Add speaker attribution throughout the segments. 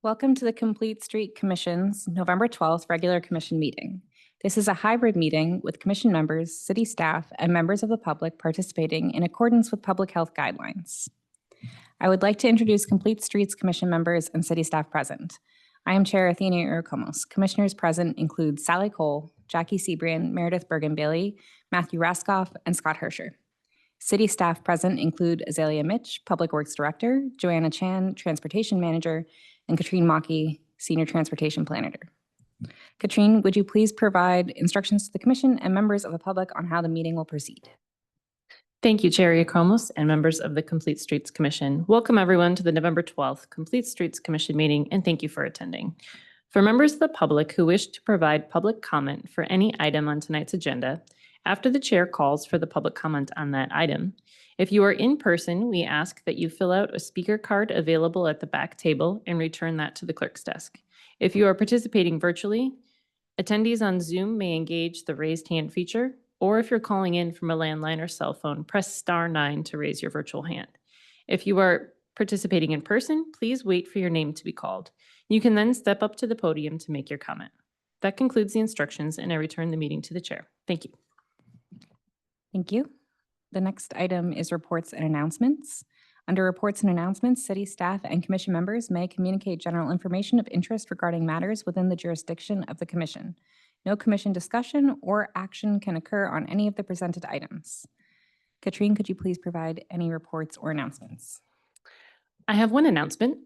Speaker 1: Welcome to the Complete Street Commission's November 12th regular commission meeting. This is a hybrid meeting with commission members, city staff, and members of the public participating in accordance with public health guidelines. I would like to introduce Complete Streets Commission members and city staff present. I am Chair Athenia Iracomos. Commissioners present include Sally Cole, Jackie Sebrian, Meredith Bergen-Bailey, Matthew Raskoff, and Scott Herscher. City staff present include Azalea Mitch, Public Works Director, Joanna Chan, Transportation Manager, and Katrine Maki, Senior Transportation Planner. Katrine, would you please provide instructions to the Commission and members of the public on how the meeting will proceed?
Speaker 2: Thank you, Chair Iacomos and members of the Complete Streets Commission. Welcome everyone to the November 12th Complete Streets Commission meeting, and thank you for attending. For members of the public who wish to provide public comment for any item on tonight's agenda, after the chair calls for the public comment on that item, if you are in person, we ask that you fill out a speaker card available at the back table and return that to the clerk's desk. If you are participating virtually, attendees on Zoom may engage the raised hand feature, or if you're calling in from a landline or cell phone, press *9 to raise your virtual hand. If you are participating in person, please wait for your name to be called. You can then step up to the podium to make your comment. That concludes the instructions, and I return the meeting to the chair. Thank you.
Speaker 1: Thank you. The next item is reports and announcements. Under reports and announcements, city staff and commission members may communicate general information of interest regarding matters within the jurisdiction of the commission. No commission discussion or action can occur on any of the presented items. Katrine, could you please provide any reports or announcements?
Speaker 2: I have one announcement,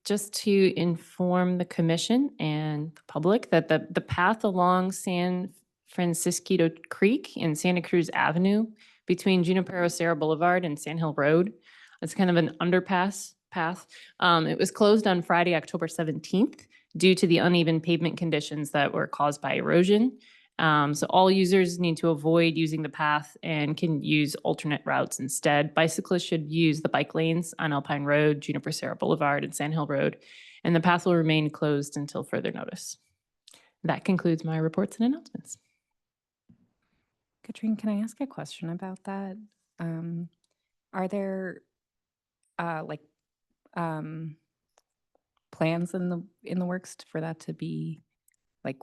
Speaker 2: just to inform the commission and the public that the path along San Francisco Creek and Santa Cruz Avenue between Junipero Serra Boulevard and Sand Hill Road, it's kind of an underpass path. It was closed on Friday, October 17th due to the uneven pavement conditions that were caused by erosion. So all users need to avoid using the path and can use alternate routes instead. Bicyclists should use the bike lanes on Alpine Road, Juniper Serra Boulevard, and Sand Hill Road, and the path will remain closed until further notice. That concludes my reports and announcements.
Speaker 1: Katrine, can I ask a question about that? Are there plans in the works for that to be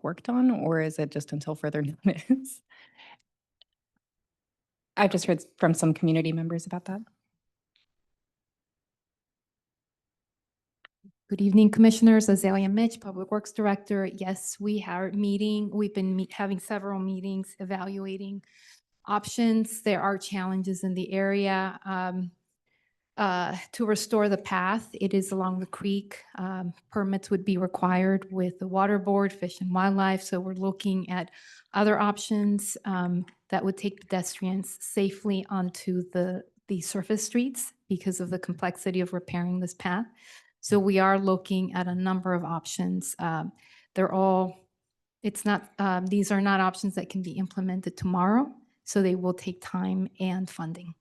Speaker 1: worked on, or is it just until further notice? I've just heard from some community members about that.
Speaker 3: Good evening, commissioners. Azalea Mitch, Public Works Director. Yes, we are meeting. We've been having several meetings evaluating options. There are challenges in the area to restore the path. It is along the creek. Permits would be required with the Water Board, Fish and Wildlife. So we're looking at other options that would take pedestrians safely onto the surface streets because of the complexity of repairing this path. So we are looking at a number of options. These are not options that can be implemented tomorrow, so they will take time and funding.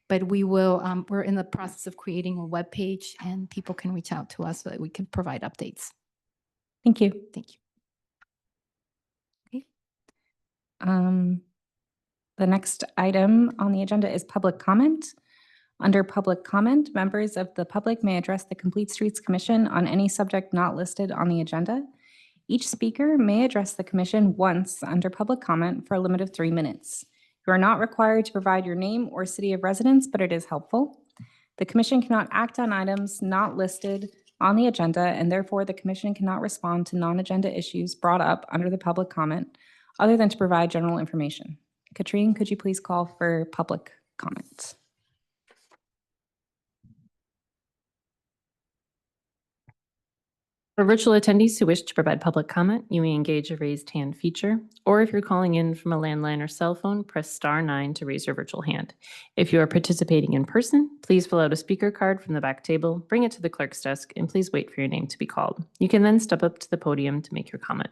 Speaker 3: But we will, we're in the process of creating a webpage, and people can reach out to us so that we can provide updates.
Speaker 1: Thank you.
Speaker 3: Thank
Speaker 1: Okay.
Speaker 3: you.
Speaker 1: The next item on the agenda is public comment. Under public comment, members of the public may address the Complete Streets Commission on any subject not listed on the agenda. Each speaker may address the commission once under public comment for a limit of 3 minutes. You are not required to provide your name or city of residence, but it is helpful. The commission cannot act on items not listed on the agenda, and therefore the commission cannot respond to non-agenda issues brought up under the public comment other than to provide general information. Katrine, could you please call for public comment?
Speaker 2: For virtual attendees who wish to provide public comment, you may engage a raised hand feature, or if you're calling in from a landline or cell phone, press *9 to raise your virtual hand. If you are participating in person, please fill out a speaker card from the back table, bring it to the clerk's desk, and please wait for your name to be called. You can then step up to the podium to make your comment.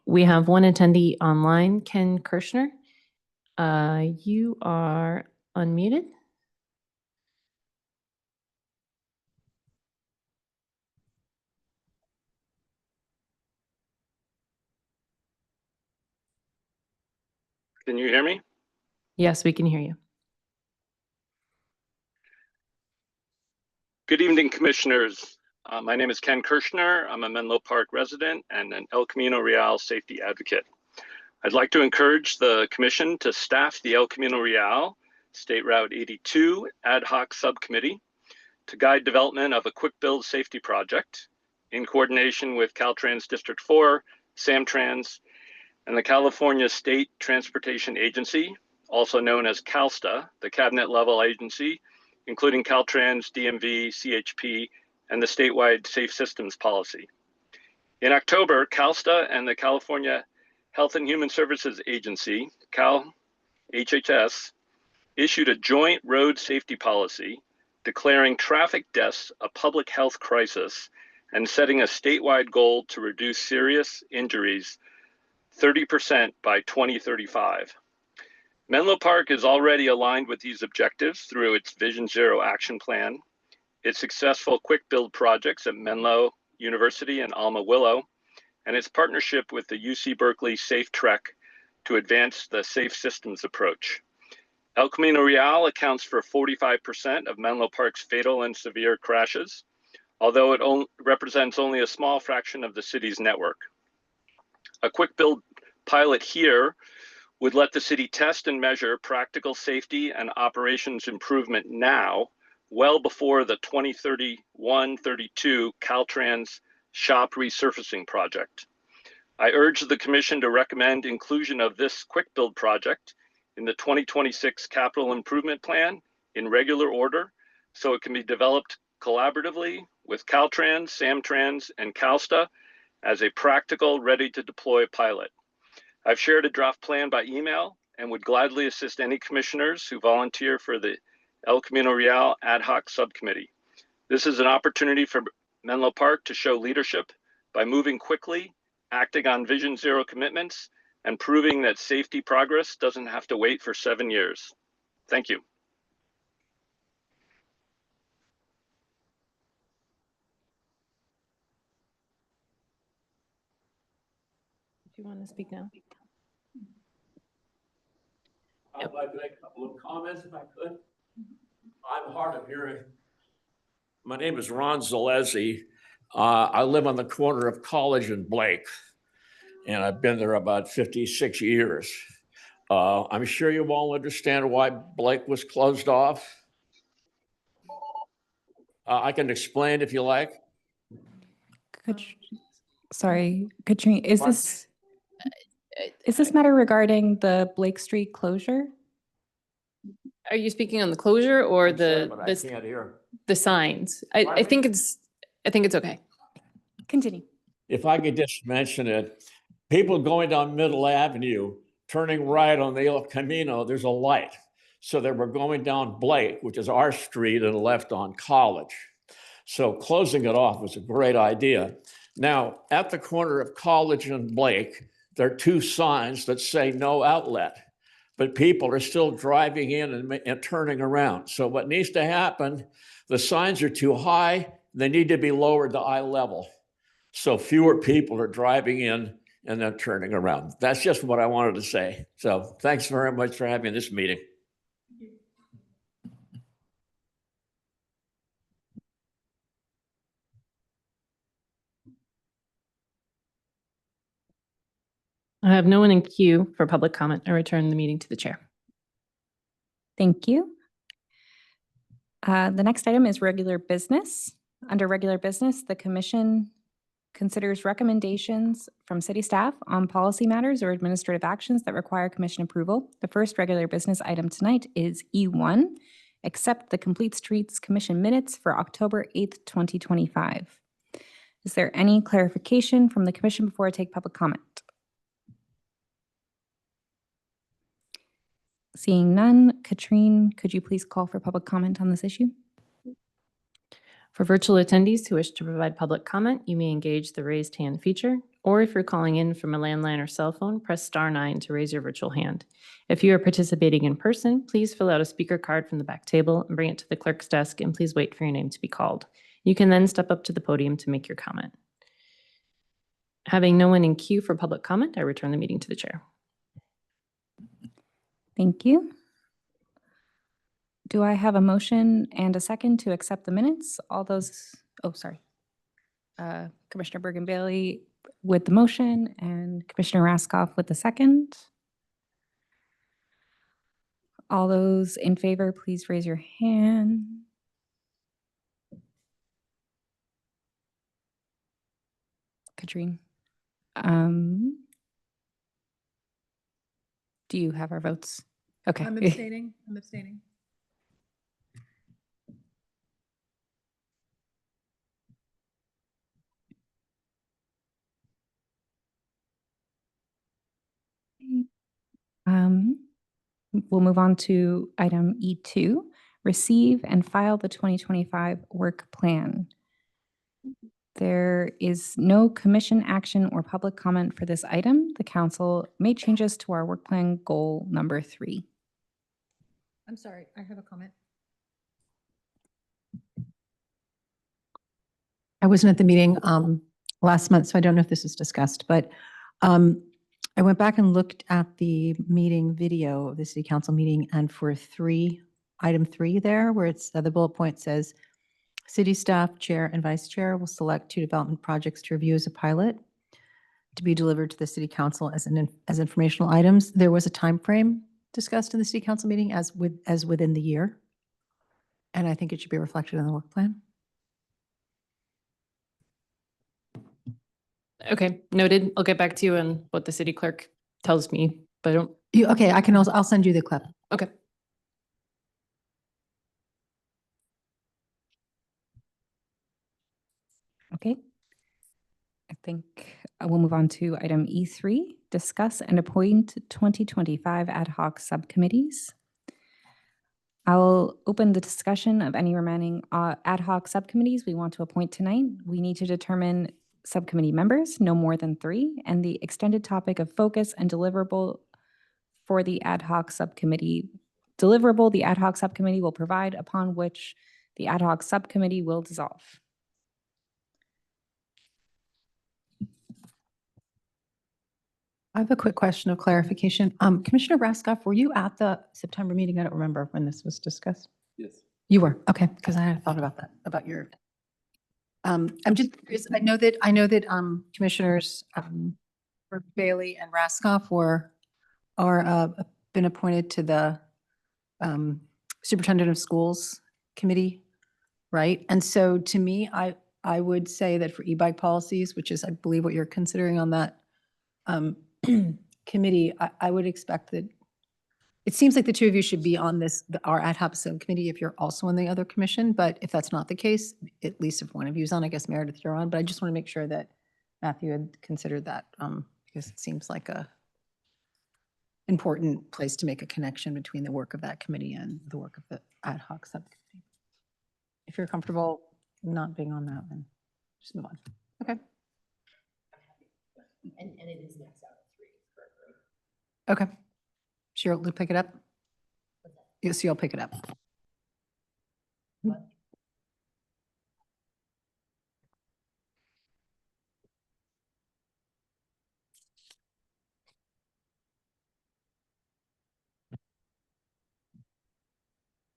Speaker 2: We have one attendee online, Ken Kirshner. You are unmuted.
Speaker 4: Can you hear me?
Speaker 2: Yes, we can hear you.
Speaker 4: Good evening, commissioners. My name is Ken Kirshner. I'm a Menlo Park resident and an El Camino Real safety advocate. I'd like to encourage the commission to staff the El Camino Real State Route 82 Ad Hoc Subcommittee to guide development of a quick build safety project in coordination with Caltrans District 4, Samtrans, and the California State Transportation Agency, also known as CALSTA, the cabinet level agency, including Caltrans, DMV, CHP, and the statewide Safe Systems Policy. In October, CALSTA and the California Health and Human Services Agency, HHS, issued a joint road safety policy declaring traffic deaths a public health crisis and setting a statewide goal to reduce serious injuries 30% by 2035. Menlo Park is already aligned with these objectives through its Vision Zero action plan, its successful quick build projects at Menlo University and Alma Willow, and its partnership with the UC Berkeley Safe Trek to advance the safe systems approach. El Camino Real accounts for 45% of Menlo Park's fatal and severe crashes, although it represents only a small fraction of the city's network. A quick build pilot here would let the city test and measure practical safety and operations improvement now, well before the 2031-32 Caltrans shop resurfacing project. I urge the commission to recommend inclusion of this quick build project in the 2026 capital improvement plan in regular order so it can be developed collaboratively with Caltrans, Samtrans, and CALSTA as a practical, ready to deploy pilot. I've shared a draft plan by email and would gladly assist any commissioners who volunteer for the El Camino Real Ad Hoc Subcommittee. This is an opportunity for Menlo Park to show leadership by moving quickly, acting on Vision Zero commitments, and proving that safety progress doesn't have to wait for 7 years. Thank you.
Speaker 2: Do you want to speak now?
Speaker 5: I'd like to make a couple of comments if I could. I'm hard of hearing. My name is Ron Zalesi. I live on the corner of College and Blake, and I've been there about 56 years. I'm sure you all understand why Blake was closed off. I can explain if you like.
Speaker 1: Sorry, Katrina, is this matter regarding the Blake Street closure?
Speaker 2: Are you speaking on the closure or
Speaker 5: I'm sorry,
Speaker 2: the
Speaker 5: but I can't hear.
Speaker 2: the signs? I think it's okay.
Speaker 1: Continue.
Speaker 5: If I could just mention it, people going down Middle Avenue, turning right on the El Camino, there's a light. So they were going down Blake, which is our street, and left on College. So closing it off was a great idea. Now, at the corner of College and Blake, there are two signs that say no outlet, but people are still driving in and turning around. So what needs to happen, the signs are too high, they need to be lowered to eye level. So fewer people are driving in and then turning around. That's just what I wanted to say. So thanks very much for having this meeting.
Speaker 2: I have no one in queue for public comment. I return the meeting to the chair.
Speaker 1: Thank you. The next item is regular business. Under regular business, the commission considers recommendations from city staff on policy matters or administrative actions that require commission approval. The first regular business item tonight is E1, accept the Complete Streets Commission minutes for October 8th, 2025. Is there any clarification from the commission before I take public comment? Seeing none, Katrine, could you please call for public comment on this issue?
Speaker 2: For virtual attendees who wish to provide public comment, you may engage the raised hand feature, or if you're calling in from a landline or cell phone, press *9 to raise your virtual hand. If you are participating in person, please fill out a speaker card from the back table and bring it to the clerk's desk, and please wait for your name to be called. You can then step up to the podium to make your comment. Having no one in queue for public comment, I return the meeting to the chair.
Speaker 1: Thank you. Do I have a motion and a second to accept the minutes? All those, oh, sorry. Commissioner Bergen Bailey with the motion and Commissioner Raskoff with the second. All those in favor, please raise your hand. Katrine, do you have our votes? Okay.
Speaker 6: I'm abstaining. I'm abstaining.
Speaker 1: We'll move on to item E2, receive and file the 2025 work plan. There is no commission action or public comment for this item. The council made changes to our work plan goal number 3.
Speaker 6: I'm sorry, I have a comment. I wasn't at the meeting last month, so I don't know if this was discussed, but I went back and looked at the meeting video of the city council meeting, and for item 3 there, where it's the bullet point says, city staff, chair and vice chair will select 2 development projects to review as a pilot to be delivered to the city council as informational items. There was a time frame discussed in the city council meeting as within the year, and I think it should be reflected in the work plan.
Speaker 2: Okay, noted. I'll get back to you on what the city clerk tells me, but I don't,
Speaker 6: Okay, I'll send you the clip.
Speaker 2: okay.
Speaker 1: Okay. I think we'll move on to item E3, discuss and appoint 2025 ad hoc subcommittees. I'll open the discussion of any remaining ad hoc subcommittees we want to appoint tonight. We need to determine subcommittee members, no more than 3, and the extended topic of focus and deliverable for the ad hoc subcommittee. Deliverable the ad hoc subcommittee will provide, upon which the ad hoc subcommittee will dissolve.
Speaker 6: I have a quick question of clarification. Commissioner Raskoff, were you at the September meeting? I don't remember when this was discussed.
Speaker 5: Yes.
Speaker 6: You were, okay, because I had thought about that, about your. I'm just curious, I know that Commissioners Bailey and Raskoff are been appointed to the Superintendent of Schools Committee, right? And so to me, I would say that for e-bike policies, which is, I believe, what you're considering on that committee, I would expect that, it seems like the 2 of you should be on our ad hoc subcommittee if you're also on the other commission, but if that's not the case, at least if one of you is on, I guess Meredith, you're on, but I just want to make sure that Matthew had considered that, because it seems like a important place to make a connection between the work of that committee and the work of the ad hoc subcommittee. If you're comfortable not being on that, then just move on. Okay.
Speaker 7: And it is maxed out at 3 currently.
Speaker 6: Okay. Cheryl, will pick it up? Yes, you'll pick it up.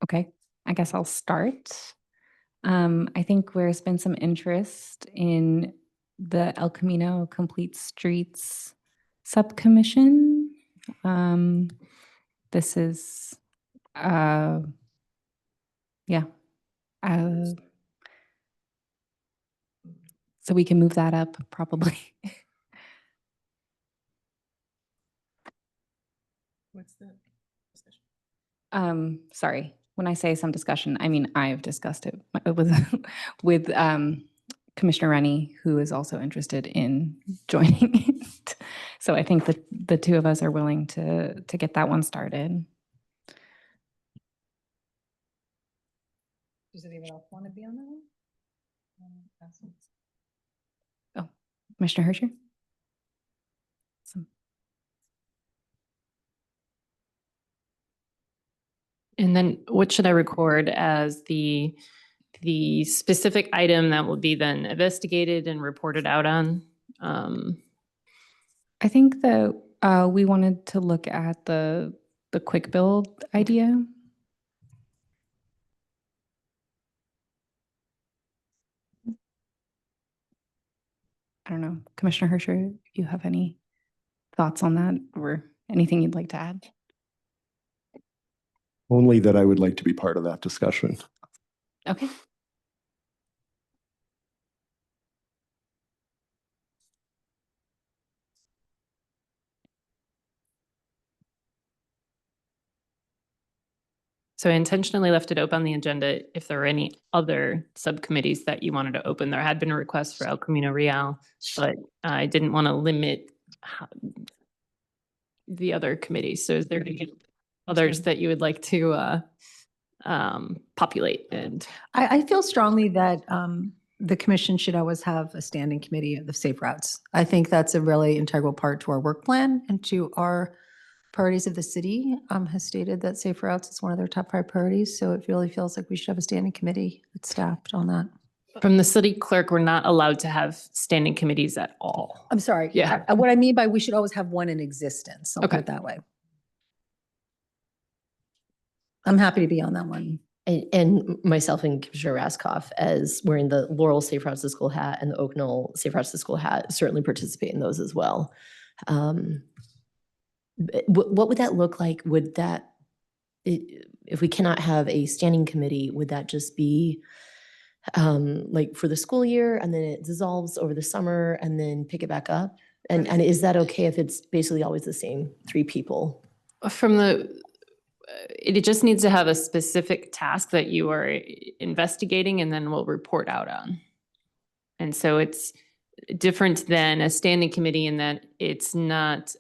Speaker 1: Okay, I guess I'll start. I think there's been some interest in the El Camino Complete Streets Subcommission. This is, yeah. So we can move that up probably.
Speaker 6: What's the discussion?
Speaker 1: Sorry, when I say some discussion, I mean, I've discussed it with Commissioner Rennie, who is also interested in joining it. So I think that the 2 of us are willing to get that one started.
Speaker 6: Does anyone else want to be on that one?
Speaker 1: Oh, Commissioner Herscher? Awesome.
Speaker 2: And then what should I record as the specific item that will be then investigated and reported out on?
Speaker 1: I think that we wanted to look at the quick build idea. don't know, Commissioner Herscher, you have any thoughts on that or anything you'd like to add?
Speaker 8: Only that I would like to be part of that discussion.
Speaker 1: Okay.
Speaker 2: So I intentionally left it open on the agenda if there are any other subcommittees that you wanted to open. There had been a request for El Camino Real, but I didn't want to limit the other committees. So is there any others that you would like to populate? And
Speaker 6: I feel strongly that the commission should always have a standing committee of the safe routes. I think that's a really integral part to our work plan and to our priorities of the city. Has stated that safe routes is one of their top 5 priorities. So it really feels like we should have a standing committee that's staffed on that.
Speaker 2: from the city clerk, we're not allowed to have standing committees at all.
Speaker 6: I'm sorry.
Speaker 2: Yeah.
Speaker 6: What I mean by we should always have one in existence. I'll put
Speaker 2: Okay.
Speaker 6: it that way. I'm happy to be on that one.
Speaker 7: And myself and Commissioner Raskoff, as wearing the Laurel Safe Routes to School hat and the Oak Knoll Safe Routes to School hat, certainly participate in those as well. What would that look like? Would that, if we cannot have a standing committee, would that just be like for the school year and then it dissolves over the summer and then pick it back up? And is that okay if it's basically always the same 3 people?
Speaker 2: From the, it just needs to have a specific task that you are investigating and then we'll report out on. And so it's different than a standing committee in that it's not,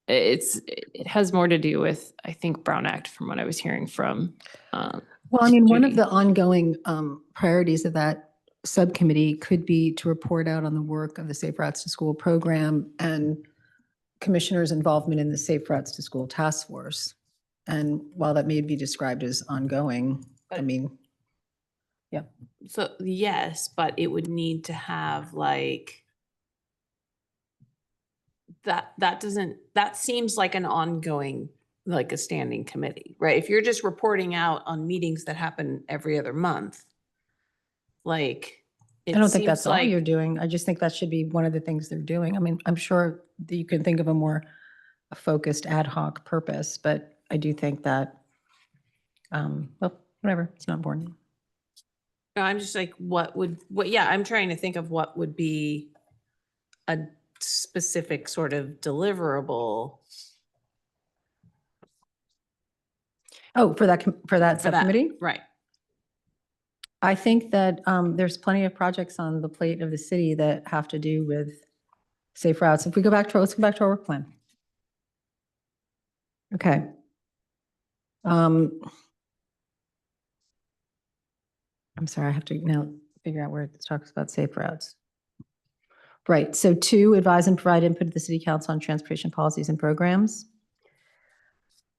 Speaker 2: it has more to do with, I think, Brown Act from what I was hearing from.
Speaker 6: Well, I mean, one of
Speaker 2: Judy.
Speaker 6: the ongoing priorities of that subcommittee could be to report out on the work of the Safe Routes to School program and commissioners' involvement in the Safe Routes to School task force. And while that may be described as ongoing, I mean,
Speaker 9: So yes, but it would need to have like that seems like an ongoing, like a standing committee, right? If you're just reporting out on meetings that happen every other month, like
Speaker 6: I
Speaker 9: it
Speaker 6: don't think
Speaker 9: seems
Speaker 6: that's all
Speaker 9: like
Speaker 6: you're doing. I just think that should be one of the things they're doing. I mean, I'm sure that you can think of a more focused ad hoc purpose, but I do think that, well, whatever, it's not important.
Speaker 9: No, I'm just like, yeah, I'm trying to think of what would be a specific sort of deliverable
Speaker 6: Oh, for that
Speaker 9: for that.
Speaker 6: subcommittee?
Speaker 9: Right.
Speaker 6: I think that there's plenty of projects on the plate of the city that have to do with safe routes. If we go back to, let's go back to our work plan. Okay. I'm sorry, I have to now figure out where it talks about safe routes. Right, so 2, advise and provide input to the city council on transportation policies and programs.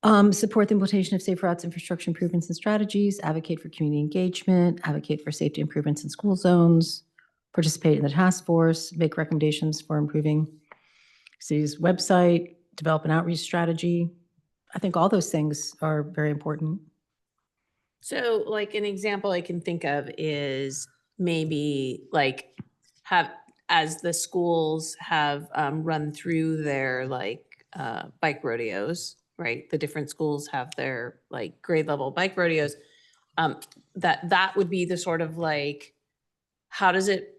Speaker 6: Support the implementation of safe routes, infrastructure improvements and strategies, advocate for community engagement, advocate for safety improvements in school zones, participate in the task force, make recommendations for improving city's website, develop an outreach strategy. I think all those things are very important.
Speaker 9: So like an example I can think of is maybe like have, as the schools have run through their like bike rodeos, right? The different schools have their like grade level bike rodeos. That would be the sort of like, how is it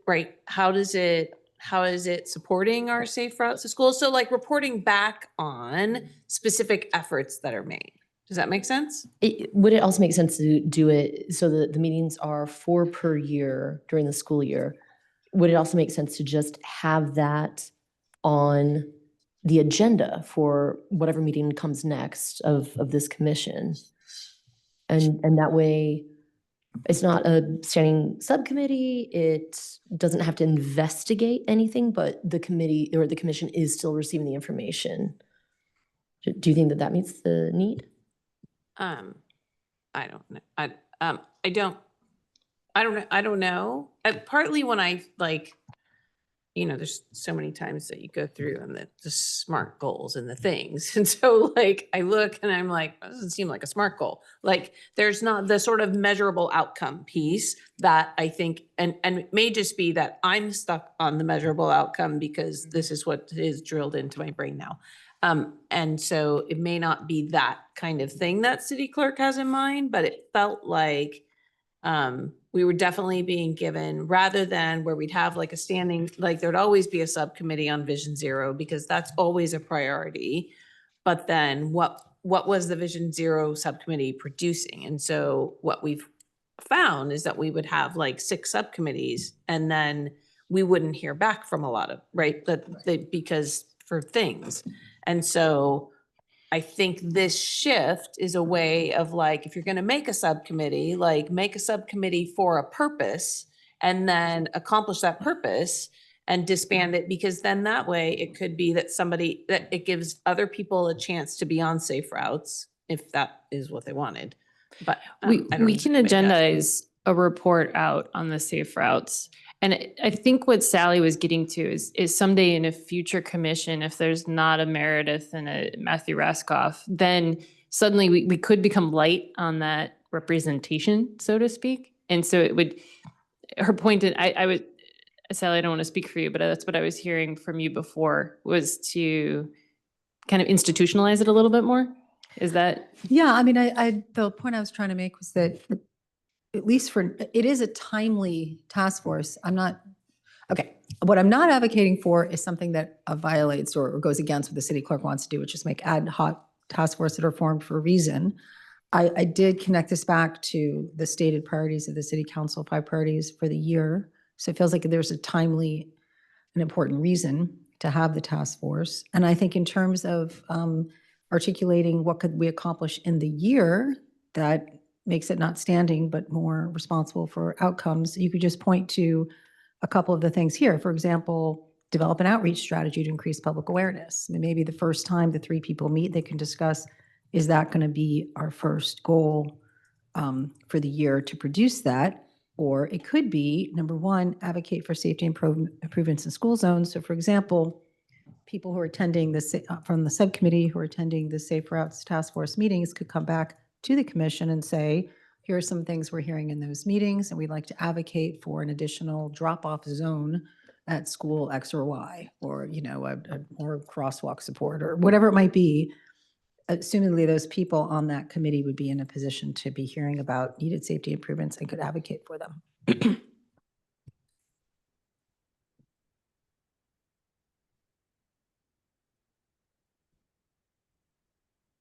Speaker 9: supporting our safe routes to school? So like reporting back on specific efforts that are made. Does that make sense?
Speaker 7: Would it also make sense to do it so that the meetings are 4 per year during the school year? Would it also make sense to just have that on the agenda for whatever meeting comes next of this commission? And that way, it's not a standing subcommittee. It doesn't have to investigate anything, but the committee or the commission is still receiving the information. Do you think that meets the need?
Speaker 9: I don't know. I don't know. Partly when I like, you know, there's so many times that you go through and the SMART goals and the things. And so like, I look and I'm like, that doesn't seem like a SMART goal. Like there's not the sort of measurable outcome piece that I think, and it may just be that I'm stuck on the measurable outcome because this is what is drilled into my brain now. And so it may not be that kind of thing that city clerk has in mind, but it felt like we were definitely being given, rather than where we'd have like a standing, like there'd always be a subcommittee on Vision Zero because that's always a priority. But then what was the Vision Zero subcommittee producing? And so what we've found is that we would have like 6 subcommittees and then we wouldn't hear back from a lot of, right? Because for things. And so I think this shift is a way of like, if you're going to make a subcommittee, like make a subcommittee for a purpose and then accomplish that purpose and disband it, because then that way it could be that that it gives other people a chance to be on safe routes if that is what they wanted. But
Speaker 2: We
Speaker 9: I don't
Speaker 2: we
Speaker 9: know
Speaker 2: can
Speaker 9: how to make that.
Speaker 2: agendize a report out on the safe routes. And I think what Sally was getting to is someday in a future commission, if there's not a Meredith and a Matthew Raskoff, then suddenly we could become light on that representation, so to speak. And so it would, her point, and I would, Sally, I don't want to speak for you, but that's what I was hearing from you before, was to kind of institutionalize it a little bit more. Is that?
Speaker 6: Yeah, I mean, the point I was trying to make was that at least it is a timely task force. What I'm not advocating for is something that violates or goes against what the city clerk wants to do, which is make ad hoc task force that are formed for a reason. I did connect this back to the stated priorities of the city council, 5 priorities for the year. So it feels like there's a timely and important reason to have the task force. And I think in terms of articulating what could we accomplish in the year that makes it not standing, but more responsible for outcomes, you could just point to a couple of the things here. For example, develop an outreach strategy to increase public awareness. I mean, maybe the first time the 3 people meet, they can discuss, is that going to be our first goal for the year to produce that? Or it could be, number 1, advocate for safety improvements in school zones. So for example, people who are attending from the subcommittee who are attending the Safe Routes Task Force meetings could come back to the commission and say, here are some things we're hearing in those meetings, and we'd like to advocate for an additional drop-off zone at school X or Y, or, you know, or crosswalk support, or whatever it might be. Assumingly, those people on that committee would be in a position to be hearing about needed safety improvements and could advocate for them.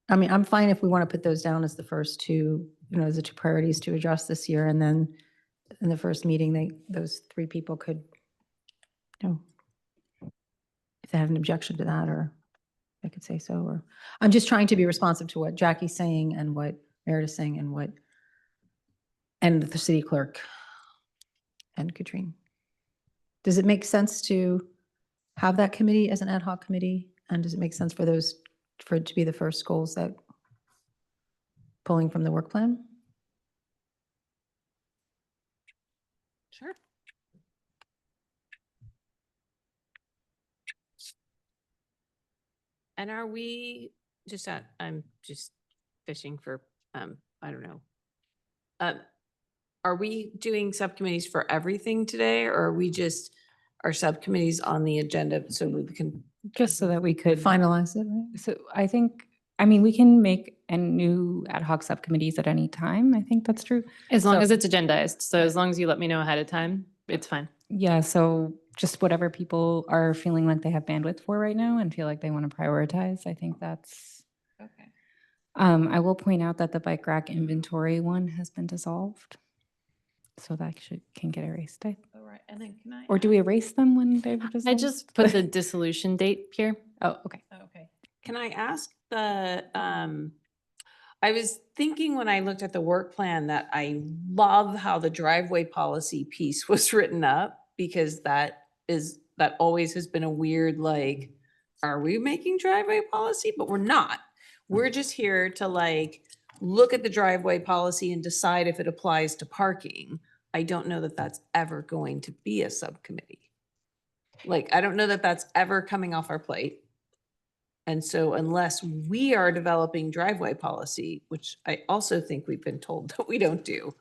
Speaker 6: I mean, I'm fine if we want to put those down as the first 2, you know, as the 2 priorities to address this year. And then in the first meeting, those 3 people could, you know, if they have an objection to that, or I could say so. Or I'm just trying to be responsive to what Jackie's saying and what Meredith's saying and the city clerk and Katrine. Does it make sense to have that committee as an ad hoc committee? And does it make sense for it to be the first goals that pulling from the work plan?
Speaker 9: Sure. And are we just I'm just fishing for, I don't know. Are we doing subcommittees for everything today, or are we just, are subcommittees on the agenda so we can?
Speaker 1: Just so that we could
Speaker 6: Finalize it, right?
Speaker 1: So I think, I mean, we can make new ad hoc subcommittees at any time. I think that's true.
Speaker 2: As long
Speaker 1: So-
Speaker 2: as it's agendized. So as long as you let me know ahead of time, it's fine.
Speaker 1: Yeah, so just whatever people are feeling like they have bandwidth for right now and feel like they want to prioritize, I think that's.
Speaker 9: Okay.
Speaker 1: I will point out that the bike rack inventory one has been dissolved. So that can get erased.
Speaker 9: All right. And then can I?
Speaker 1: Or do we erase them when they're dissolved?
Speaker 2: I just put the dissolution date here.
Speaker 1: Oh, okay.
Speaker 9: Okay. Can I ask I was thinking when I looked at the work plan that I love how the driveway policy piece was written up, because that always has been a weird, like, are we making driveway policy? But we're not. We're just here to like look at the driveway policy and decide if it applies to parking. I don't know that that's ever going to be a subcommittee. Like, I don't know that that's ever coming off our plate. And so unless we are developing driveway policy, which I also think we've been told that we don't do,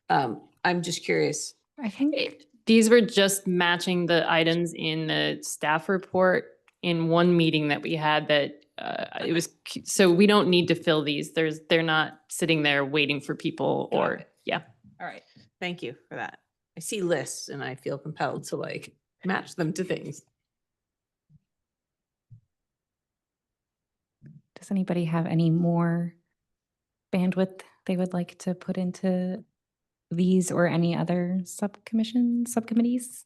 Speaker 9: I'm just curious.
Speaker 1: I think
Speaker 2: These were just matching the items in the staff report in one meeting that we had that it was, so we don't need to fill these. They're not sitting there waiting for people
Speaker 9: Got
Speaker 2: or,
Speaker 9: it.
Speaker 2: yeah.
Speaker 9: All right, thank you for that. I see lists and I feel compelled to like match them to things.
Speaker 1: Does anybody have any more bandwidth they would like to put into these or any other subcommittees?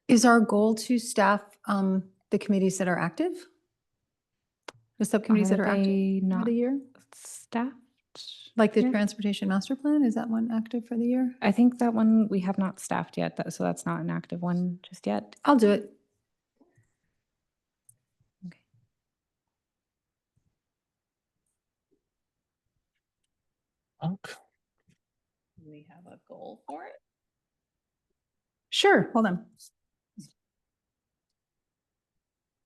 Speaker 6: Is our goal to staff the committees that are active? The subcommittees that are active
Speaker 1: they
Speaker 6: for
Speaker 1: not
Speaker 6: the year?
Speaker 1: staffed?
Speaker 6: Like the
Speaker 1: yet?
Speaker 6: Transportation Master Plan, is that one active for the year?
Speaker 1: I think that one we have not staffed yet, so that's not an active one just yet.
Speaker 6: I'll do it.
Speaker 1: Okay.
Speaker 2: Do we have a goal for it?
Speaker 6: Sure, hold on.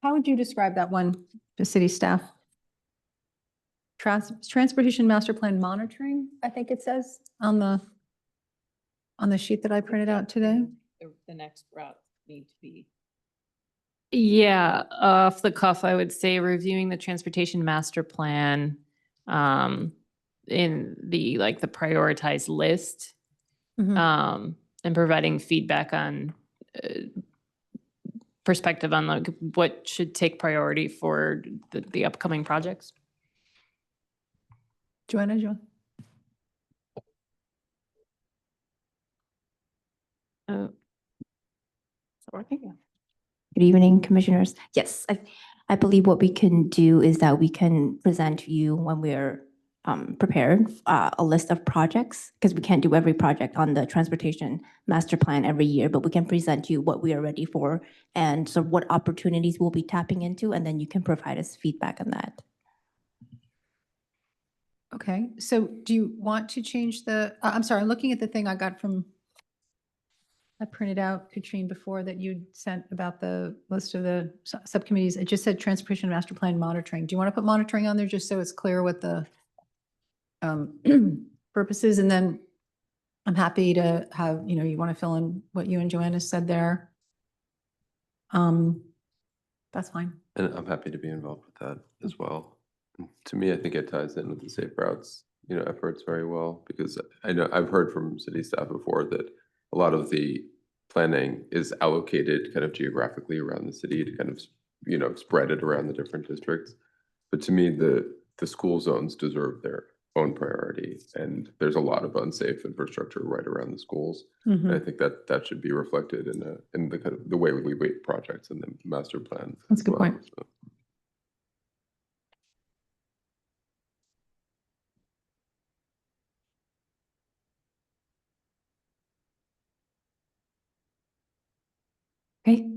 Speaker 6: How would you describe that one to city staff? Transportation Master Plan monitoring, I think it says on the sheet that I printed out today.
Speaker 9: The next route need to be.
Speaker 2: Yeah, off the cuff, I would say reviewing the transportation master plan in the the prioritized list
Speaker 6: Mhm.
Speaker 2: and providing feedback on perspective on what should take priority for the upcoming projects.
Speaker 6: Joanna,
Speaker 2: Is that working?
Speaker 10: Good evening, commissioners. Yes, I believe what we can do is that we can present to you when we're prepared a list of projects, because we can't do every project on the transportation master plan every year, but we can present you what we are ready for and so what opportunities we'll be tapping into, and then you can provide us feedback on that.
Speaker 6: okay, so do you want to change the, I'm sorry, I'm looking at the thing I got from, I printed out, Katrine, before that you'd sent about the list of the subcommittees. It just said Transportation Master Plan monitoring. Do you want to put monitoring on there just so it's clear what the purposes? And then I'm happy to have, you want to fill in what you and Joanna said there. That's fine.
Speaker 11: And I'm happy to be involved with that as well. To me, I think it ties in with the Safe Routes, efforts very well, because I know I've heard from city staff before that a lot of the planning is allocated kind of geographically around the city to kind of, spread it around the different districts. But to me, the school zones deserve their own priority, and there's a lot of unsafe infrastructure right around the schools. And I think that should be reflected in the kind of the way we weight projects in the master plan.
Speaker 6: That's a good point.
Speaker 11: So.
Speaker 1: Okay.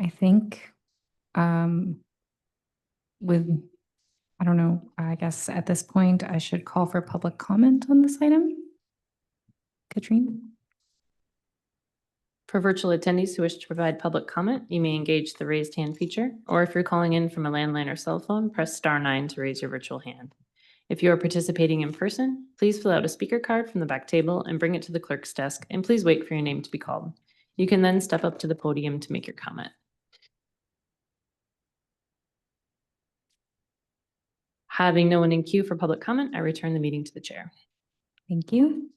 Speaker 1: I think I don't know, I guess at this point I should call for public comment on this item. Katrine?
Speaker 2: For virtual attendees who wish to provide public comment, you may engage the raised hand feature, or if you're calling in from a landline or cell phone, press *9 to raise your virtual hand. If you are participating in person, please fill out a speaker card from the back table and bring it to the clerk's desk, and please wait for your name to be called. You can then step up to the podium to make your comment. Having no one in queue for public comment, I return the meeting to the chair.
Speaker 1: Thank you.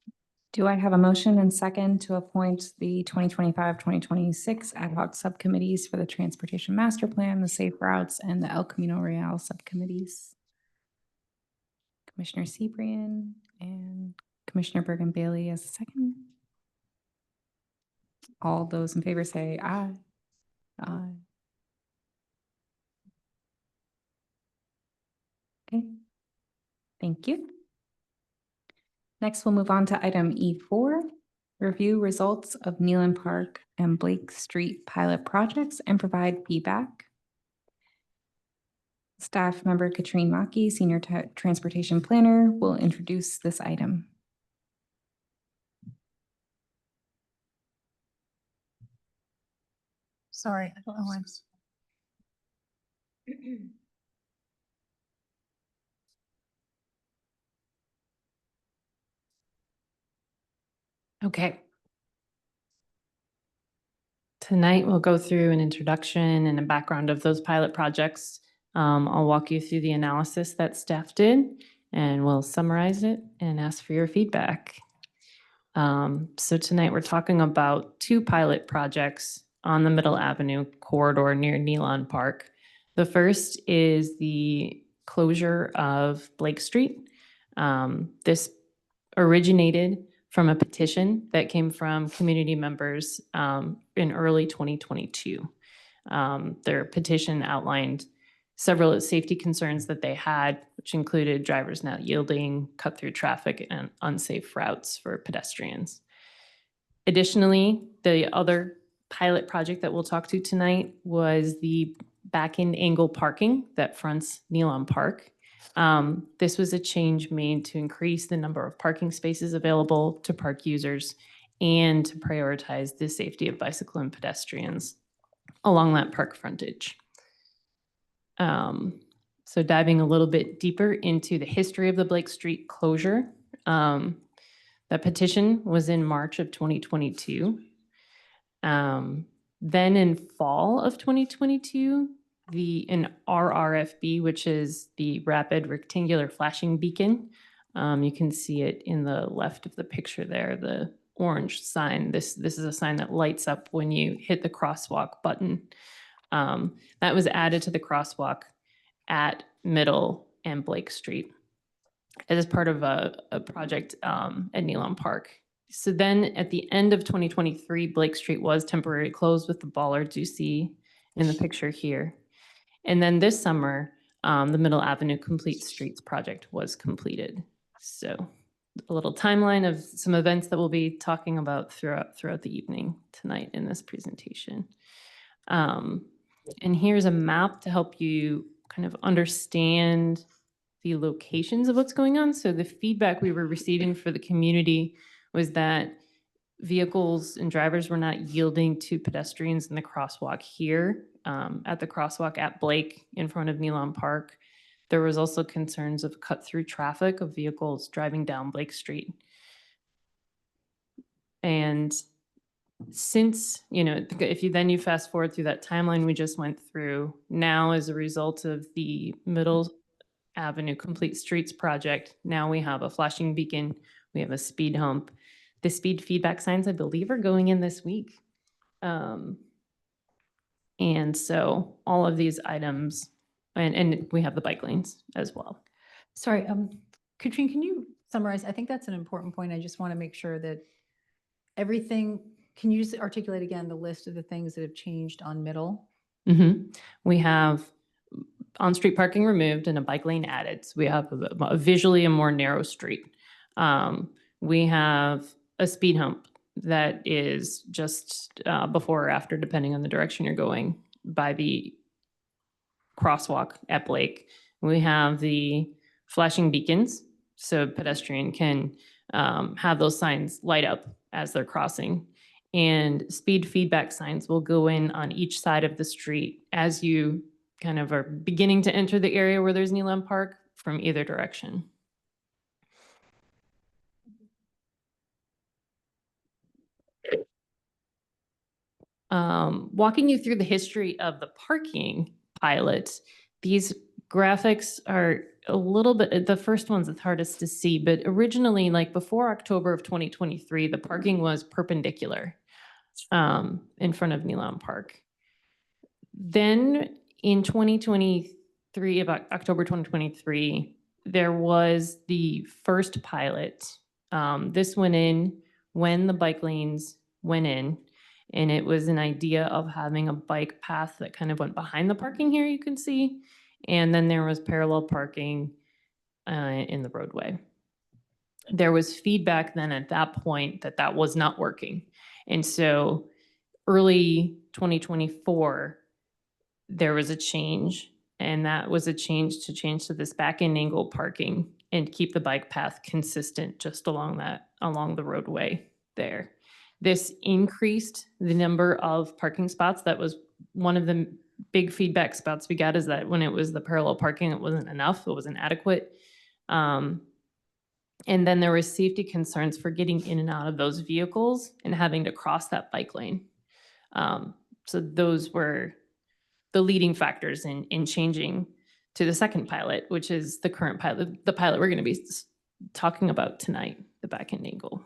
Speaker 1: Do I have a motion and second to appoint the 2025-2026 ad hoc subcommittees for the Transportation Master Plan, the Safe Routes, and the El Camino Real subcommittees? Commissioner Sebrian and Commissioner Bergen Bailey as a second. All those in favor say aye. Aye. Okay. Thank you. Next, we'll move on to item E4, review results of Neelan Park and Blake Street pilot projects and provide feedback. Staff member Katrine Maki, Senior Transportation Planner, will introduce this item.
Speaker 12: Sorry, I don't know why.
Speaker 2: Okay. Tonight, we'll go through an introduction and a background of those pilot projects. I'll walk you through the analysis that staff did, and we'll summarize it and ask for your feedback. So tonight, we're talking about 2 pilot projects on the Middle Avenue corridor near Nealon Park. The first is the closure of Blake Street. This originated from a petition that came from community members in early 2022. Their petition outlined several safety concerns that they had, which included drivers not yielding, cut-through traffic, and unsafe routes for pedestrians. Additionally, the other pilot project that we'll talk to tonight was the back-end angle parking that fronts Nealon Park. This was a change made to increase the number of parking spaces available to park users and to prioritize the safety of bicycle and pedestrians along that park frontage. So diving a little bit deeper into the history of the Blake Street closure, that petition was in March of 2022. Then in fall of 2022, an RRFB, which is the Rapid Rectangular Flashing Beacon. You can see it in the left of the picture there, the orange sign. This is a sign that lights up when you hit the crosswalk button. That was added to the crosswalk at Middle and Blake Street as part of a project at Nealon Park. So then at the end of 2023, Blake Street was temporarily closed with the bollards you see in the picture here. And then this summer, the Middle Avenue Complete Streets project was completed. So a little timeline of some events that we'll be talking about throughout the evening tonight in this presentation. And here's a map to help you kind of understand the locations of what's going on. So the feedback we were receiving for the community was that vehicles and drivers were not yielding to pedestrians in the crosswalk here, at the crosswalk at Blake in front of Nealon Park. There was also concerns of cut-through traffic of vehicles driving down Blake Street. And since, if you fast forward through that timeline we just went through, now as a result of the Middle Avenue Complete Streets project, now we have a flashing beacon, we have a speed hump. The speed feedback signs, I believe, are going in this week. And so all of these items, and we have the bike lanes as well.
Speaker 6: Sorry, Katrine, can you summarize? I think that's an important point. I just want to make sure that everything, can you just articulate again the list of the things that have changed on Middle?
Speaker 2: We have on-street parking removed and a bike lane added. So we have a visually a more narrow street. We have a speed hump that is just before or after, depending on the direction you're going, by the crosswalk at Blake. We have the flashing beacons, so pedestrian can have those signs light up as they're crossing. And speed feedback signs will go in on each side of the street as you kind of are beginning to enter the area where there's Nealon Park from either direction. Walking you through the history of the parking pilot, these graphics are a little bit, the first one's the hardest to see, but originally, like before October of 2023, the parking was perpendicular in front of Nealon Park. Then in 2023, about October 2023, there was the first pilot. This went in when the bike lanes went in. And it was an idea of having a bike path that kind of went behind the parking here, you can see. And then there was parallel parking in the roadway. There was feedback then at that point that that was not working. And so early 2024, there was a change. And that was a change to this back-end angle parking and keep the bike path consistent just along the roadway there. This increased the number of parking spots that was one of the big feedback spots we got is that when it was the parallel parking, it wasn't enough, it wasn't adequate. And then there was safety concerns for getting in and out of those vehicles and having to cross that bike lane. So those were the leading factors in changing to the second pilot, which is the current pilot, the pilot we're going to be talking about tonight, the back end angle.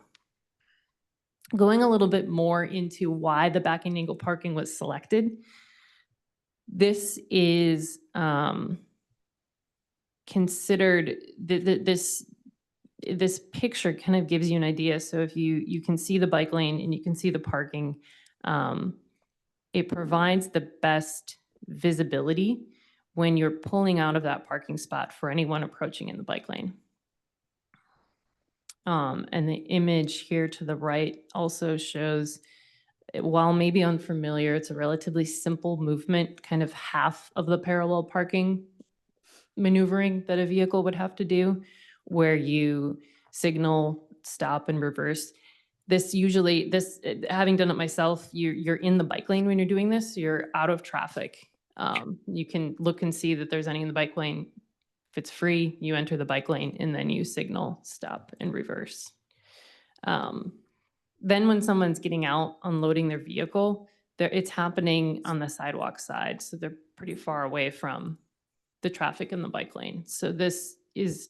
Speaker 2: Going a little bit more into why the back end angle parking was selected. This is considered, this picture kind of gives you an idea. So if you can see the bike lane and you can see the parking, it provides the best visibility when you're pulling out of that parking spot for anyone approaching in the bike lane. And the image here to the right also shows, while maybe unfamiliar, it's a relatively simple movement, kind of half of the parallel parking maneuvering that a vehicle would have to do, where you signal, stop, and reverse. This usually, having done it myself, you're in the bike lane when you're doing this, you're out of traffic. You can look and see that there's any in the bike lane. If it's free, you enter the bike lane and then you signal, stop, and reverse. Then when someone's getting out, unloading their vehicle, it's happening on the sidewalk side. So they're pretty far away from the traffic in the bike lane. So this is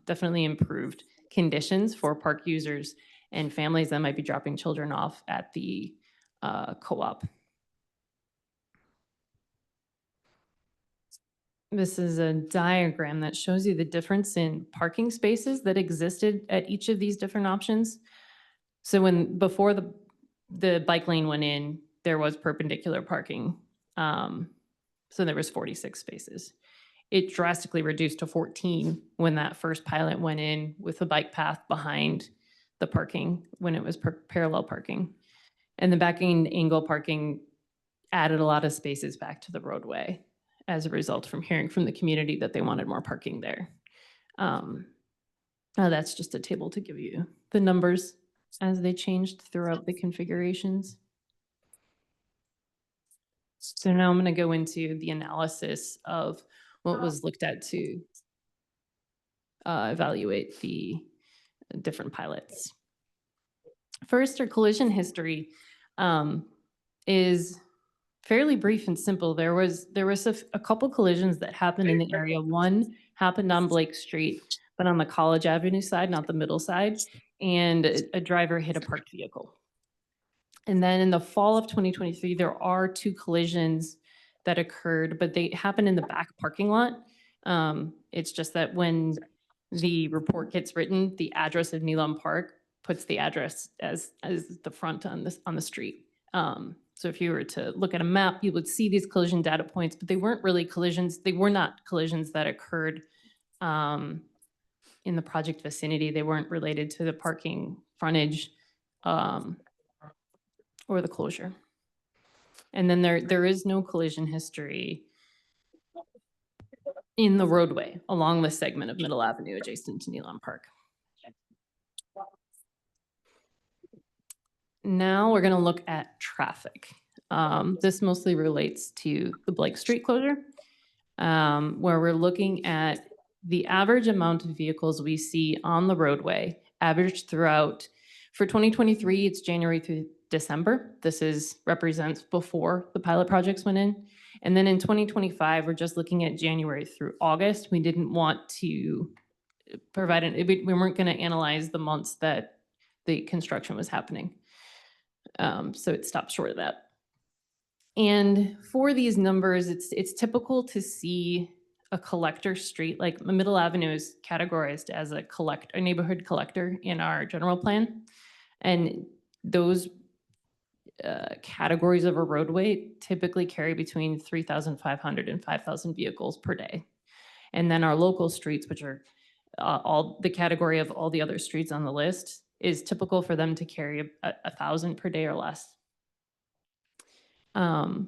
Speaker 2: definitely improved conditions for park users and families that might be dropping children off at the co-op. This is a diagram that shows you the difference in parking spaces that existed at each of these different options. So before the bike lane went in, there was perpendicular parking. So there was 46 spaces. It drastically reduced to 14 when that first pilot went in with a bike path behind the parking when it was parallel parking. And the backing angle parking added a lot of spaces back to the roadway as a result from hearing from the community that they wanted more parking there. That's just a table to give you the numbers as they changed throughout the configurations. So now I'm going to go into the analysis of what was looked at to evaluate the different pilots. First, our collision history is fairly brief and simple. There was a couple collisions that happened in the area. One happened on Blake Street, but on the College Avenue side, not the middle side, and a driver hit a parked vehicle. And then in the fall of 2023, there are 2 collisions that occurred, but they happened in the back parking lot. It's just that when the report gets written, the address of Neelam Park puts the address as the front on the street. So if you were to look at a map, you would see these collision data points, but they weren't really collisions. They were not collisions that occurred in the project vicinity. They weren't related to the parking frontage or the closure. And then there is no collision history in the roadway along the segment of Middle Avenue adjacent to Neelam Park. Now we're going to look at traffic. This mostly relates to the Blake Street closure, where we're looking at the average amount of vehicles we see on the roadway, averaged throughout. For 2023, it's January through December. This represents before the pilot projects went in. And then in 2025, we're just looking at January through August. We didn't want to provide we weren't going to analyze the months that the construction was happening. So it stopped short of that. And for these numbers, it's typical to see a collector street, like Middle Avenue is categorized as a neighborhood collector in our general plan. And those categories of a roadway typically carry between 3,500 and 5,000 vehicles per day. And then our local streets, which are all the category of all the other streets on the list, is typical for them to carry 1,000 per day or less. And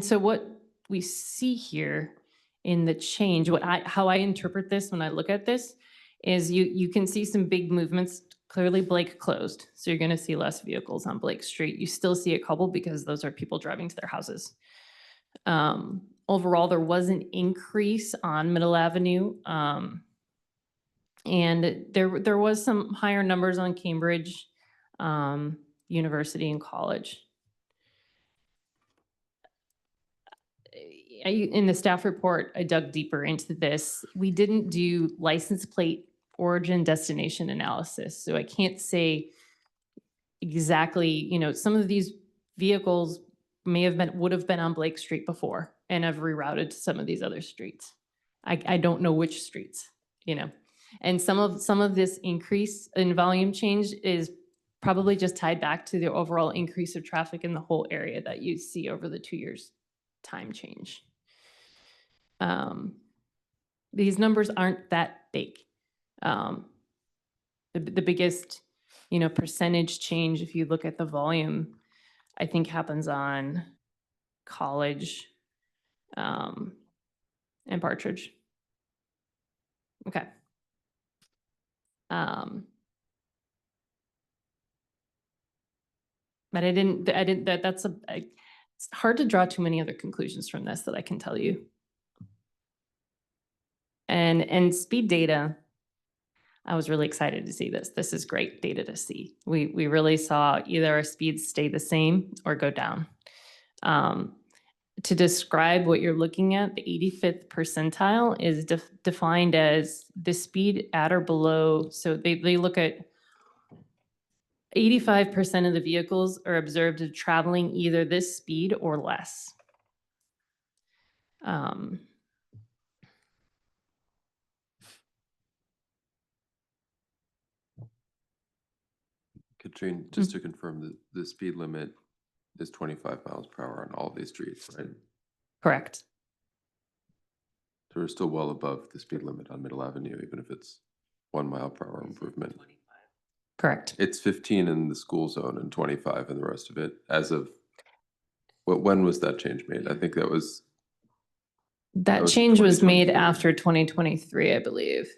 Speaker 2: so what we see here in the change, how I interpret this when I look at this, is you can see some big movements Clearly Blake closed, so you're going to see less vehicles on Blake Street. You still see a couple because those are people driving to their houses. Overall, there was an increase on Middle Avenue. And there was some higher numbers on Cambridge, University and College. In the staff report, I dug deeper into this. We didn't do license plate origin destination analysis. So I can't say exactly, some of these vehicles would have been on Blake Street before and have rerouted to some of these other streets. I don't know which streets, and some of this increase in volume change is probably just tied back to the overall increase of traffic in the whole area that you see over the 2 years time change. These numbers aren't that big. The biggest, percentage change, if you look at the volume, I think happens on College, and Partridge. Okay. But it's hard to draw too many other conclusions from this that I can tell you. And speed data, I was really excited to see this. This is great data to see. We really saw either our speeds stay the same or go down. To describe what you're looking at, the 85th percentile is defined as the speed at or below. So they look at 85% of the vehicles are observed as traveling either this speed or less.
Speaker 11: Katrine, just to confirm, the speed limit is 25 miles per hour on all these streets, right?
Speaker 2: Correct.
Speaker 11: So we're still well above the speed limit on Middle Avenue, even if it's 1 mile per hour improvement.
Speaker 2: Correct.
Speaker 11: It's 15 in the school zone and 25 in the rest of it. As of, when was that change made? I think that was
Speaker 2: change was made
Speaker 11: 2023.
Speaker 2: after 2023, I believe.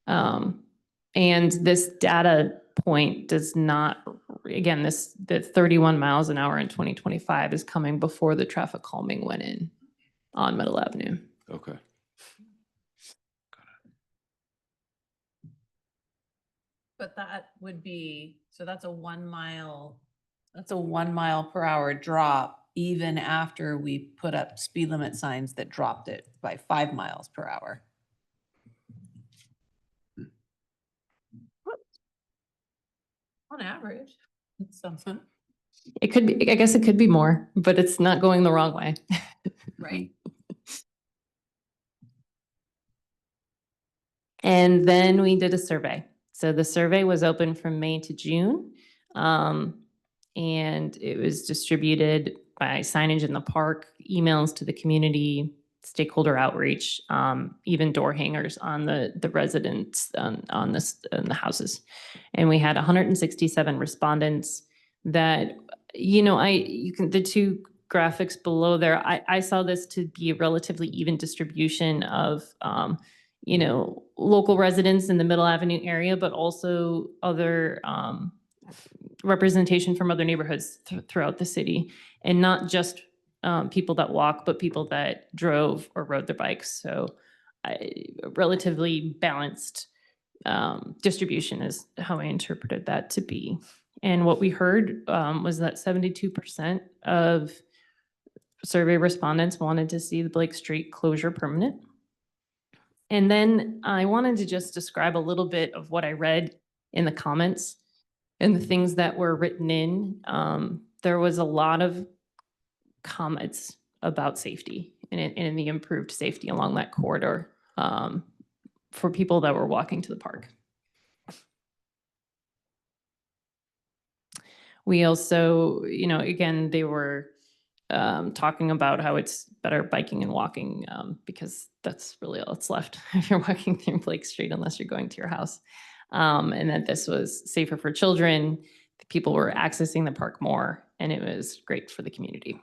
Speaker 2: And this data point does not, again, the 31 miles an hour in 2025 is coming before the traffic calming went in on Middle Avenue.
Speaker 11: Okay.
Speaker 9: But that would be, so that's a 1 mile per hour drop even after we put up speed limit signs that dropped it by 5 miles per hour. On average, it's something.
Speaker 2: It could be, I guess it could be more, but it's not going the wrong way.
Speaker 9: Right.
Speaker 2: And then we did a survey. So the survey was open from May to June. And it was distributed by signage in the park, emails to the community, stakeholder outreach, even door hangers on the residents on the houses. And we had 167 respondents that, the two graphics below there, I saw this to be a relatively even distribution of, local residents in the Middle Avenue area, but also other representation from other neighborhoods throughout the city, and not just people that walk, but people that drove or rode their bikes. So relatively balanced distribution is how I interpreted that to be. And what we heard was that 72% of survey respondents wanted to see the Blake Street closure permanent. And then I wanted to just describe a little bit of what I read in the comments and the things that were written in. There was a lot of comments about safety and the improved safety along that corridor for people that were walking to the park. We also, again, they were talking about how it's better biking and walking because that's really all that's left if you're walking through Blake Street unless you're going to your house. And that this was safer for children. People were accessing the park more, and it was great for the community.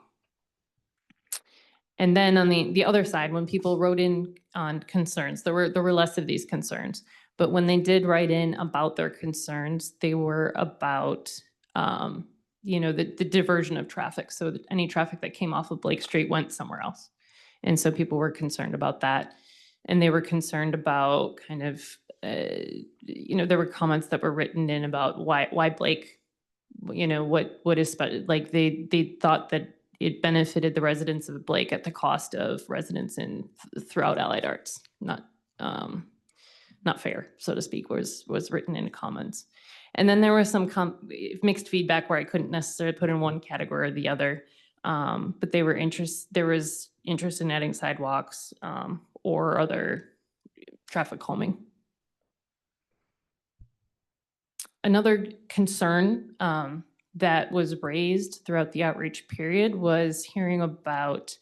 Speaker 2: And then on the other side, when people wrote in on concerns, there were less of these concerns. But when they did write in about their concerns, they were about, the diversion of traffic. So that any traffic that came off of Blake Street went somewhere else. And so people were concerned about that. And they were concerned about kind of, there were comments that were written in about why Blake, what is, like they thought that it benefited the residents of Blake at the cost of residents throughout Allied Arts. Not fair, so to speak, was written in comments. And then there was some mixed feedback where I couldn't necessarily put in one category or the other, but there was interest in adding sidewalks or other traffic calming. Another concern that was raised throughout the outreach period was hearing about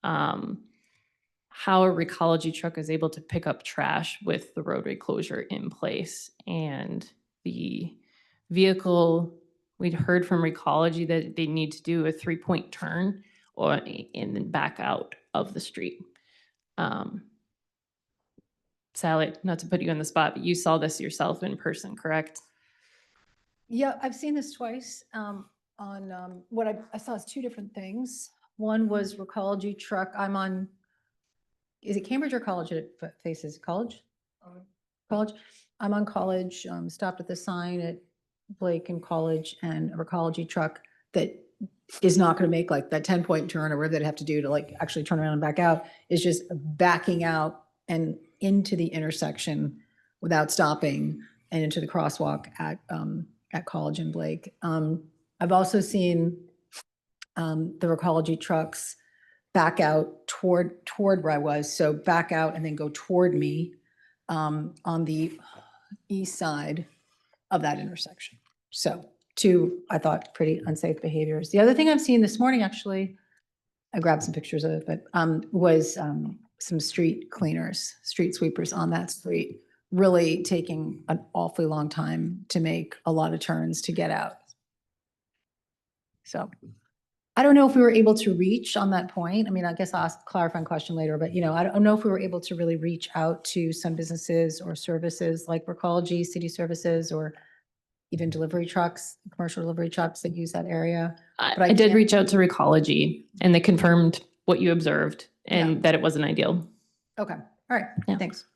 Speaker 2: how a Recology truck is able to pick up trash with the roadway closure in place. And the vehicle, we'd heard from Recology that they need to do a 3-point turn and then back out of the street. Sally, not to put you on the spot, but you saw this yourself in person, correct?
Speaker 6: Yeah, I've seen this twice. On what I saw is two different things. One was Recology truck. I'm on, is it Cambridge or College it faces? College? College. I'm on College, stopped at the sign at Blake and College, and a Recology truck that is not going to make like that 10-point turn or whatever they'd have to do to like actually turn around and back out, is just backing out and into the intersection without stopping and into the crosswalk at College and Blake. I've also seen the Recology trucks back out toward where I was. So back out and then go toward me on the east side of that intersection. So two, I thought, pretty unsafe behaviors. The other thing I've seen this morning, actually, I grabbed some pictures of it, but was some street cleaners, street sweepers on that street, really taking an awfully long time to make a lot of turns to get out. So I don't know if we were able to reach on that point. I mean, I guess I'll ask a clarifying question later, but I don't know if we were able to really reach out to some businesses or services like Recology, city services, or even delivery trucks, commercial delivery trucks that use that area. But
Speaker 2: I did
Speaker 6: can't-
Speaker 2: reach out to Recology and they confirmed what you observed and that it wasn't ideal.
Speaker 6: Okay, all right,
Speaker 2: Yeah.
Speaker 6: thanks.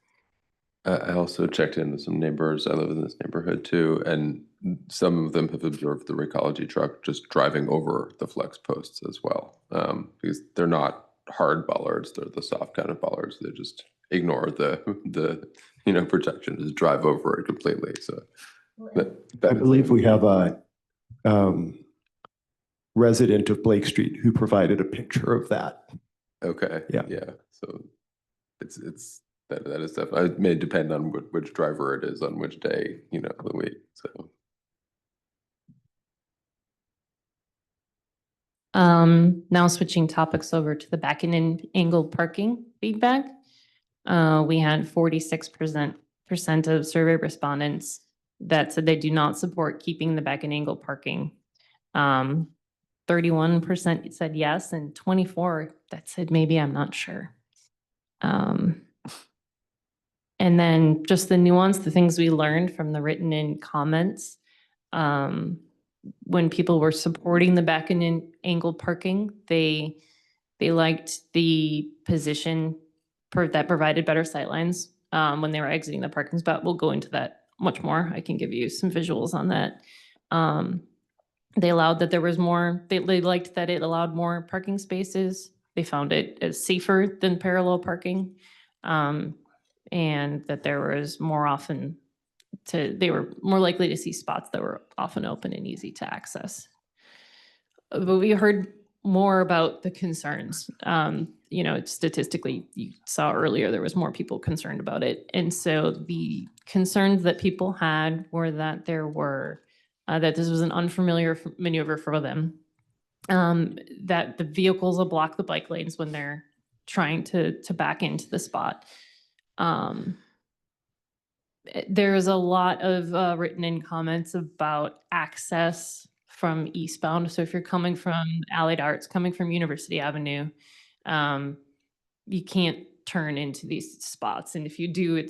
Speaker 11: I also checked in with some neighbors. I live in this neighborhood too, and some of them have observed the Recology truck just driving over the flex posts as well, because they're not hard bollards; they're the soft kind of bollards. They just ignore the protection, just drive over it completely. So,
Speaker 8: I believe we have a resident of Blake Street who provided a picture of that.
Speaker 11: Okay.
Speaker 8: Yeah.
Speaker 11: Yeah. So that is definitely, it may depend on which driver it is on which day, of the week. So.
Speaker 2: Now switching topics over to the back and angle parking feedback. We had 46% of survey respondents that said they do not support keeping the back and angle parking. 31% said yes, and 24% that said maybe, I'm not sure. And then just the nuance, the things we learned from the written in comments, when people were supporting the back and angle parking, they liked the position that provided better sightlines when they were exiting the parking spot. We'll go into that much more. I can give you some visuals on that. They allowed that there was more, they liked that it allowed more parking spaces. They found it as safer than parallel parking. And that there was more often they were more likely to see spots that were often open and easy to access. But we heard more about the concerns. Statistically, you saw earlier, there was more people concerned about it. And so the concerns that people had were that that this was an unfamiliar maneuver for them, that the vehicles will block the bike lanes when they're trying to back into the spot. There's a lot of written in comments about access from eastbound. So if you're coming from Allied Arts, coming from University Avenue, you can't turn into these spots. And if you do,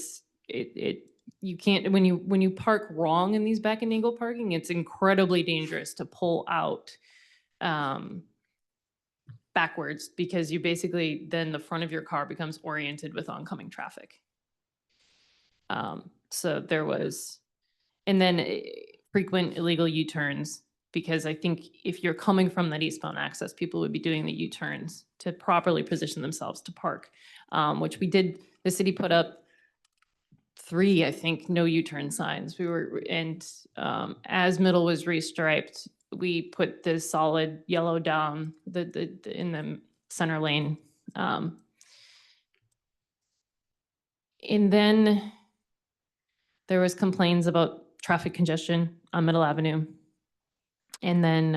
Speaker 2: you can't, when you park wrong in these back and angle parking, it's incredibly dangerous to pull out backwards, because you basically, then the front of your car becomes oriented with oncoming traffic. So there was, and then frequent illegal U-turns, because I think if you're coming from that eastbound access, people would be doing the U-turns to properly position themselves to park, which we did. The city put up 3, I think, no U-turn signs. And as Middle was restriped, we put the solid yellow down in the center lane. And then there was complaints about traffic congestion on Middle Avenue. And then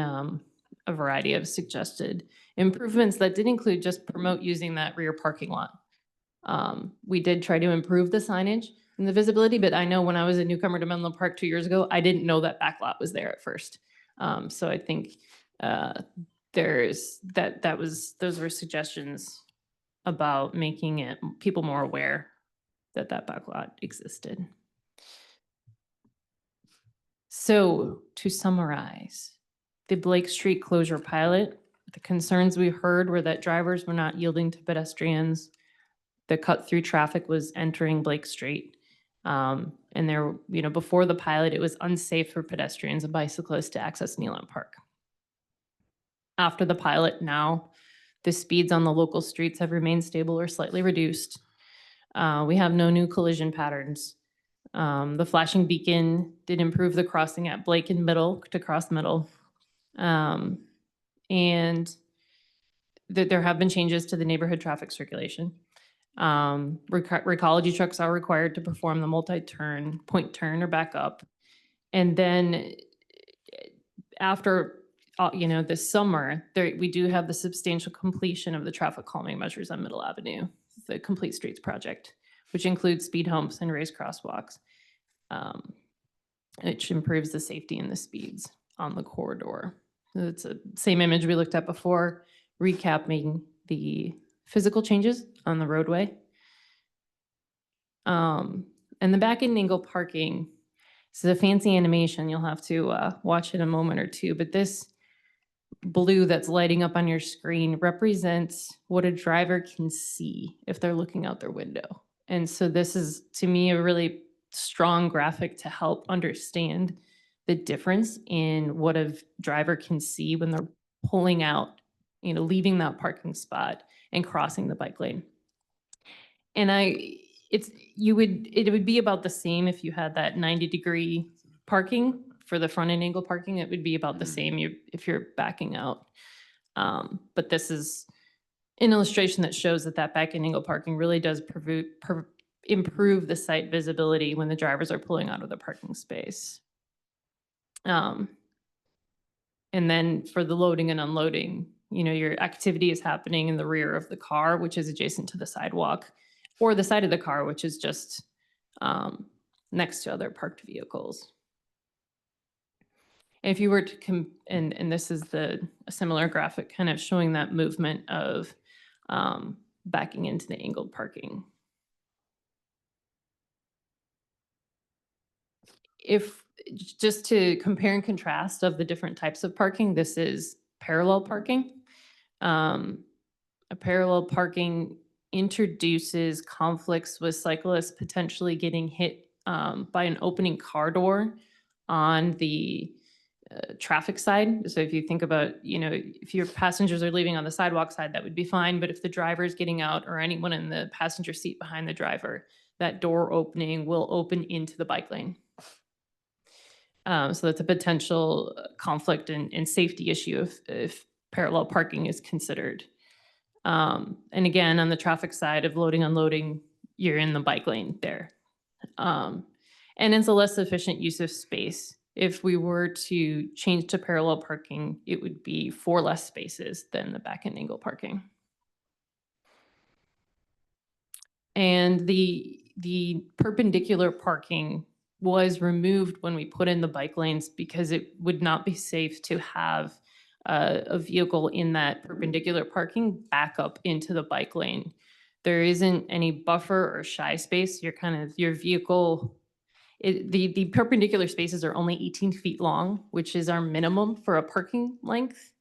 Speaker 2: a variety of suggested improvements that did include just promote using that rear parking lot. We did try to improve the signage and the visibility, but I know when I was a newcomer to Menlo Park 2 years ago, I didn't know that back lot was there at first. So I think those were suggestions about making people more aware that back lot existed. So to summarize, the Blake Street closure pilot, the concerns we heard were that drivers were not yielding to pedestrians. The cut through traffic was entering Blake Street. And there, before the pilot, it was unsafe for pedestrians and bicyclists to access Neelant Park. After the pilot, now the speeds on the local streets have remained stable or slightly reduced. We have no new collision patterns. The flashing beacon did improve the crossing at Blake and Middle to cross Middle. And there have been changes to the neighborhood traffic circulation. Recology trucks are required to perform the multi-turn, point turn or back up. And then after, this summer, we do have the substantial completion of the traffic calming measures on Middle Avenue, the Complete Streets project, which includes speed humps and raised crosswalks, which improves the safety and the speeds on the corridor. It's the same image we looked at before, recapping the physical changes on the roadway. And the back and angle parking, this is a fancy animation. You'll have to watch in a moment or two, but this blue that's lighting up on your screen represents what a driver can see if they're looking out their window. And so this is, to me, a really strong graphic to help understand the difference in what a driver can see when they're pulling out, leaving that parking spot and crossing the bike lane. And it would be about the same if you had that 90-degree parking for the front end angle parking. It would be about the same if you're backing out. But this is an illustration that shows that back end angle parking really does improve the site visibility when the drivers are pulling out of the parking space. And then for the loading and unloading, your activity is happening in the rear of the car, which is adjacent to the sidewalk, or the side of the car, which is just next to other parked vehicles. And if you were to and this is a similar graphic kind of showing that movement of backing into the angled parking. If just to compare and contrast of the different types of parking, this is parallel parking. A parallel parking introduces conflicts with cyclists potentially getting hit by an opening car door on the traffic side. So if you think about, if your passengers are leaving on the sidewalk side, that would be fine. But if the driver is getting out or anyone in the passenger seat behind the driver, that door opening will open into the bike lane. So that's a potential conflict and safety issue if parallel parking is considered. And again, on the traffic side of loading, unloading, you're in the bike lane there. And it's a less efficient use of space. If we were to change to parallel parking, it would be 4 less spaces than the back end angle parking. And the perpendicular parking was removed when we put in the bike lanes because it would not be safe to have a vehicle in that perpendicular parking back up into the bike lane. There isn't any buffer or shy space. Your vehicle The perpendicular spaces are only 18 feet long, which is our minimum for a parking length.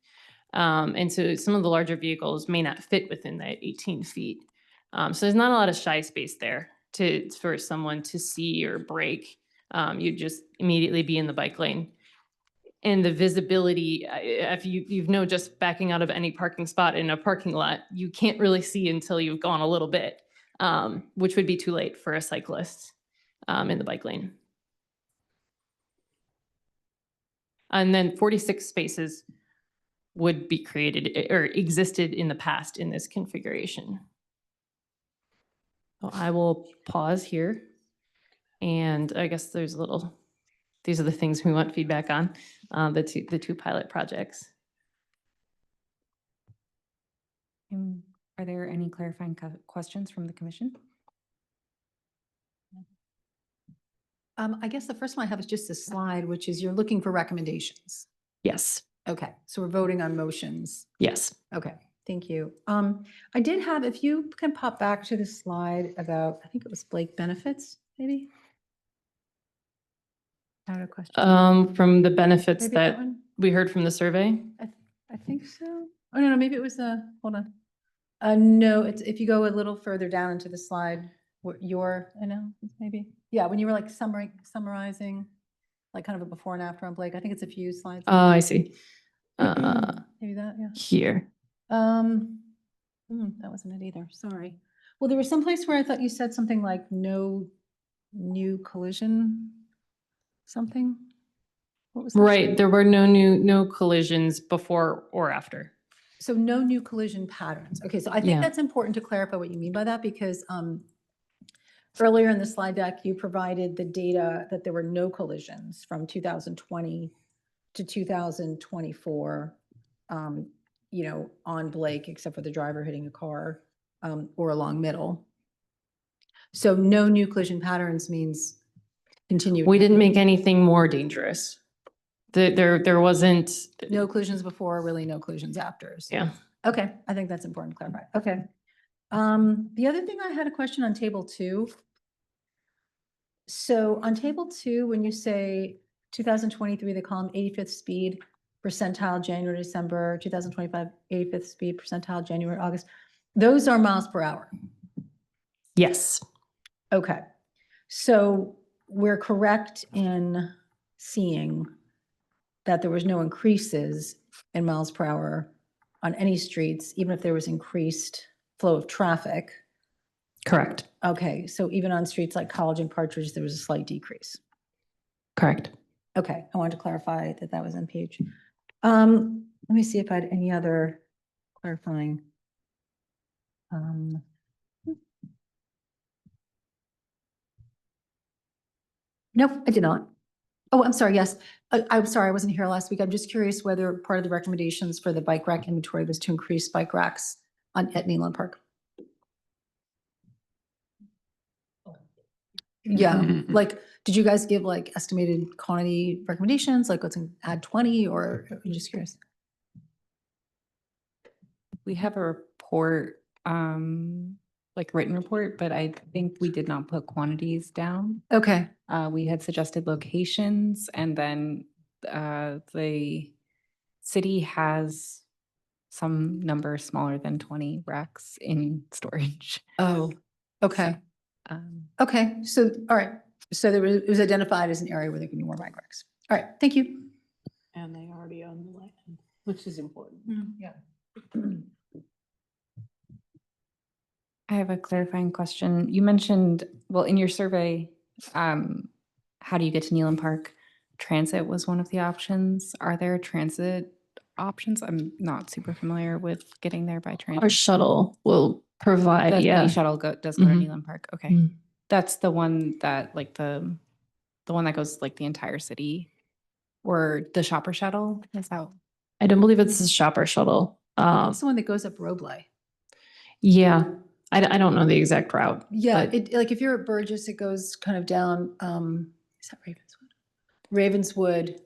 Speaker 2: And so some of the larger vehicles may not fit within that 18 feet. So there's not a lot of shy space there for someone to see or brake. You'd just immediately be in the bike lane. And the visibility, if you know, just backing out of any parking spot in a parking lot, you can't really see until you've gone a little bit, which would be too late for a cyclist in the bike lane. And then 46 spaces would be created or existed in the past in this configuration. So I will pause here. And I guess there's these are the things we want feedback on, the two pilot projects.
Speaker 1: Are there any clarifying questions from the commission?
Speaker 6: I guess the first one I have is just a slide, which is you're looking for recommendations.
Speaker 2: Yes.
Speaker 6: Okay, so we're voting on motions.
Speaker 2: Yes.
Speaker 6: Okay, thank you. I did have, if you can pop back to the slide about, I think it was Blake benefits, maybe? I had a question.
Speaker 2: From the benefits
Speaker 6: Maybe
Speaker 2: that
Speaker 6: one?
Speaker 2: we heard from the survey.
Speaker 6: I think so. Oh, no, maybe it was hold on. No, it's, if you go a little further down into the slide, your analysis maybe. Yeah, when you were like summarizing, like kind of a before and after on Blake, I think it's a few slides.
Speaker 2: Oh, I see.
Speaker 6: Maybe that, yeah.
Speaker 2: Here.
Speaker 6: That wasn't it either, sorry. Well, there was some place where I thought you said something like no new collision, something? What was that?
Speaker 2: Right, there were no collisions before or after.
Speaker 6: So no new collision patterns. Okay, so I think
Speaker 2: Yeah.
Speaker 6: that's important to clarify what you mean by that, because earlier in the slide deck, you provided the data that there were no collisions from 2020 to 2024, you know, on Blake, except for the driver hitting a car or along middle. So no new collision patterns means continued.
Speaker 2: We didn't make anything more dangerous. There wasn't.
Speaker 6: No collisions before, really no collisions after. So-
Speaker 2: Yeah.
Speaker 6: Okay, I think that's important to clarify. Okay. The other thing, I had a question on table 2. So on table 2, when you say 2023, the column 85th speed percentile, January, December, 2025, 85th speed percentile, January, August, those are miles per hour.
Speaker 2: Yes.
Speaker 6: Okay. So we're correct in seeing that there was no increases in miles per hour on any streets, even if there was increased flow of traffic.
Speaker 2: Correct.
Speaker 6: Okay, so even on streets like College and Partridge, there was a slight decrease.
Speaker 2: Correct.
Speaker 6: Okay, I wanted to clarify that that was on page. Let me see if I had any other clarifying. Nope, I did not. Oh, I'm sorry, yes. I'm sorry, I wasn't here last week. I'm just curious whether part of the recommendations for the bike rack inventory was to increase bike racks at Nealon Park. Yeah, like, did you guys give like estimated quantity recommendations? Like, let's add 20, or I'm just curious.
Speaker 1: We have a report, like written report, but I think we did not put quantities down.
Speaker 6: Okay,
Speaker 1: We had suggested locations, and then the city has some number smaller than 20 racks in storage.
Speaker 6: oh, okay,
Speaker 1: Um,
Speaker 6: okay, so, all right. So it was identified as an area where there could be more bike racks. All right, thank you.
Speaker 9: And they already own the land, which is important.
Speaker 6: Yeah.
Speaker 1: I have a clarifying question. You mentioned, well, in your survey, how do you get to Nealon Park? Transit was one of the options. Are there transit options? I'm not super familiar with getting there by transit.
Speaker 2: Our shuttle will provide,
Speaker 1: The
Speaker 2: yeah.
Speaker 1: city shuttle does go to
Speaker 2: Mhm.
Speaker 1: Nealon Park. Okay.
Speaker 2: Mhm.
Speaker 1: That's the one that like the one that goes like the entire city, or the shopper shuttle is out.
Speaker 2: I don't believe it's the shopper shuttle.
Speaker 6: It's the one that goes up Robley.
Speaker 2: Yeah, I don't know the exact route.
Speaker 6: Yeah,
Speaker 2: but-
Speaker 6: it, like if you're at Burgess, it goes kind of down, is that Ravenswood? Ravenswood,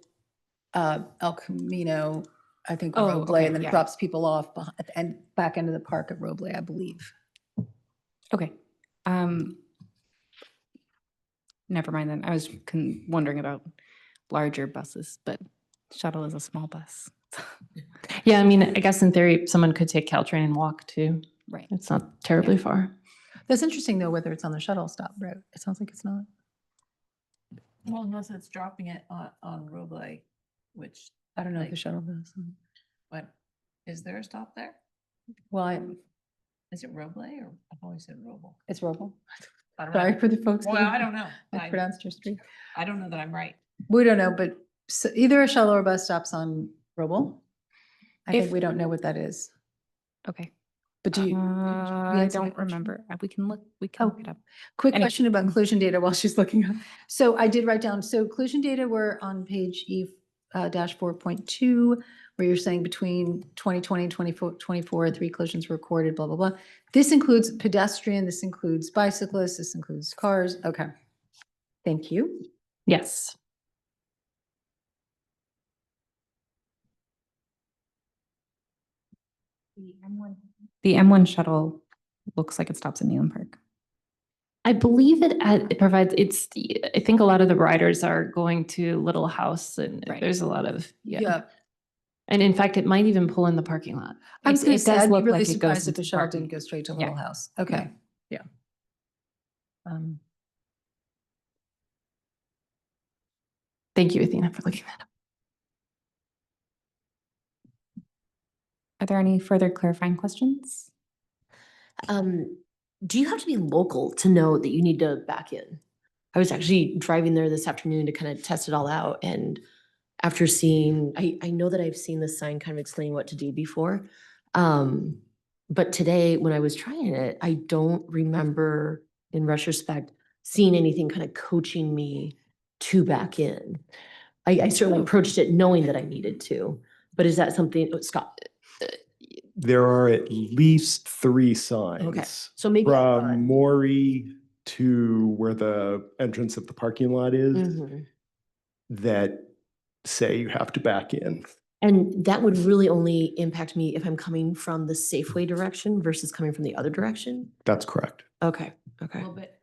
Speaker 6: El Camino, I think
Speaker 1: Oh,
Speaker 6: Robley,
Speaker 1: okay,
Speaker 6: and then it
Speaker 1: yeah.
Speaker 6: drops people off at the end, back end of the park at Robley, I believe.
Speaker 1: Okay. Never mind then. I was wondering about larger buses, but shuttle is a small bus.
Speaker 2: Yeah, I mean, I guess in theory, someone could take Caltrain and walk too.
Speaker 1: Right.
Speaker 2: It's not terribly far.
Speaker 6: That's interesting though, whether it's on the shuttle stop route. It sounds like it's not.
Speaker 9: Well, unless it's dropping it on Robley, which,
Speaker 6: I don't know if
Speaker 9: Like-
Speaker 6: the shuttle does.
Speaker 9: what, is there a stop there?
Speaker 6: Well,
Speaker 9: Is it Robley or I've always said Roble?
Speaker 6: it's Roble.
Speaker 9: I don't
Speaker 6: Sorry
Speaker 9: know.
Speaker 6: for the folks.
Speaker 9: Well, I don't know.
Speaker 6: I pronounced your street.
Speaker 9: I don't know that I'm right.
Speaker 6: We don't know, but either a shuttle or bus stops on Roble. I think
Speaker 1: If-
Speaker 6: we don't know what that is.
Speaker 1: Okay.
Speaker 6: But do you?
Speaker 1: I
Speaker 6: answer my
Speaker 1: don't
Speaker 6: question?
Speaker 1: remember. We can look it up.
Speaker 6: Quick
Speaker 1: Any-
Speaker 6: question about inclusion data while she's looking up. So I did write down, so inclusion data were on page E dash 4.2, where you're saying between 2020 and 2024, 3 collisions were recorded, blah, blah, blah. This includes pedestrian, this includes bicyclists, this includes cars. Okay. Thank you.
Speaker 2: Yes.
Speaker 1: The M1 shuttle looks like it stops in Nealon Park.
Speaker 2: I believe it provides, I think a lot of the riders are going to Little House and
Speaker 1: Right.
Speaker 2: there's a lot of, yeah. And in fact, it might even pull in the parking lot.
Speaker 6: I was
Speaker 2: It-
Speaker 6: going
Speaker 2: it
Speaker 6: to say,
Speaker 2: does
Speaker 6: I'd be
Speaker 2: look
Speaker 6: really
Speaker 2: like it goes
Speaker 6: surprised if
Speaker 2: into
Speaker 6: the shuttle
Speaker 2: parking.
Speaker 6: didn't go straight to
Speaker 1: Yeah.
Speaker 6: Little House. Okay. Yeah.
Speaker 2: Thank you, Athena, for looking that up.
Speaker 1: Are there any further clarifying questions?
Speaker 7: Do you have to be local to know that you need to back in? I was actually driving there this afternoon to kind of test it all out, and after seeing, I know that I've seen this sign kind of explaining what to do before. But today, when I was trying it, I don't remember, in retrospect, seeing anything kind of coaching me to back in. I certainly approached it knowing that I needed to, but is that something, Scott?
Speaker 8: There are at least 3 signs.
Speaker 7: So maybe. I thought-
Speaker 8: From Maury to where the entrance of the parking lot is
Speaker 7: Mhm.
Speaker 8: that say you have to back in.
Speaker 7: And that would really only impact me if I'm coming from the Safeway direction versus coming from the other direction?
Speaker 8: That's correct.
Speaker 7: Okay, okay.
Speaker 9: Well, but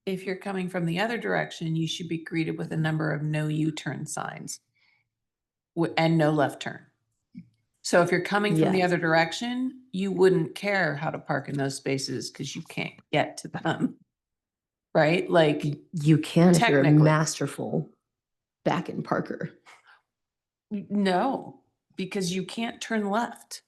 Speaker 9: if you're coming from the other direction, you should be greeted with a number of no U-turn signs and no left turn. So if you're coming from the
Speaker 7: Yes.
Speaker 9: other direction, you wouldn't care how to park in those spaces because you can't get to them. Right? Like,
Speaker 7: You can if you're a
Speaker 9: Technically.
Speaker 7: masterful back-end parker.
Speaker 9: no, because you can't turn left.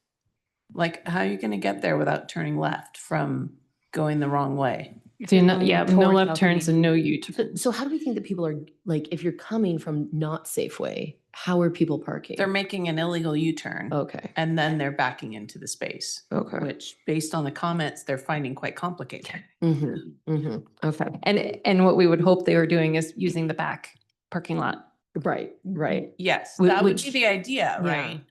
Speaker 9: Like, how are you going to get there without turning left from going the wrong way?
Speaker 2: So no
Speaker 1: towards
Speaker 2: left
Speaker 1: Alphaville.
Speaker 2: turns and no U-turn.
Speaker 7: So how do we think that people are, like, if you're coming from not Safeway, how are people parking?
Speaker 9: They're making an illegal U-turn
Speaker 7: Okay,
Speaker 9: and then they're backing into the space,
Speaker 7: okay.
Speaker 9: which based on the comments, they're finding quite complicated.
Speaker 7: Okay,
Speaker 2: And what we would hope they were doing is using the back parking lot.
Speaker 7: right, right.
Speaker 9: Yes,
Speaker 7: Whi-
Speaker 9: that would be
Speaker 7: which-
Speaker 9: the idea,
Speaker 7: yeah.
Speaker 9: right?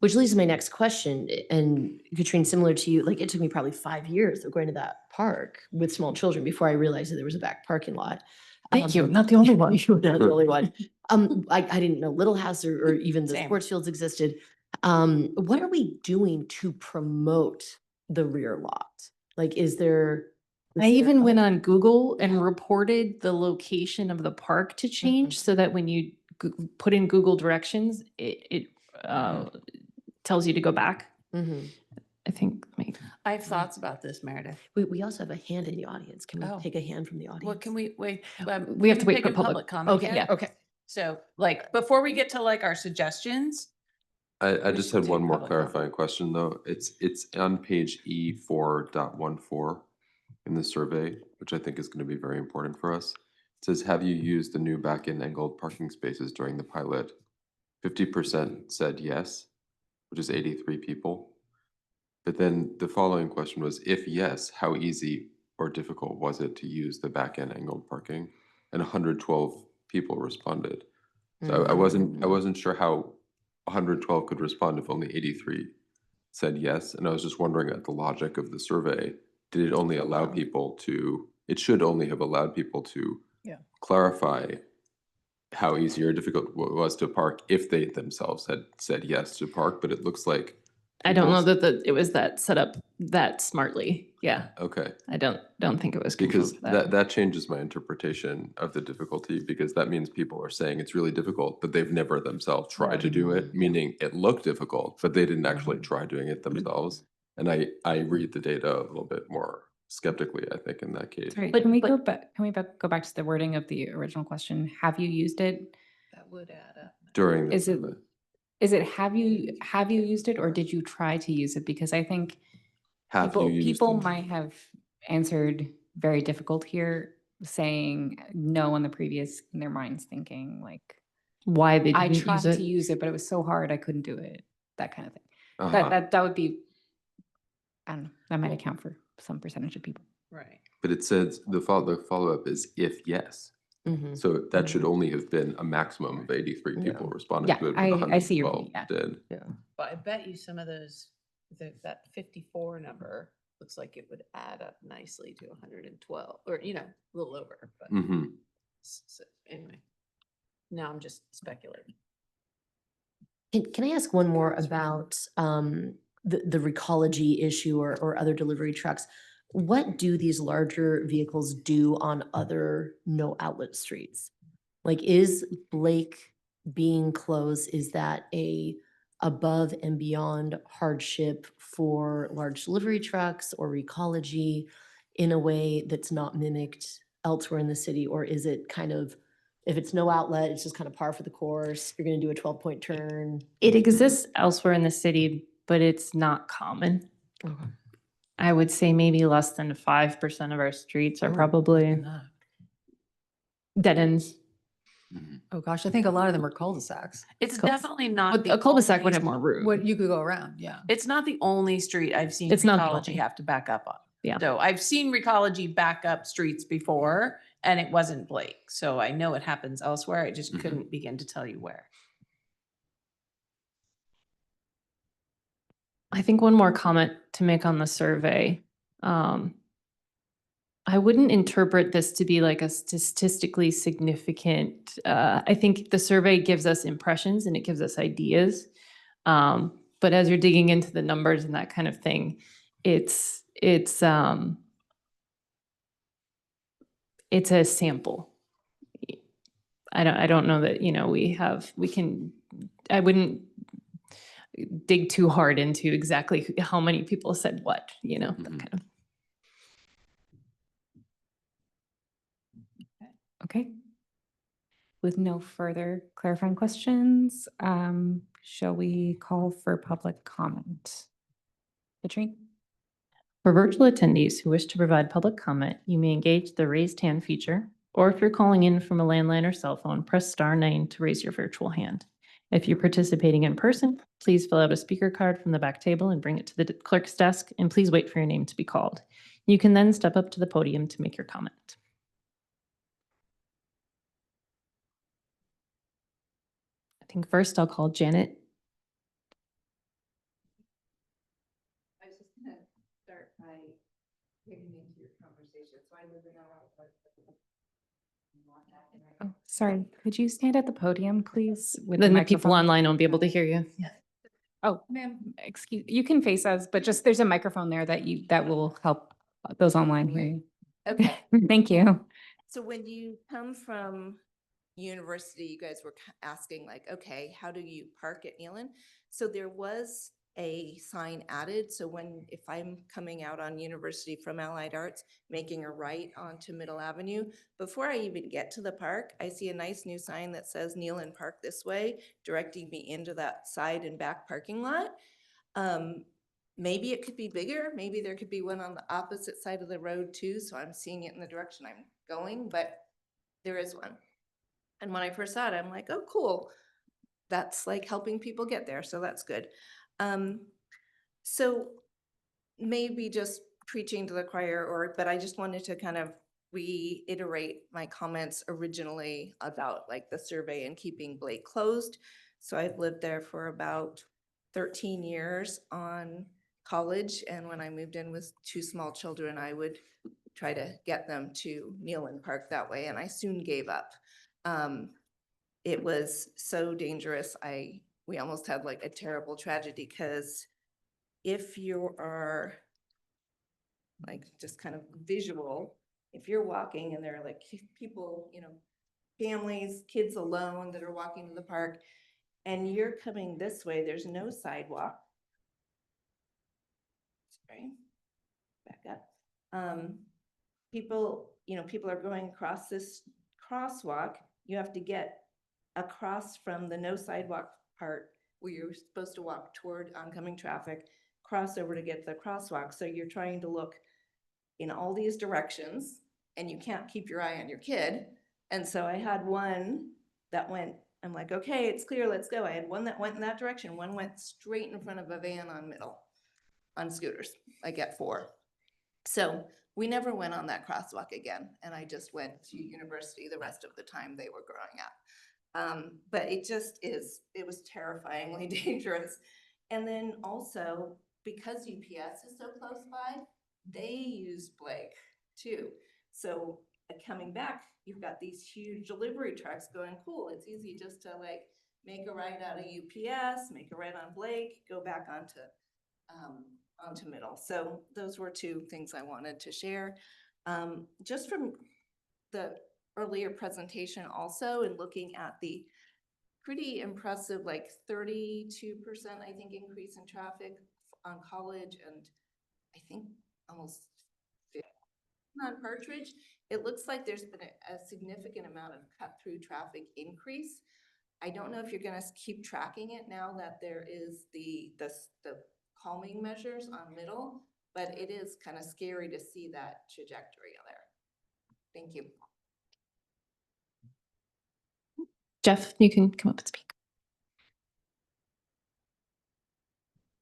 Speaker 7: Which leads to my next question, and Katrine, similar to you, like, it took me probably 5 years of going to that park with small children before I realized that there was a back parking lot.
Speaker 2: Thank you, not the only one.
Speaker 7: You're not the only one. I didn't know Little House or even the
Speaker 9: Same.
Speaker 7: sports fields existed. What are we doing to promote the rear lot? Like, is there?
Speaker 2: I even went on Google and reported the location of the park to change so that when you put in Google directions, it tells you to go back.
Speaker 7: Mhm.
Speaker 2: I think,
Speaker 9: I have thoughts about this, Meredith.
Speaker 7: We also have a hand in the audience. Can we
Speaker 9: Oh.
Speaker 7: take a hand from the audience?
Speaker 9: What can we, wait?
Speaker 2: We have to wait
Speaker 9: taken
Speaker 2: for public-
Speaker 9: comment
Speaker 7: Okay,
Speaker 9: yet?
Speaker 7: okay.
Speaker 9: So like, before we get to like our suggestions,
Speaker 11: I
Speaker 9: We
Speaker 11: just
Speaker 9: should
Speaker 11: had one
Speaker 9: take
Speaker 11: more
Speaker 9: public comment.
Speaker 11: clarifying question, though. It's on page E4.14 in the survey, which I think is going to be very important for us. It says, have you used the new back-end angled parking spaces during the pilot? 50% said yes, which is 83 people. But then the following question was, if yes, how easy or difficult was it to use the back-end angled parking? And 112 people responded. So I wasn't sure how 112 could respond if only 83 said yes. And I was just wondering at the logic of the survey, did it only allow people to, it should only have allowed people to clarify how easy or difficult it was to park if they themselves had said yes to park, but it looks like
Speaker 2: I don't know
Speaker 11: people's-
Speaker 2: that it was that set up that smartly. Yeah,
Speaker 11: Okay,
Speaker 2: I don't think it was
Speaker 11: because
Speaker 2: confirmed for
Speaker 11: that changes my interpretation of the difficulty, because that means people are saying it's really difficult, but they've never themselves tried to do it, meaning it looked difficult, but they didn't actually try doing it themselves. And I read the data a little bit more skeptically, I think, in that case.
Speaker 1: Sorry,
Speaker 2: But-
Speaker 1: can we
Speaker 2: but-
Speaker 1: go back to the wording of the original question? Have you used it?
Speaker 9: That would add up.
Speaker 11: During the
Speaker 1: Is it,
Speaker 11: survey.
Speaker 1: have you used it or did you try to use it? Because I think
Speaker 11: Have you used
Speaker 1: people
Speaker 11: it?
Speaker 1: might have answered very difficult here, saying no on the previous in their minds, thinking like,
Speaker 2: why they
Speaker 1: I
Speaker 2: didn't
Speaker 1: tried
Speaker 2: use
Speaker 1: to
Speaker 2: it.
Speaker 1: use it, but it was so hard I couldn't do it. That kind of thing.
Speaker 11: Uh-huh.
Speaker 1: That would be, I don't know, that might account for some percentage of people.
Speaker 9: Right.
Speaker 11: But it says the follow-up is if yes.
Speaker 7: Mhm.
Speaker 11: So that should only have been a maximum of 83 people responded
Speaker 1: Yeah,
Speaker 11: to it, but
Speaker 1: I see your
Speaker 11: 112
Speaker 1: point,
Speaker 11: did.
Speaker 9: But I bet you some of those, that 54 number looks like it would add up nicely to 112, or, a little over, but
Speaker 11: Hmm.
Speaker 9: anyway. Now I'm just speculating.
Speaker 7: Can I ask one more about the recology issue or other delivery trucks? What do these larger vehicles do on other no outlet streets? Like, is Blake being closed, is that a above and beyond hardship for large delivery trucks or recology in a way that's not mimicked elsewhere in the city? Or is it kind of, if it's no outlet, it's just kind of par for the course, you're gonna do a 12-point turn?
Speaker 2: It exists elsewhere in the city, but it's not common. I would say maybe less than 5% of our streets are probably dead ends.
Speaker 6: Oh, gosh, I think a lot of them are cul-de-sacs.
Speaker 9: It's
Speaker 2: Cul-
Speaker 9: definitely not.
Speaker 2: But
Speaker 9: the
Speaker 2: a cul-de-sac would
Speaker 9: only-
Speaker 2: have more room.
Speaker 6: What, you could go around, yeah.
Speaker 9: It's not the only street I've seen
Speaker 2: It's not the
Speaker 9: Recology
Speaker 2: only.
Speaker 9: have to back up on.
Speaker 2: Yeah.
Speaker 9: So I've seen Recology back up streets before and it wasn't Blake. So I know it happens elsewhere. I just
Speaker 11: Mhm.
Speaker 9: couldn't begin to tell you where.
Speaker 2: I think one more comment to make on the survey. I wouldn't interpret this to be like a statistically significant. I think the survey gives us impressions and it gives us ideas. But as you're digging into the numbers and that kind of thing, it's a sample. I don't know that, I wouldn't dig too hard into exactly how many people said what, that
Speaker 11: Mhm.
Speaker 2: kind of.
Speaker 1: Okay. With no further clarifying questions, shall we call for public comment? Katrine?
Speaker 2: For virtual attendees who wish to provide public comment, you may engage the raised hand feature, or if you're calling in from a landline or cell phone, press *9 to raise your virtual hand. If you're participating in person, please fill out a speaker card from the back table and bring it to the clerk's desk, and please wait for your name to be called. You can then step up to the podium to make your comment. I think first I'll call Janet.
Speaker 12: I was just gonna start by getting into your conversation, so I live in a.
Speaker 1: Oh, sorry, could you stand at the podium, please? with
Speaker 2: Then the people
Speaker 1: microphone?
Speaker 2: online won't be able to hear you.
Speaker 1: Oh, ma'am, excuse, you can face us, but just there's a microphone there that will help those online hear you.
Speaker 12: Okay,
Speaker 1: Thank you.
Speaker 12: so when you come from university, you guys were asking like, okay, how do you park at Nealon? So there was a sign added, so if I'm coming out on University from Allied Arts, making a right onto Middle Avenue, before I even get to the park, I see a nice new sign that says Nealon Park this way, directing me into that side and back parking lot. Maybe it could be bigger, maybe there could be one on the opposite side of the road too, so I'm seeing it in the direction I'm going, but there is one. And when I first saw it, I'm like, oh, cool. That's like helping people get there, so that's good. So maybe just preaching to the choir, but I just wanted to kind of reiterate my comments originally about like the survey and keeping Blake closed. So I've lived there for about 13 years on college, and when I moved in with 2 small children, I would try to get them to Nealon Park that way, and I soon gave up. It was so dangerous. We almost had like a terrible tragedy because if you are like just kind of visual, if you're walking and there are like people, families, kids alone that are walking to the park, and you're coming this way, there's no sidewalk. Sorry, back up. People are going across this crosswalk. You have to get across from the no sidewalk part where you're supposed to walk toward oncoming traffic, cross over to get to the crosswalk. So you're trying to look in all these directions and you can't keep your eye on your kid. And so I had one that went, I'm like, okay, it's clear, let's go. I had one that went in that direction. One went straight in front of a van on Middle on scooters, like at 4. So we never went on that crosswalk again. And I just went to university the rest of the time they were growing up. But it was terrifyingly dangerous. And then also, because UPS is so close by, they use Blake too. So coming back, you've got these huge delivery trucks going, cool, it's easy just to like make a right out of UPS, make a right on Blake, go back onto Middle. So those were 2 things I wanted to share. Just from the earlier presentation also, and looking at the pretty impressive, like 32%, I think, increase in traffic on College, and I think almost 50 on Partridge, it looks like there's been a significant amount of cut-through traffic increase. I don't know if you're going to keep tracking it now that there is the calming measures on Middle, but it is kind of scary to see that trajectory there. Thank you.
Speaker 2: Jeff, you can come up and speak.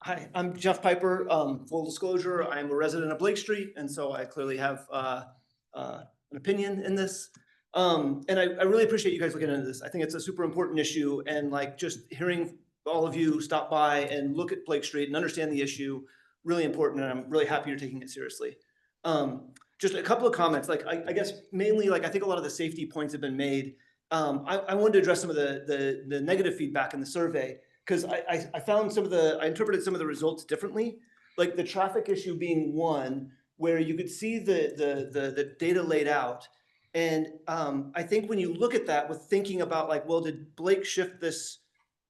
Speaker 13: Hi, I'm Jeff Piper. Full disclosure, I'm a resident of Blake Street, and so I clearly have an opinion in this. And I really appreciate you guys looking into this. I think it's a super important issue, and like just hearing all of you stop by and look at Blake Street and understand the issue, really important, and I'm really happy you're taking it seriously. Just a couple of comments, like I guess mainly, like I think a lot of the safety points have been made. I wanted to address some of the negative feedback in the survey, because I found I interpreted some of the results differently. Like the traffic issue being one, where you could see the data laid out. And I think when you look at that with thinking about like, well, did Blake shift this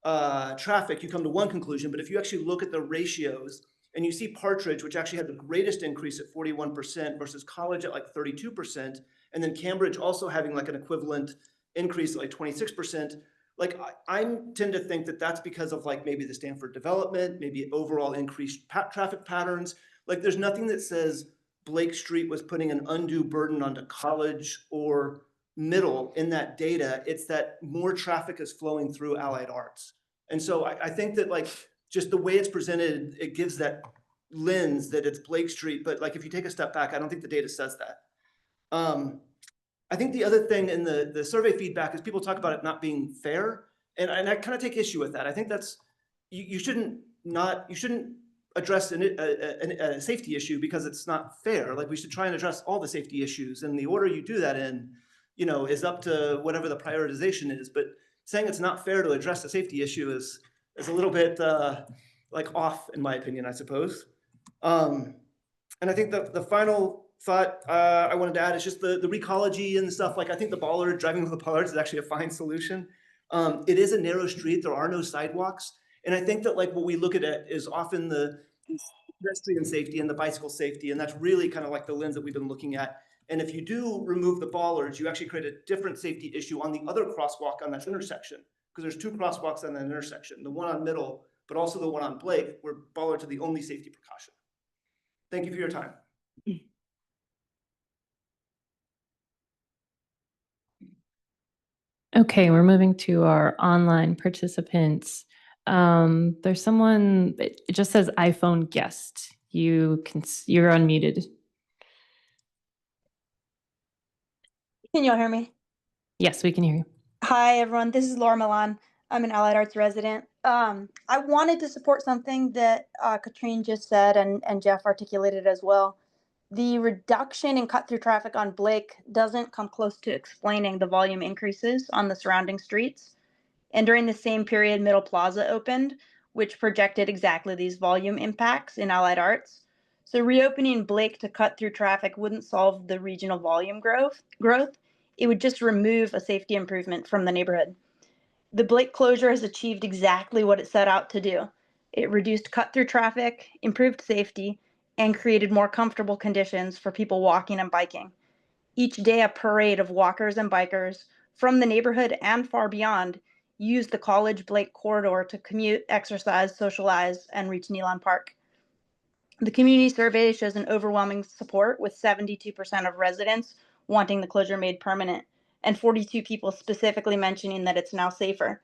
Speaker 13: traffic, you come to one conclusion. But if you actually look at the ratios and you see Partridge, which actually had the greatest increase at 41% versus College at like 32%, and then Cambridge also having like an equivalent increase at like 26%, like I tend to think that that's because of like maybe the Stanford development, maybe overall increased traffic patterns. Like there's nothing that says Blake Street was putting an undue burden onto College or Middle in that data. It's that more traffic is flowing through Allied Arts. And so I think that like just the way it's presented, it gives that lens that it's Blake Street. But like if you take a step back, I don't think the data says that. I think the other thing in the survey feedback is people talk about it not being fair. And I kind of take issue with that. I think that's, you shouldn't address a safety issue because it's not fair. Like we should try and address all the safety issues, and the order you do that in, is up to whatever the prioritization is. But saying it's not fair to address a safety issue is a little bit like off, in my opinion, I suppose. And I think the final thought I wanted to add is just the recology and stuff. Like I think driving with the bollards is actually a fine solution. It is a narrow street. There are no sidewalks. And I think that like what we look at it is often the pedestrian safety and the bicycle safety. And that's really kind of like the lens that we've been looking at. And if you do remove the bollards, you actually create a different safety issue on the other crosswalk on that intersection. Because there's 2 crosswalks on that intersection, the one on Middle, but also the one on Blake, where bollards are the only safety precaution. Thank you for your time.
Speaker 2: Okay, we're moving to our online participants. There's someone, it just says iPhone guest. You're unmuted.
Speaker 14: Can you all hear me?
Speaker 2: Yes, we can hear you.
Speaker 14: Hi, everyone. This is Laura Milan. I'm an Allied Arts resident. I wanted to support something that Katrine just said and Jeff articulated as well. The reduction in cut-through traffic on Blake doesn't come close to explaining the volume increases on the surrounding streets. And during the same period Middle Plaza opened, which projected exactly these volume impacts in allied arts. So reopening Blake to cut through traffic wouldn't solve the regional volume growth. It would just remove a safety improvement from the neighborhood. The Blake closure has achieved exactly what it set out to do. It reduced cut-through traffic, improved safety, and created more comfortable conditions for people walking and biking. Each day, a parade of walkers and bikers from the neighborhood and far beyond use the College Blake corridor to commute, exercise, socialize, and reach Nealon Park. The community survey shows an overwhelming support, with 72% of residents wanting the closure made permanent, and 42 people specifically mentioning that it's now safer.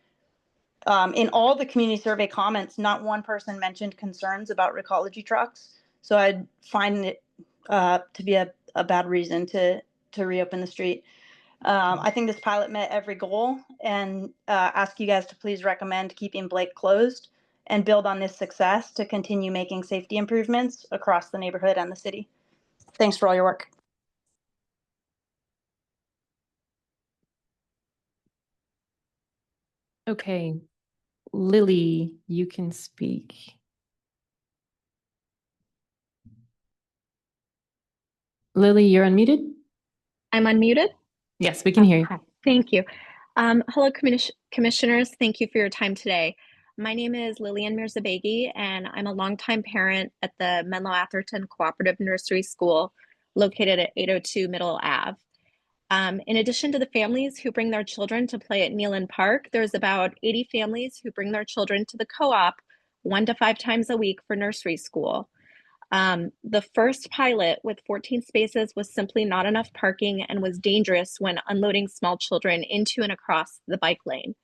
Speaker 14: In all the community survey comments, not one person mentioned concerns about Recology trucks. So I'd find it to be a bad reason to reopen the street. I think this pilot met every goal, and ask you guys to please recommend keeping Blake closed and build on this success to continue making safety improvements across the neighborhood and the city. Thanks for all your work.
Speaker 2: Okay, Lily, you can speak. Lily, you're unmuted?
Speaker 15: I'm unmuted?
Speaker 2: Yes, we can hear you.
Speaker 15: Hi. Thank you. Hello, commissioners. Thank you for your time today. My name is Lillian Mirzabegi, and I'm a longtime parent at the Menlo Atherton Cooperative Nursery School located at 802 Middle Ave. In addition to the families who bring their children to play at Nealon Park, there's about 80 families who bring their children to the co-op 1 to 5 times a week for nursery school. The first pilot with 14 spaces was simply not enough parking and was dangerous when unloading small children into and across the bike lane.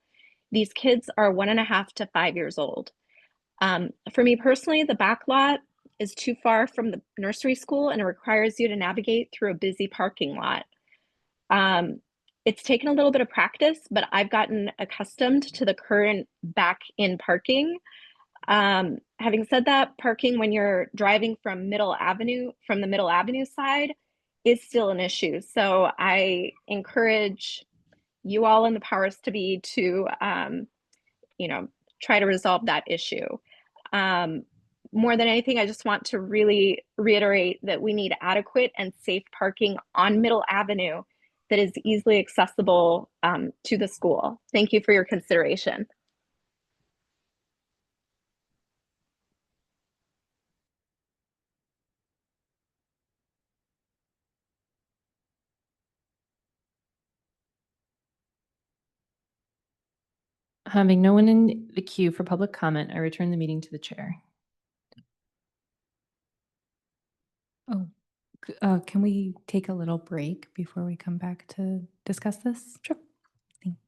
Speaker 15: These kids are 1.5 to 5 years old. For me personally, the back lot is too far from the nursery school and it requires you to navigate through a busy parking lot. It's taken a little bit of practice, but I've gotten accustomed to the current back in parking. Having said that, parking when you're driving from the Middle Avenue side is still an issue. So I encourage you all in the powers to be to, try to resolve that issue. More than anything, I just want to really reiterate that we need adequate and safe parking on Middle Avenue that is easily accessible to the school. Thank you for your consideration.
Speaker 2: Having no one in the queue for public comment, I return the meeting to the chair.
Speaker 1: Can we take a little break before we come back to discuss this?
Speaker 2: Sure.
Speaker 1: Thanks.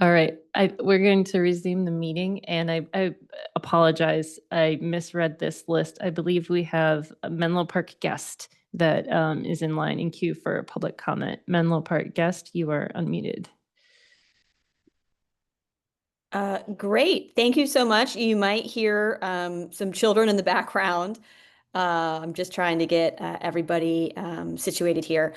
Speaker 2: All right, we're going to resume the meeting, and I apologize. I misread this list. I believe we have a Menlo Park guest that is in line in queue for public comment. Menlo Park guest, you are unmuted.
Speaker 16: Great. Thank you so much. You might hear some children in the background. I'm just trying to get everybody situated here.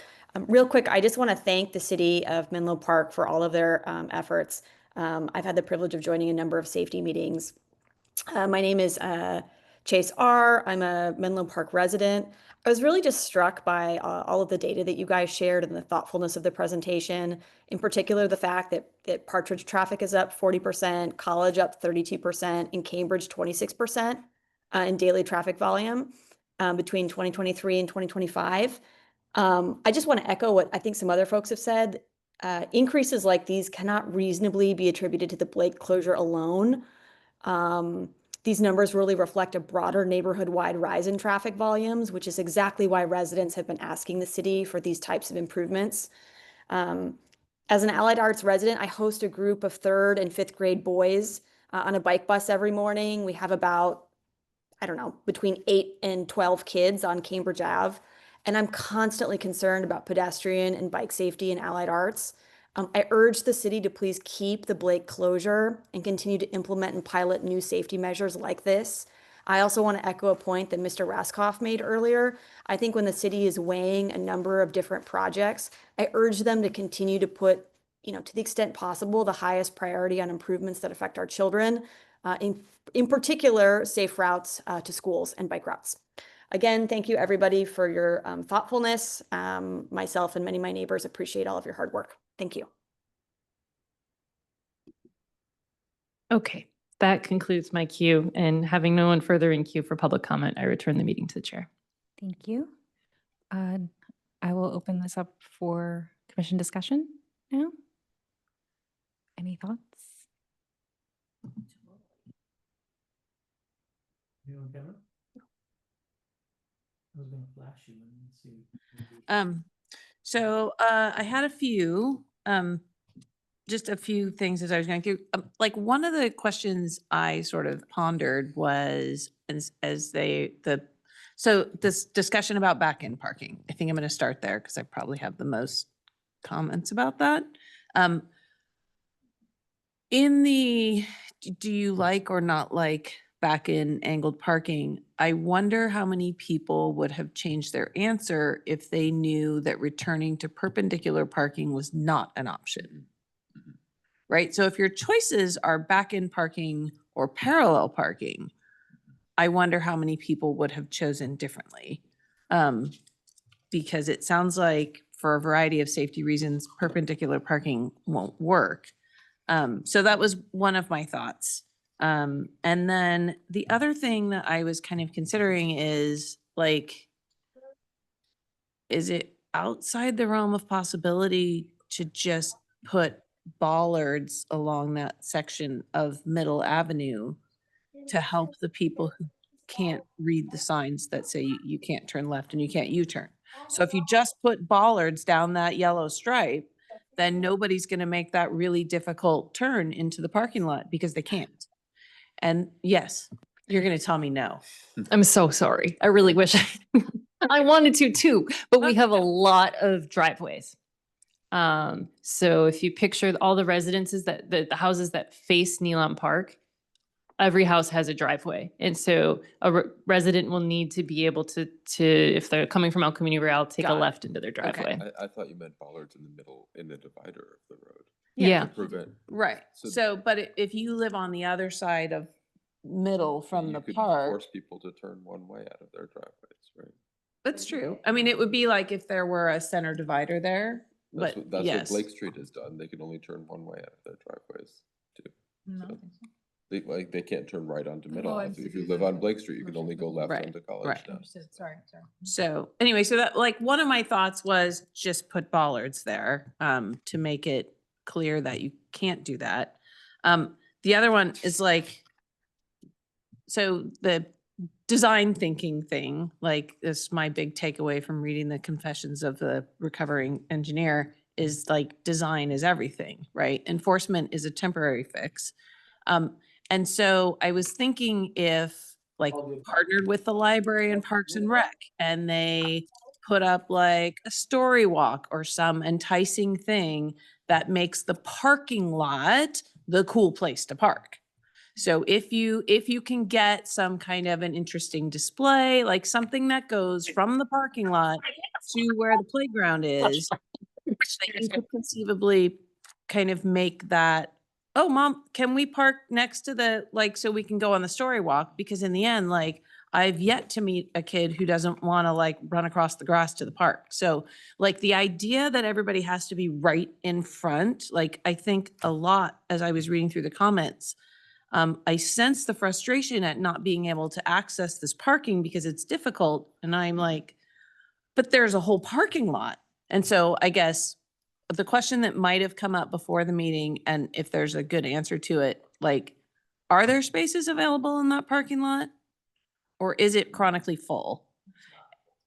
Speaker 16: Real quick, I just want to thank the city of Menlo Park for all of their efforts. I've had the privilege of joining a number of safety meetings. My name is Chase R. I'm a Menlo Park resident. I was really just struck by all of the data that you guys shared and the thoughtfulness of the presentation. In particular, the fact that Partridge traffic is up 40%, College up 32%, and Cambridge 26% in daily traffic volume between 2023 and 2025. I just want to echo what I think some other folks have said. Increases like these cannot reasonably be attributed to the Blake closure alone. These numbers really reflect a broader neighborhood-wide rise in traffic volumes, which is exactly why residents have been asking the city for these types of improvements. As an Allied Arts resident, I host a group of 3rd and 5th grade boys on a bike bus every morning. We have about, I don't know, between 8 and 12 kids on Cambridge Ave. And I'm constantly concerned about pedestrian and bike safety in Allied Arts. I urge the city to please keep the Blake closure and continue to implement and pilot new safety measures like this. I also want to echo a point that Mr. Raskoff made earlier. I think when the city is weighing a number of different projects, I urge them to continue to put, to the extent possible, the highest priority on improvements that affect our children, in particular, safe routes to schools and bike routes. Again, thank you everybody for your thoughtfulness. Myself and many of my neighbors appreciate all of your hard work. Thank you.
Speaker 2: Okay, that concludes my queue. And having no one further in queue for public comment, I return the meeting to the chair.
Speaker 1: Thank you. I will open this up for commission discussion now. Any thoughts?
Speaker 9: I had a few, just a few things as I was going through. Like one of the questions I sort of pondered was so this discussion about back-end parking. I think I'm going to start there because I probably have the most comments about that. Do you like or not like back-end angled parking? I wonder how many people would have changed their answer if they knew that returning to perpendicular parking was not an option. Right? So if your choices are back-end parking or parallel parking, I wonder how many people would have chosen differently. Because it sounds like for a variety of safety reasons, perpendicular parking won't work. So that was one of my thoughts. And then the other thing that I was kind of considering is like, is it outside the realm of possibility to just put bollards along that section of Middle Avenue to help the people who can't read the signs that say you can't turn left and you can't U-turn? So if you just put bollards down that yellow stripe, then nobody's going to make that really difficult turn into the parking lot because they can't. And yes, you're going to tell me no.
Speaker 2: I'm so sorry. I really wish I wanted to too, but we have a lot of driveways. So if you picture all the residences that the houses that face Neelam Park, every house has a driveway. And so a resident will need to be able to if they're coming from El Camino Real, take a left into their driveway.
Speaker 11: I thought you meant bollards in the middle, in the divider of the road.
Speaker 2: Yeah.
Speaker 11: To prevent.
Speaker 9: Right. But if you live on the other side of Middle from the park.
Speaker 11: Force people to turn one way out of their driveways, right?
Speaker 9: That's true. I mean, it would be like if there were a center divider there,
Speaker 11: That's
Speaker 9: but
Speaker 11: what
Speaker 9: yes.
Speaker 11: Blake Street has done. They can only turn one way out of their driveways too. So they can't turn right onto Middle. If you live on Blake Street, you can only go left onto College now.
Speaker 9: Sorry. So anyway, so that like one of my thoughts was just put bollards there to make it clear that you can't do that. The other one is like, so the design thinking thing, like this is my big takeaway from reading the Confessions of the Recovering Engineer, is like design is everything, right? Enforcement is a temporary fix. And so I was thinking if like partnered with the library and Parks and Rec and they put up like a story walk or some enticing thing that makes the parking lot the cool place to park. So if you can get some kind of an interesting display, like something that goes from the parking lot to where the playground is, that you could conceivably kind of make that, oh, mom, can we park next to the, like, so we can go on the story walk? Because in the end, like, I've yet to meet a kid who doesn't want to like run across the grass to the park. So like the idea that everybody has to be right in front, like I think a lot as I was reading through the comments, I sense the frustration at not being able to access this parking because it's difficult. And I'm like, but there's a whole parking lot. And so I guess the question that might have come up before the meeting, and if there's a good answer to it, like, are there spaces available in that parking lot? Or is it chronically full?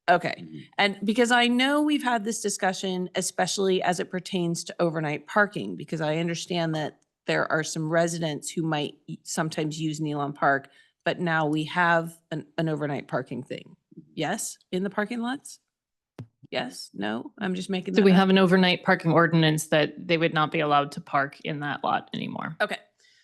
Speaker 9: Okay. And because I know we've had this discussion, especially as it pertains to overnight parking, because I understand that there are some residents who might sometimes use Nealon Park, but now we have an overnight parking thing. Yes, in the parking lots? Yes, no, I'm just making
Speaker 2: So
Speaker 9: that
Speaker 2: we
Speaker 9: up.
Speaker 2: have an overnight parking ordinance that they would not be allowed to park in that lot anymore.
Speaker 9: Okay.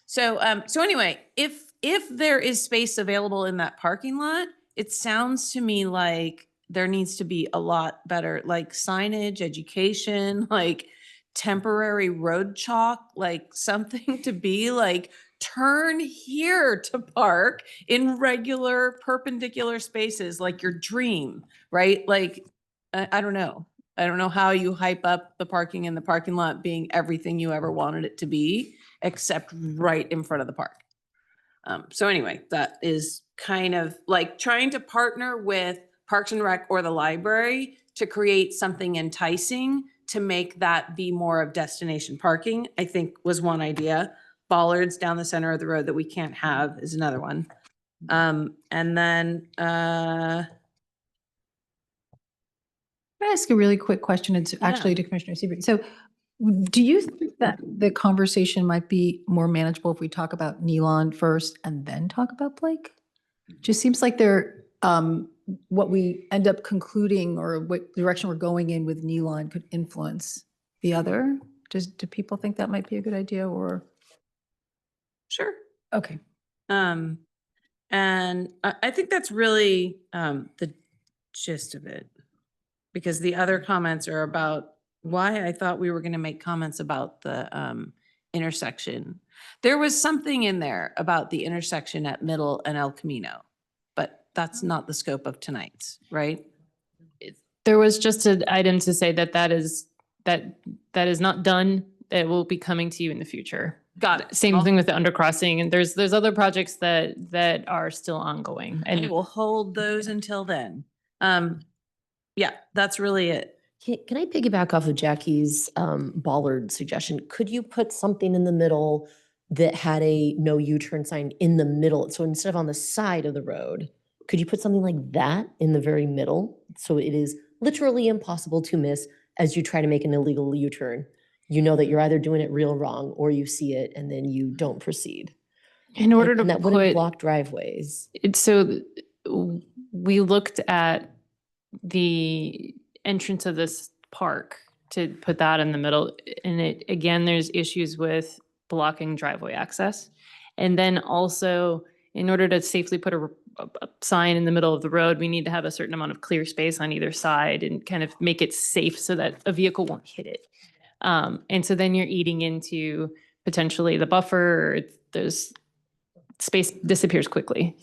Speaker 9: So, so anyway, if there is space available in that parking lot, it sounds to me like there needs to be a lot better, like signage, education, like temporary road chalk, like something to be like, turn here to park in regular perpendicular spaces, like your dream, right? Like, I don't know. I don't know how you hype up the parking in the parking lot being everything you ever wanted it to be, except right in front of the park. So anyway, that is kind of like trying to partner with Parks and Rec or the library to create something enticing to make that be more of destination parking, I think was one idea. Bollards down the center of the road that we can't have is another one. And then,
Speaker 6: Can I ask a really quick question? It's actually to Commissioner Seaver. So do you think that the conversation might be more manageable if we talk about Nealon first and then talk about Blake? Just seems like they're, what we end up concluding or what direction we're going in with Nealon could influence the other. Do people think that might be a good idea or?
Speaker 9: Sure.
Speaker 6: Okay.
Speaker 9: And I think that's really the gist of it. Because the other comments are about why I thought we were going to make comments about the intersection. There was something in there about the intersection at Middle and El Camino, but that's not the scope of tonight's, right?
Speaker 2: There was just an item to say that is not done. That will be coming to you in the future.
Speaker 9: Got it.
Speaker 2: Same thing with the undercrossing, and there's other projects that are still ongoing.
Speaker 9: And
Speaker 2: And
Speaker 9: we'll hold those until then. Yeah, that's really it.
Speaker 7: Can I piggyback off of Jackie's bollard suggestion? Could you put something in the middle that had a no U-turn sign in the middle? So instead of on the side of the road, could you put something like that in the very middle? So it is literally impossible to miss as you try to make an illegal U-turn. You know that you're either doing it real wrong or you see it and then you don't proceed.
Speaker 2: in order to
Speaker 7: And that wouldn't
Speaker 2: put,
Speaker 7: block driveways.
Speaker 2: we looked at the entrance of this park to put that in the middle. And again, there's issues with blocking driveway access. And then also, in order to safely put a sign in the middle of the road, we need to have a certain amount of clear space on either side and kind of make it safe so that a vehicle won't hit it. And so then you're eating into potentially the buffer, there's space disappears quickly.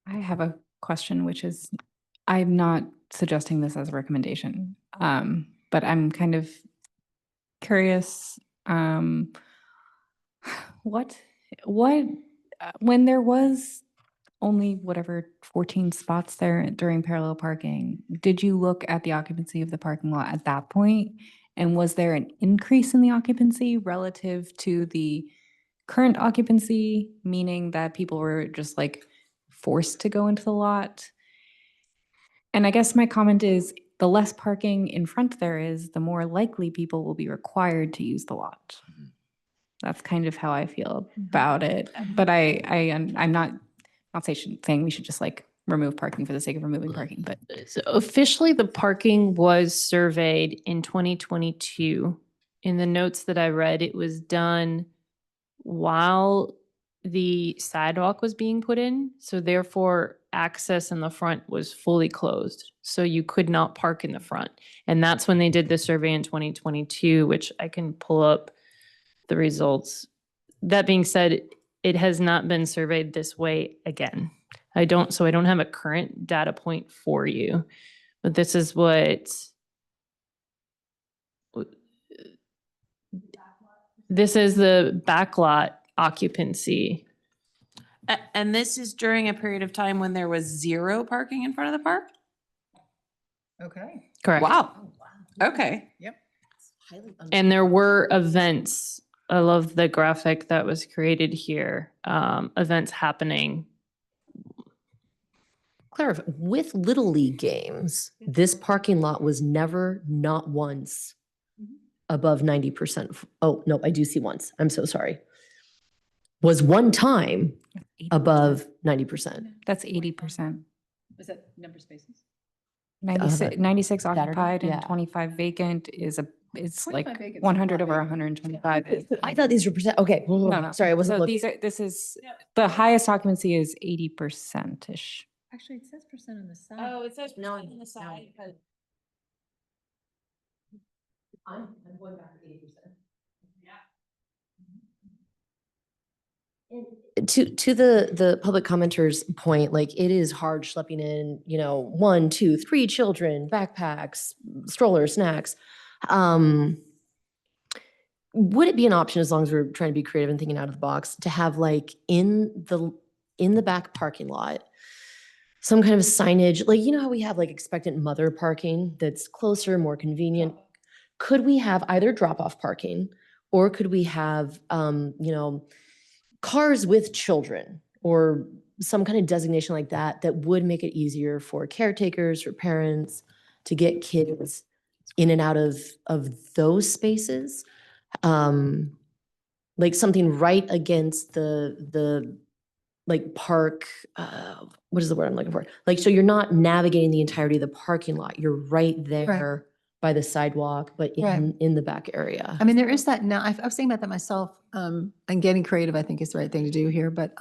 Speaker 1: I have a question, which is, I'm not suggesting this as a recommendation, but I'm kind of curious, when there was only whatever 14 spots there during parallel parking, did you look at the occupancy of the parking lot at that point? And was there an increase in the occupancy relative to the current occupancy, meaning that people were just like forced to go into the lot? And I guess my comment is the less parking in front there is, the more likely people will be required to use the lot. That's kind of how I feel about it. But I'm not saying we should just like remove parking for the sake of removing parking, but
Speaker 2: So officially, the parking was surveyed in 2022. In the notes that I read, it was done while the sidewalk was being put in. So therefore, access in the front was fully closed. So you could not park in the front. And that's when they did the survey in 2022, which I can pull up the results. That being said, it has not been surveyed this way again. I don't have a current data point for you, but this is this is the backlot occupancy.
Speaker 9: And this is during a period of time when there was 0 parking in front of the park?
Speaker 6: Okay.
Speaker 2: Correct.
Speaker 9: Wow. Okay.
Speaker 6: Yep.
Speaker 2: And there were events. I love the graphic that was created here. Events happening.
Speaker 7: Clarify, with Little League games, this parking lot was never, not once, above 90%. Oh, no, I do see once. I'm so sorry. Was one time above 90%.
Speaker 1: that's 80%.
Speaker 6: Is that number of spaces?
Speaker 1: 96
Speaker 7: Saturday?
Speaker 1: occupied
Speaker 7: Yeah.
Speaker 1: and 25 vacant is it's
Speaker 6: 25
Speaker 1: like
Speaker 6: vacant's
Speaker 1: 100
Speaker 6: not
Speaker 1: over
Speaker 6: vacant.
Speaker 1: 125 is.
Speaker 7: I thought these were percent. Okay.
Speaker 1: No.
Speaker 7: Sorry, I wasn't
Speaker 1: So
Speaker 7: looking.
Speaker 1: this is, the highest occupancy is 80%-ish.
Speaker 6: Actually, it says percent on the side.
Speaker 9: Oh, it says no on the side.
Speaker 7: I'm going back to 80%. To the public commenters' point, like it is hard schlepping in, 1, 2, 3 children, backpacks, strollers, snacks. Would it be an option, as long as we're trying to be creative and thinking out of the box, to have like in the back parking lot, some kind of signage, like, how we have like expectant mother parking that's closer, more convenient? Could we have either drop-off parking, or could we have, cars with children, or some kind of designation like that, that would make it easier for caretakers, for parents to get kids in and out of those spaces? Like something right against the like park, what is the word I'm looking for? Like, so you're not navigating the entirety of the parking lot. You're right there by the sidewalk, but in the back area.
Speaker 6: I mean, there is that now, I was thinking about that myself, and getting creative, I think is the right thing to do here, but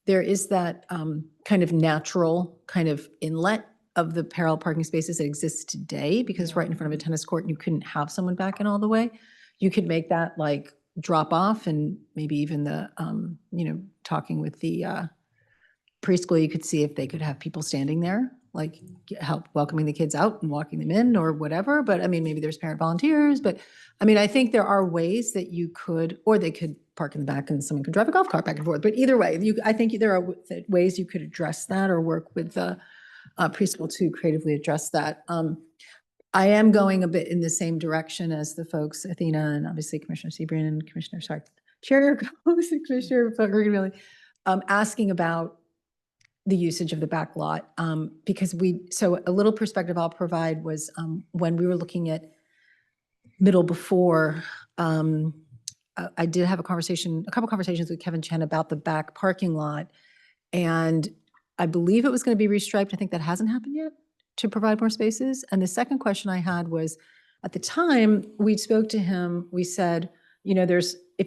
Speaker 6: there is that kind of natural kind of inlet of the parallel parking spaces that exists today, because right in front of a tennis court, you couldn't have someone back in all the way. You could make that like drop off, and maybe even the, talking with the preschool, you could see if they could have people standing there, like help welcoming the kids out and walking them in or whatever. But I mean, maybe there's parent volunteers, but I mean, I think there are ways that you could, or they could park in the back and someone could drive a golf cart back and forth. But either way, I think there are ways you could address that, or work with the preschool to creatively address that. I am going a bit in the same direction as the folks, Athena, and obviously Commissioner Seabrian and Chair Commissioner Ferguson, asking about the usage of the back lot, because so a little perspective I'll provide was when we were looking at middle before, I did have a couple conversations with Kevin Chen about the back parking lot, and I believe it was going to be restriped. I think that hasn't happened yet, to provide more spaces. And the second question I had was, at the time we spoke to him, we said,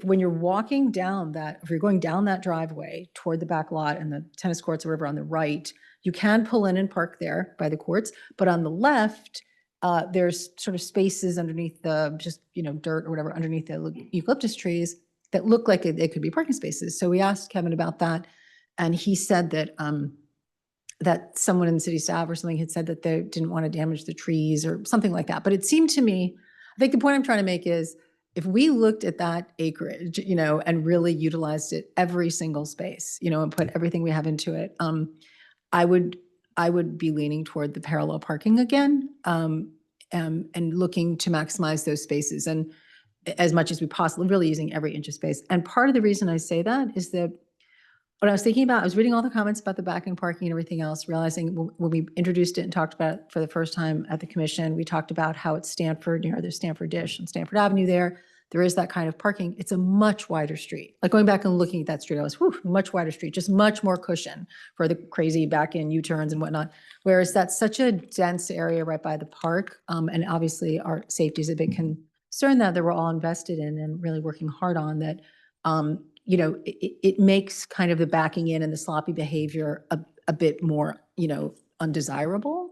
Speaker 6: when you're walking down if you're going down that driveway toward the back lot and the tennis courts or whatever on the right, you can pull in and park there by the courts. But on the left, there's sort of spaces underneath the dirt or whatever underneath the eucalyptus trees that look like they could be parking spaces. So we asked Kevin about that, and he said that that someone in the city staff or something had said that they didn't want to damage the trees or something like that. But it seemed to me, I think the point I'm trying to make is, if we looked at that acreage, and really utilized it, every single space, and put everything we have into it, I would be leaning toward the parallel parking again, and looking to maximize those spaces, and as much as we possibly, really using every inch of space. And part of the reason I say that is that what I was thinking about, I was reading all the comments about the backing parking and everything else, realizing when we introduced it and talked about it for the first time at the commission, we talked about how it's Stanford, there's Stanford Dish and Stanford Avenue there. There is that kind of parking. It's a much wider street. Like going back and looking at that street, I was, whew, much wider street, just much more cushion for the crazy back in U-turns and whatnot. Whereas that's such a dense area right by the park. And obviously our safety is a big concern that we're all invested in and really working hard on that. It makes kind of the backing in and the sloppy behavior a bit more, undesirable.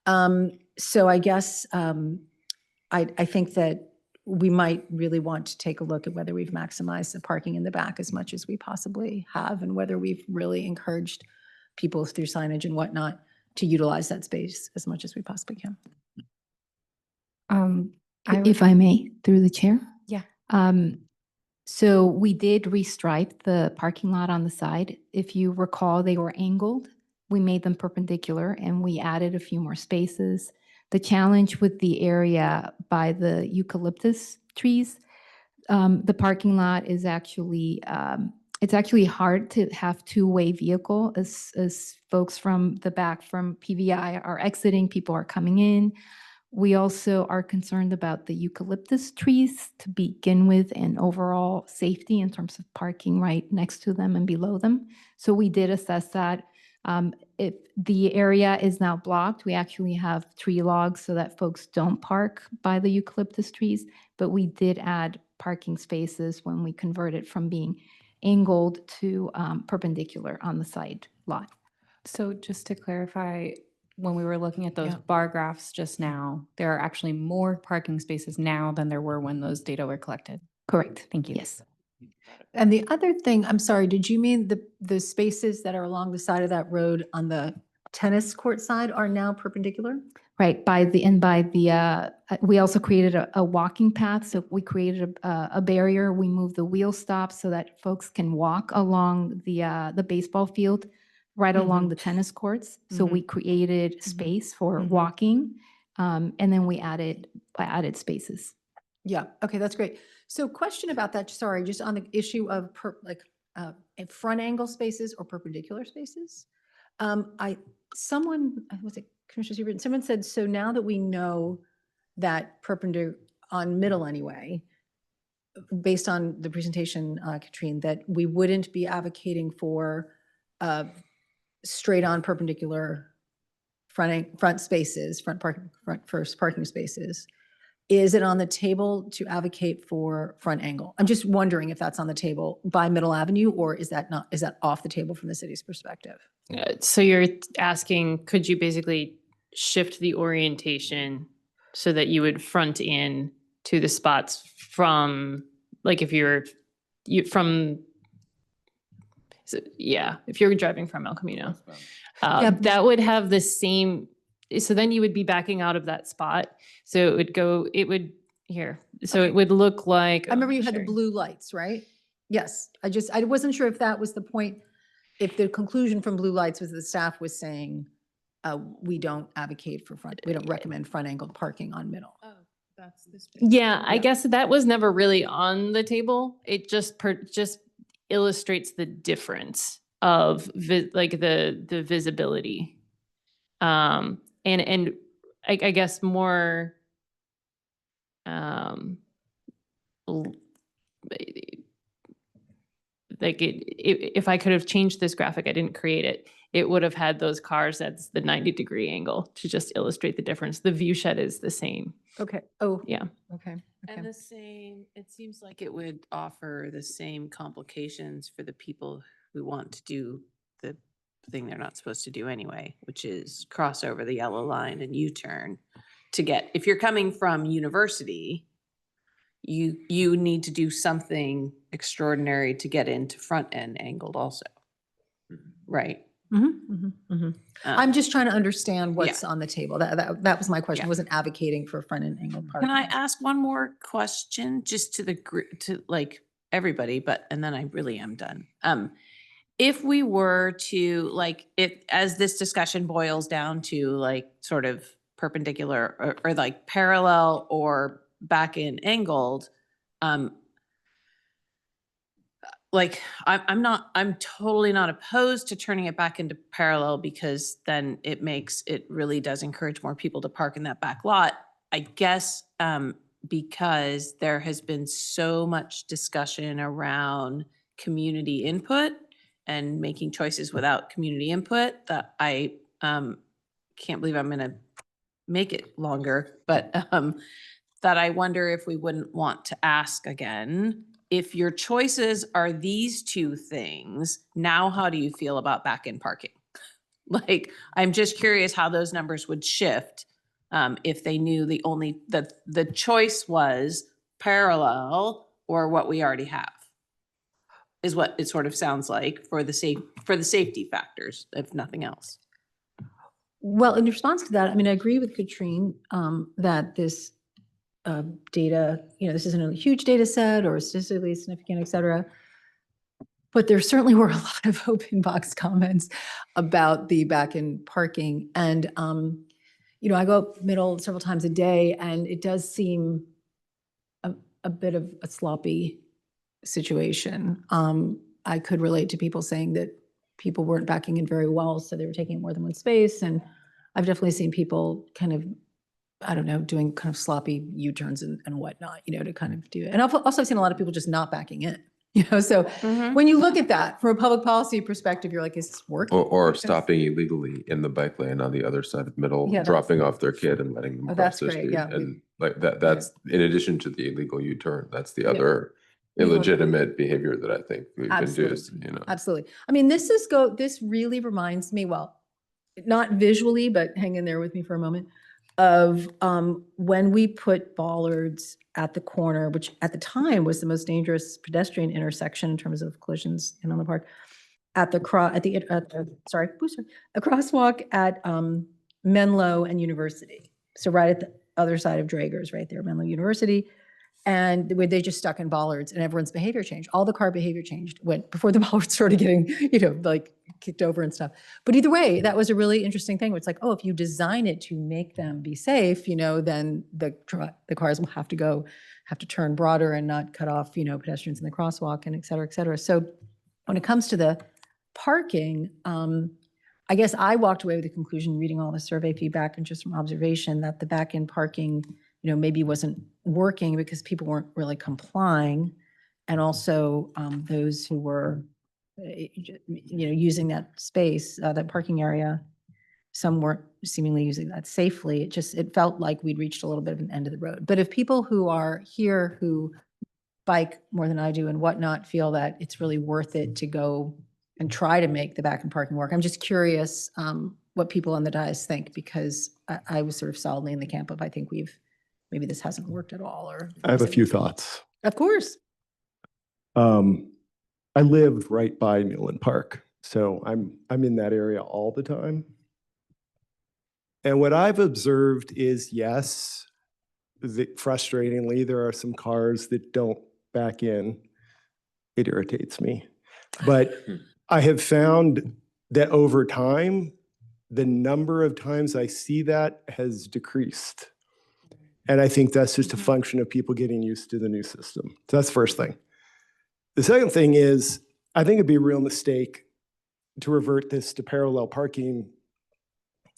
Speaker 6: So I guess I think that we might really want to take a look at whether we've maximized the parking in the back as much as we possibly have, and whether we've really encouraged people through signage and whatnot to utilize that space as much as we possibly can.
Speaker 3: If I may, through the chair.
Speaker 6: Yeah.
Speaker 3: So we did restripe the parking lot on the side. If you recall, they were angled. We made them perpendicular and we added a few more spaces. The challenge with the area by the eucalyptus trees, the parking lot is actually, it's actually hard to have two-way vehicle as folks from the back from PVI are exiting, people are coming in. We also are concerned about the eucalyptus trees to begin with and overall safety in terms of parking right next to them and below them. So we did assess that. If the area is now blocked, we actually have tree logs so that folks don't park by the eucalyptus trees, but we did add parking spaces when we converted from being angled to perpendicular on the side lot.
Speaker 1: So just to clarify, when we were looking at those
Speaker 6: Yeah.
Speaker 1: bar graphs just now, there are actually more parking spaces now than there were when those data were collected.
Speaker 3: Correct.
Speaker 1: Thank you.
Speaker 3: Yes.
Speaker 6: And the other thing, I'm sorry, did you mean the spaces that are along the side of that road on the tennis court side are now perpendicular?
Speaker 3: Right, we also created a walking path. So we created a barrier. We moved the wheel stop so that folks can walk along the baseball field right along the tennis courts. So we created space for walking, and then we added spaces.
Speaker 6: Yeah, okay, that's great. So question about that, sorry, just on the issue of front angle spaces or perpendicular spaces. Was it Commissioner Seaver? Someone said, so now that we know that perpendicular on Middle anyway, based on the presentation, Katrine, that we wouldn't be advocating for straight on perpendicular front spaces, front first parking spaces. Is it on the table to advocate for front angle? I'm just wondering if that's on the table by Middle Avenue, or is that off the table from the city's perspective?
Speaker 2: So you're asking, could you basically shift the orientation so that you would front in to the spots from, like if you're driving from El Camino, that would have the same, so then you would be backing out of that spot. So it would look like.
Speaker 6: I remember you had the blue lights, right? Yes, I wasn't sure if that was the point, if the conclusion from blue lights was the staff was saying, we don't advocate for we don't recommend front angled parking on Middle.
Speaker 9: Oh, that's this.
Speaker 2: Yeah, I guess that was never really on the table. It just illustrates the difference of the visibility. And I guess more if I could have changed this graphic, I didn't create it. It would have had those cars at the 90-degree angle to just illustrate the difference. The view shed is the same.
Speaker 6: Okay. Oh,
Speaker 2: yeah.
Speaker 6: Okay.
Speaker 9: And the same, it seems like it would offer the same complications for the people who want to do the thing they're not supposed to do anyway, which is cross over the yellow line and U-turn to get, if you're coming from University, you need to do something extraordinary to get into front end angled also, right?
Speaker 6: I'm just trying to understand what's on the table. That was my question. I wasn't advocating for front end angled parking.
Speaker 9: Can I ask one more question just to like everybody, and then I really am done. If we were to as this discussion boils down to like sort of perpendicular or like parallel or back in angled, like, I'm totally not opposed to turning it back into parallel because then it really does encourage more people to park in that back lot. I guess, because there has been so much discussion around community input and making choices without community input that I, can't believe I'm gonna make it longer, but, that I wonder if we wouldn't want to ask again, if your choices are these two things, now how do you feel about back-in parking? Like, I'm just curious how those numbers would shift if they knew the choice was parallel or what we already have, is what it sort of sounds like for the safety factors, if nothing else.
Speaker 6: Well, in response to that, I mean, I agree with Katrine that this data, this isn't a huge data set or statistically significant, et cetera. But there certainly were a lot of open box comments about the back-in parking. And, I go up Middle several times a day, and it does seem a bit of a sloppy situation. I could relate to people saying that people weren't backing in very well, so they were taking more than one space. And I've definitely seen people kind of, I don't know, doing kind of sloppy U-turns and whatnot, to kind of do it. And I've also seen a lot of people just not backing in, so when you look at that from a public policy perspective, you're like, is this working?
Speaker 11: Or stopping illegally in the bike lane on the other side of Middle,
Speaker 6: Yeah,
Speaker 11: dropping off their kid and letting them
Speaker 6: Oh,
Speaker 11: cross
Speaker 6: that's
Speaker 11: their
Speaker 6: great,
Speaker 11: street.
Speaker 6: yeah.
Speaker 11: And like that's in addition to the illegal U-turn, that's the other
Speaker 6: Illegal-
Speaker 11: illegitimate behavior that I think we've induced,
Speaker 6: Absolutely. I mean, this really reminds me, well, not visually, but hang in there with me for a moment, of when we put bollards at the corner, which at the time was the most dangerous pedestrian intersection in terms of collisions in on the park, a crosswalk at Menlo and University. So right at the other side of Drager's, right there, Menlo University. And where they just stuck in bollards and everyone's behavior changed. All the car behavior changed before the bollards started getting, like kicked over and stuff. But either way, that was a really interesting thing. Where it's like, oh, if you design it to make them be safe, then the cars will have to turn broader and not cut off, pedestrians in the crosswalk and et cetera, et cetera. So when it comes to the parking, I guess I walked away with the conclusion, reading all the survey feedback and just from observation, that the back-end parking, maybe wasn't working because people weren't really complying. And also those who were, using that space, that parking area, some weren't seemingly using that safely. It felt like we'd reached a little bit of an end of the road. But if people who are here who bike more than I do and whatnot feel that it's really worth it to go and try to make the back and parking work, I'm just curious what people on the dais think, because I was sort of solidly in the camp of, I think maybe this hasn't worked at all. Or
Speaker 8: I have a few thoughts.
Speaker 6: Of course.
Speaker 8: I live right by Newland Park, so I'm in that area all the time. And what I've observed is, yes, frustratingly, there are some cars that don't back in. It irritates me. But I have found that over time, the number of times I see that has decreased. And I think that's just a function of people getting used to the new system. So that's the first thing. The second thing is, I think it'd be a real mistake to revert this to parallel parking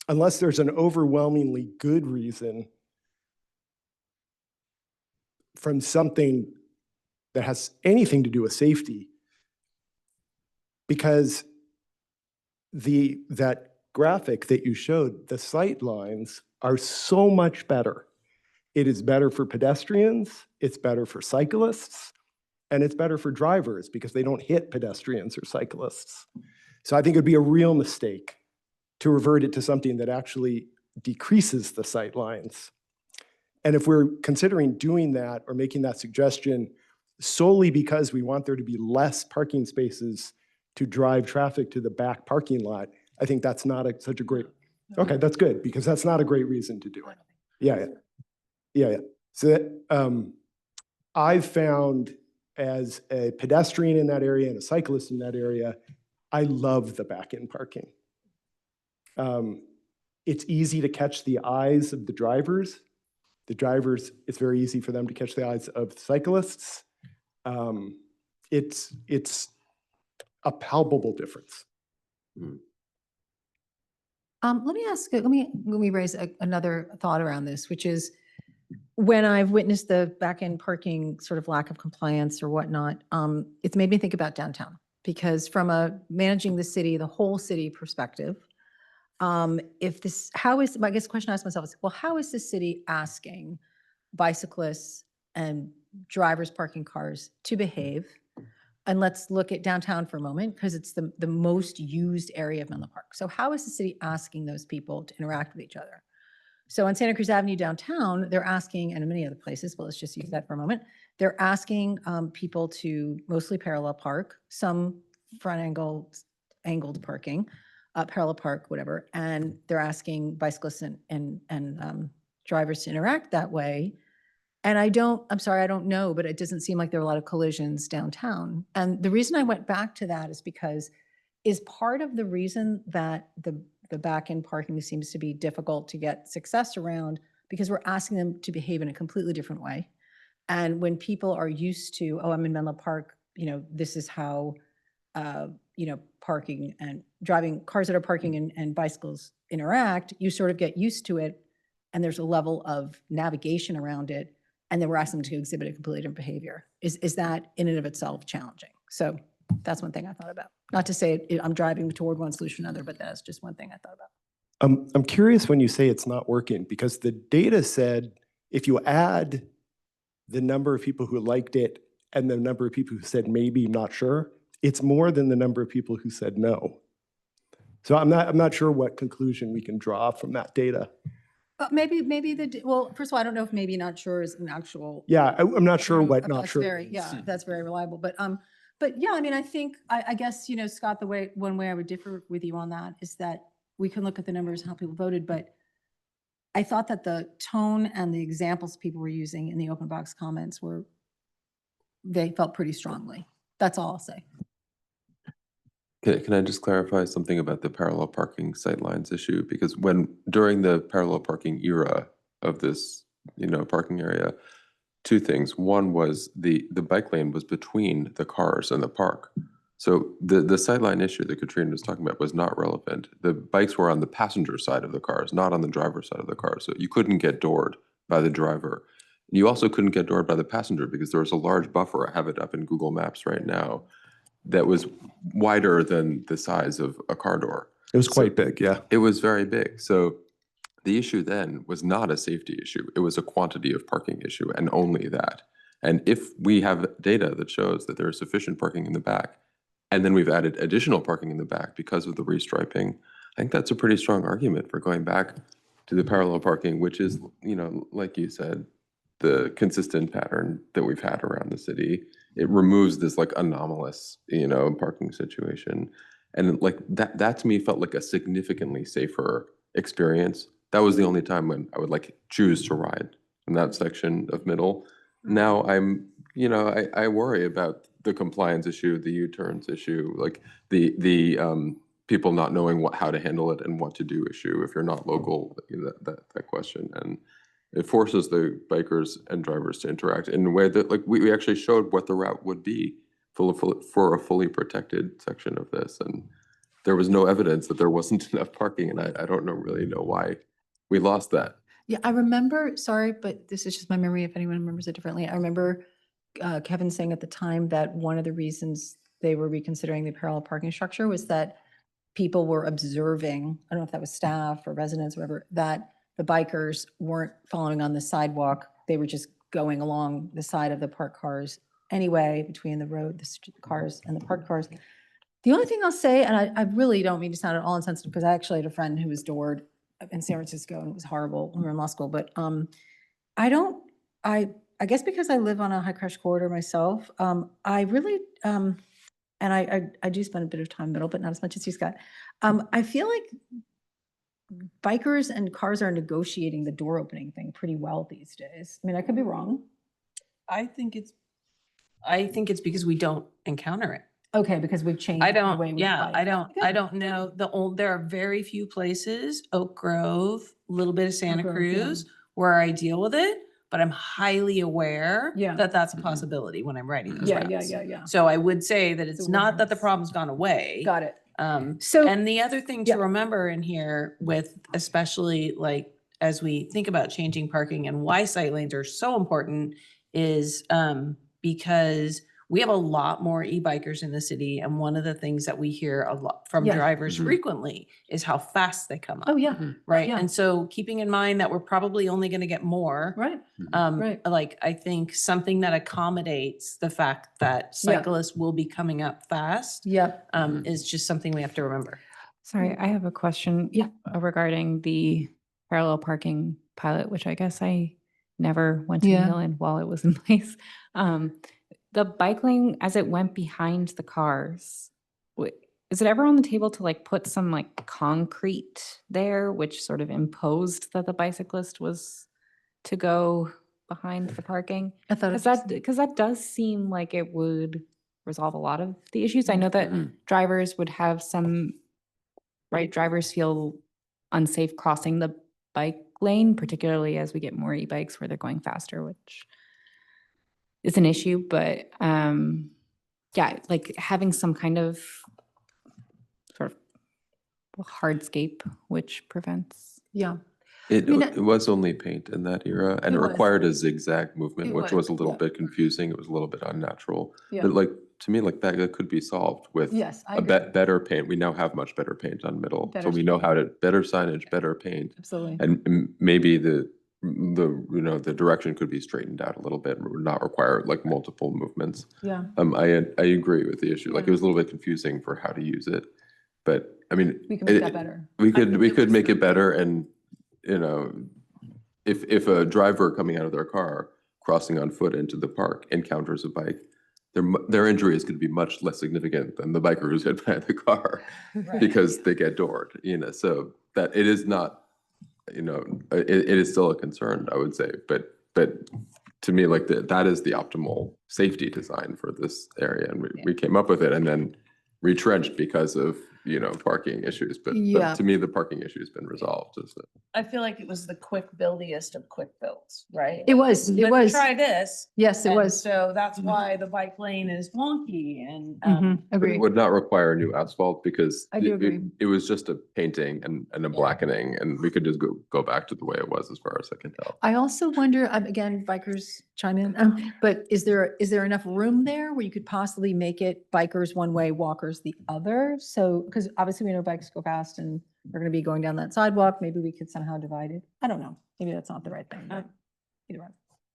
Speaker 8: unless there's an overwhelmingly good reason from something that has anything to do with safety. Because that graphic that you showed, the sight lines are so much better. It is better for pedestrians, it's better for cyclists, and it's better for drivers because they don't hit pedestrians or cyclists. So I think it'd be a real mistake to revert it to something that actually decreases the sight lines. And if we're considering doing that or making that suggestion solely because we want there to be less parking spaces to drive traffic to the back parking lot, I think that's not such a great, okay, that's good, because that's not a great reason to do it. Yeah. So that, I've found as a pedestrian in that area and a cyclist in that area, I love the back-end parking. It's easy to catch the eyes of the drivers. It's very easy for them to catch the eyes of cyclists. it's a palpable difference.
Speaker 6: Let me raise another thought around this, which is when I've witnessed the back-end parking sort of lack of compliance or whatnot, it's made me think about downtown. Because from a managing the city, the whole city perspective, I guess the question I ask myself is, well, how is the city asking bicyclists and drivers parking cars to behave? And let's look at downtown for a moment, because it's the most used area of Menlo Park. So how is the city asking those people to interact with each other? So on Santa Cruz Avenue downtown, they're asking, and in many other places, but let's just use that for a moment, they're asking people to mostly parallel park, some front angled parking, parallel park, whatever, and they're asking bicyclists and drivers to interact that way. And I'm sorry, I don't know, but it doesn't seem like there are a lot of collisions downtown. And the reason I went back to that is because is part of the reason that the back-end parking seems to be difficult to get success around, because we're asking them to behave in a completely different way. And when people are used to, oh, I'm in Menlo Park, this is how, parking and driving, cars that are parking and bicycles interact, you sort of get used to it. And there's a level of navigation around it. And then we're asking them to exhibit a completely different behavior. Is that in and of itself challenging? So that's one thing I thought about. Not to say I'm driving toward one solution or another, but that's just one thing I thought about.
Speaker 8: I'm curious when you say it's not working, because the data said if you add the number of people who liked it and the number of people who said maybe, not sure, it's more than the number of people who said no. So I'm not sure what conclusion we can draw from that data.
Speaker 6: Maybe well, first of all, I don't know if maybe not sure is an actual.
Speaker 8: Yeah, I'm not sure what not sure.
Speaker 6: That's very reliable. But yeah, I mean, I think, I guess, Scott, one way I would differ with you on that is that we can look at the numbers and how people voted, but I thought that the tone and the examples people were using in the open box comments they felt pretty strongly. That's all I'll say.
Speaker 11: Can I just clarify something about the parallel parking sightlines issue? Because during the parallel parking era of this, parking area, two things. One was the bike lane was between the cars and the park. So the sightline issue that Katrina was talking about was not relevant. The bikes were on the passenger side of the cars, not on the driver's side of the car. So you couldn't get doored by the driver. You also couldn't get doored by the passenger because there was a large buffer. I have it up in Google Maps right now that was wider than the size of a car door.
Speaker 8: It was quite big, yeah.
Speaker 11: It was very big. So the issue then was not a safety issue. It was a quantity of parking issue, and only that. And if we have data that shows that there is sufficient parking in the back, and then we've added additional parking in the back because of the restriping, I think that's a pretty strong argument for going back to the parallel parking, which is, like you said, the consistent pattern that we've had around the city. It removes this anomalous, parking situation. And that to me felt like a significantly safer experience. That was the only time when I would choose to ride in that section of Middle. Now I worry about the compliance issue, the U-turns issue, the people not knowing how to handle it and what to do issue if you're not local, that question. And it forces the bikers and drivers to interact in a way that we actually showed what the route would be for a fully protected section of this. And there was no evidence that there wasn't enough parking. And I don't really know why we lost that.
Speaker 6: Yeah, I remember, sorry, but this is just my memory if anyone remembers it differently. I remember Kevin saying at the time that one of the reasons they were reconsidering the parallel parking structure was that people were observing, I don't know if that was staff or residents or whatever, that the bikers weren't following on the sidewalk. They were just going along the side of the parked cars anyway, between the road, the cars and the parked cars. The only thing I'll say, and I really don't mean to sound at all insensitive, because I actually had a friend who was doored in San Francisco and it was horrible when we were in law school, but I guess because I live on a high crash corridor myself, I really, and I do spend a bit of time Middle, but not as much as you, Scott. I feel like bikers and cars are negotiating the door opening thing pretty well these days. I mean, I could be wrong.
Speaker 9: I think it's because we don't encounter it.
Speaker 6: Okay, because we've changed.
Speaker 9: I
Speaker 6: the
Speaker 9: don't,
Speaker 6: way we
Speaker 9: yeah,
Speaker 6: bike.
Speaker 9: I don't know. There are very few places, Oak Grove, a little bit of Santa
Speaker 6: Oak Grove, yeah.
Speaker 9: Cruz, where I deal with it. but I'm highly aware
Speaker 17: Yeah.
Speaker 9: that that's a possibility when I'm writing those
Speaker 17: Yeah,
Speaker 9: routes.
Speaker 17: yeah.
Speaker 9: So I would say that it's
Speaker 17: So
Speaker 9: not that the
Speaker 17: perhaps-
Speaker 9: problem's gone away.
Speaker 17: Got it.
Speaker 9: So, and the other thing to
Speaker 17: yeah.
Speaker 9: remember in here with, especially like, as we think about changing parking and why sight lanes are so important is because we have a lot more e-bikers in the city. And one of the things that we hear a lot from
Speaker 17: Yeah.
Speaker 9: drivers frequently is how fast they come up.
Speaker 17: Oh, yeah.
Speaker 9: Right.
Speaker 17: Yeah.
Speaker 9: And so keeping in mind that we're probably only going to get more,
Speaker 17: Right. Right.
Speaker 9: like I think something that accommodates the fact that
Speaker 17: Yeah.
Speaker 9: cyclists will be coming up fast
Speaker 17: Yeah.
Speaker 9: is just something we have to remember.
Speaker 1: Sorry, I have a question.
Speaker 17: Yeah.
Speaker 1: Regarding the parallel parking pilot, which I guess I never went to
Speaker 6: Yeah.
Speaker 1: Millen while it was in place. The bike lane, as it went behind the cars, is it ever on the table to like put some like concrete there, which sort of imposed that the bicyclist was to go behind the parking?
Speaker 6: I thought
Speaker 1: Because that does seem like it would resolve a lot of the issues. I know that drivers would have some, right, drivers feel unsafe crossing the bike lane, particularly as we get more e-bikes where they're going faster, which is an issue, but yeah, like having some kind of sort of hardscape which prevents.
Speaker 17: Yeah.
Speaker 11: It,
Speaker 17: I mean,
Speaker 11: it was only paint in that era, and
Speaker 17: It
Speaker 11: it
Speaker 17: was.
Speaker 11: required a zigzag movement,
Speaker 17: It
Speaker 11: which was a little
Speaker 17: yeah.
Speaker 11: bit confusing. It was a little bit unnatural.
Speaker 17: Yeah.
Speaker 11: But like, to me, like that could be solved with
Speaker 17: Yes, I
Speaker 11: a
Speaker 17: agree.
Speaker 11: better paint. We now have much better paint on Middle.
Speaker 17: Better
Speaker 11: So we know
Speaker 17: paint.
Speaker 11: how to, better signage, better paint.
Speaker 17: Absolutely.
Speaker 11: And maybe the the direction could be straightened out a little bit, and would not require like multiple movements.
Speaker 17: Yeah.
Speaker 11: I agree with the issue. Like,
Speaker 17: Yeah.
Speaker 11: it was a little bit confusing for how to use it. But I mean,
Speaker 17: We can make that better.
Speaker 11: we
Speaker 9: I
Speaker 11: could
Speaker 9: think
Speaker 11: we
Speaker 9: it
Speaker 11: could
Speaker 9: was
Speaker 11: make
Speaker 9: the-
Speaker 11: it better, and if a driver coming out of their car crossing on foot into the park encounters a bike, their injury is going to be much less significant than the biker who's hit by the car because they get doored. So that it is not, it is still a concern, I would say, but to me, like that is the optimal safety design for this area, and we came up with it and then retrenched because of parking issues. But
Speaker 17: Yeah.
Speaker 11: to me, the parking issue has been resolved.
Speaker 9: I feel like it was the quick buildiest of quick builds, right?
Speaker 17: It was. It was.
Speaker 9: Try this.
Speaker 17: Yes, it
Speaker 9: And
Speaker 17: was.
Speaker 9: So that's why the bike lane is wonky and
Speaker 17: Mhm.
Speaker 11: But
Speaker 17: Agreed.
Speaker 11: it would not require new asphalt because
Speaker 17: I do
Speaker 11: it
Speaker 17: agree.
Speaker 11: it was just a painting and a blackening, and we could just go back to the way it was as far as I can tell.
Speaker 6: I also wonder, again, bikers chime in, but is there enough room there where you could possibly make it bikers one way, walkers the other? So, because obviously we know bikes go fast and they're going to be going down that sidewalk. Maybe we could somehow divide it. I don't know. Maybe that's not the right thing. But either way.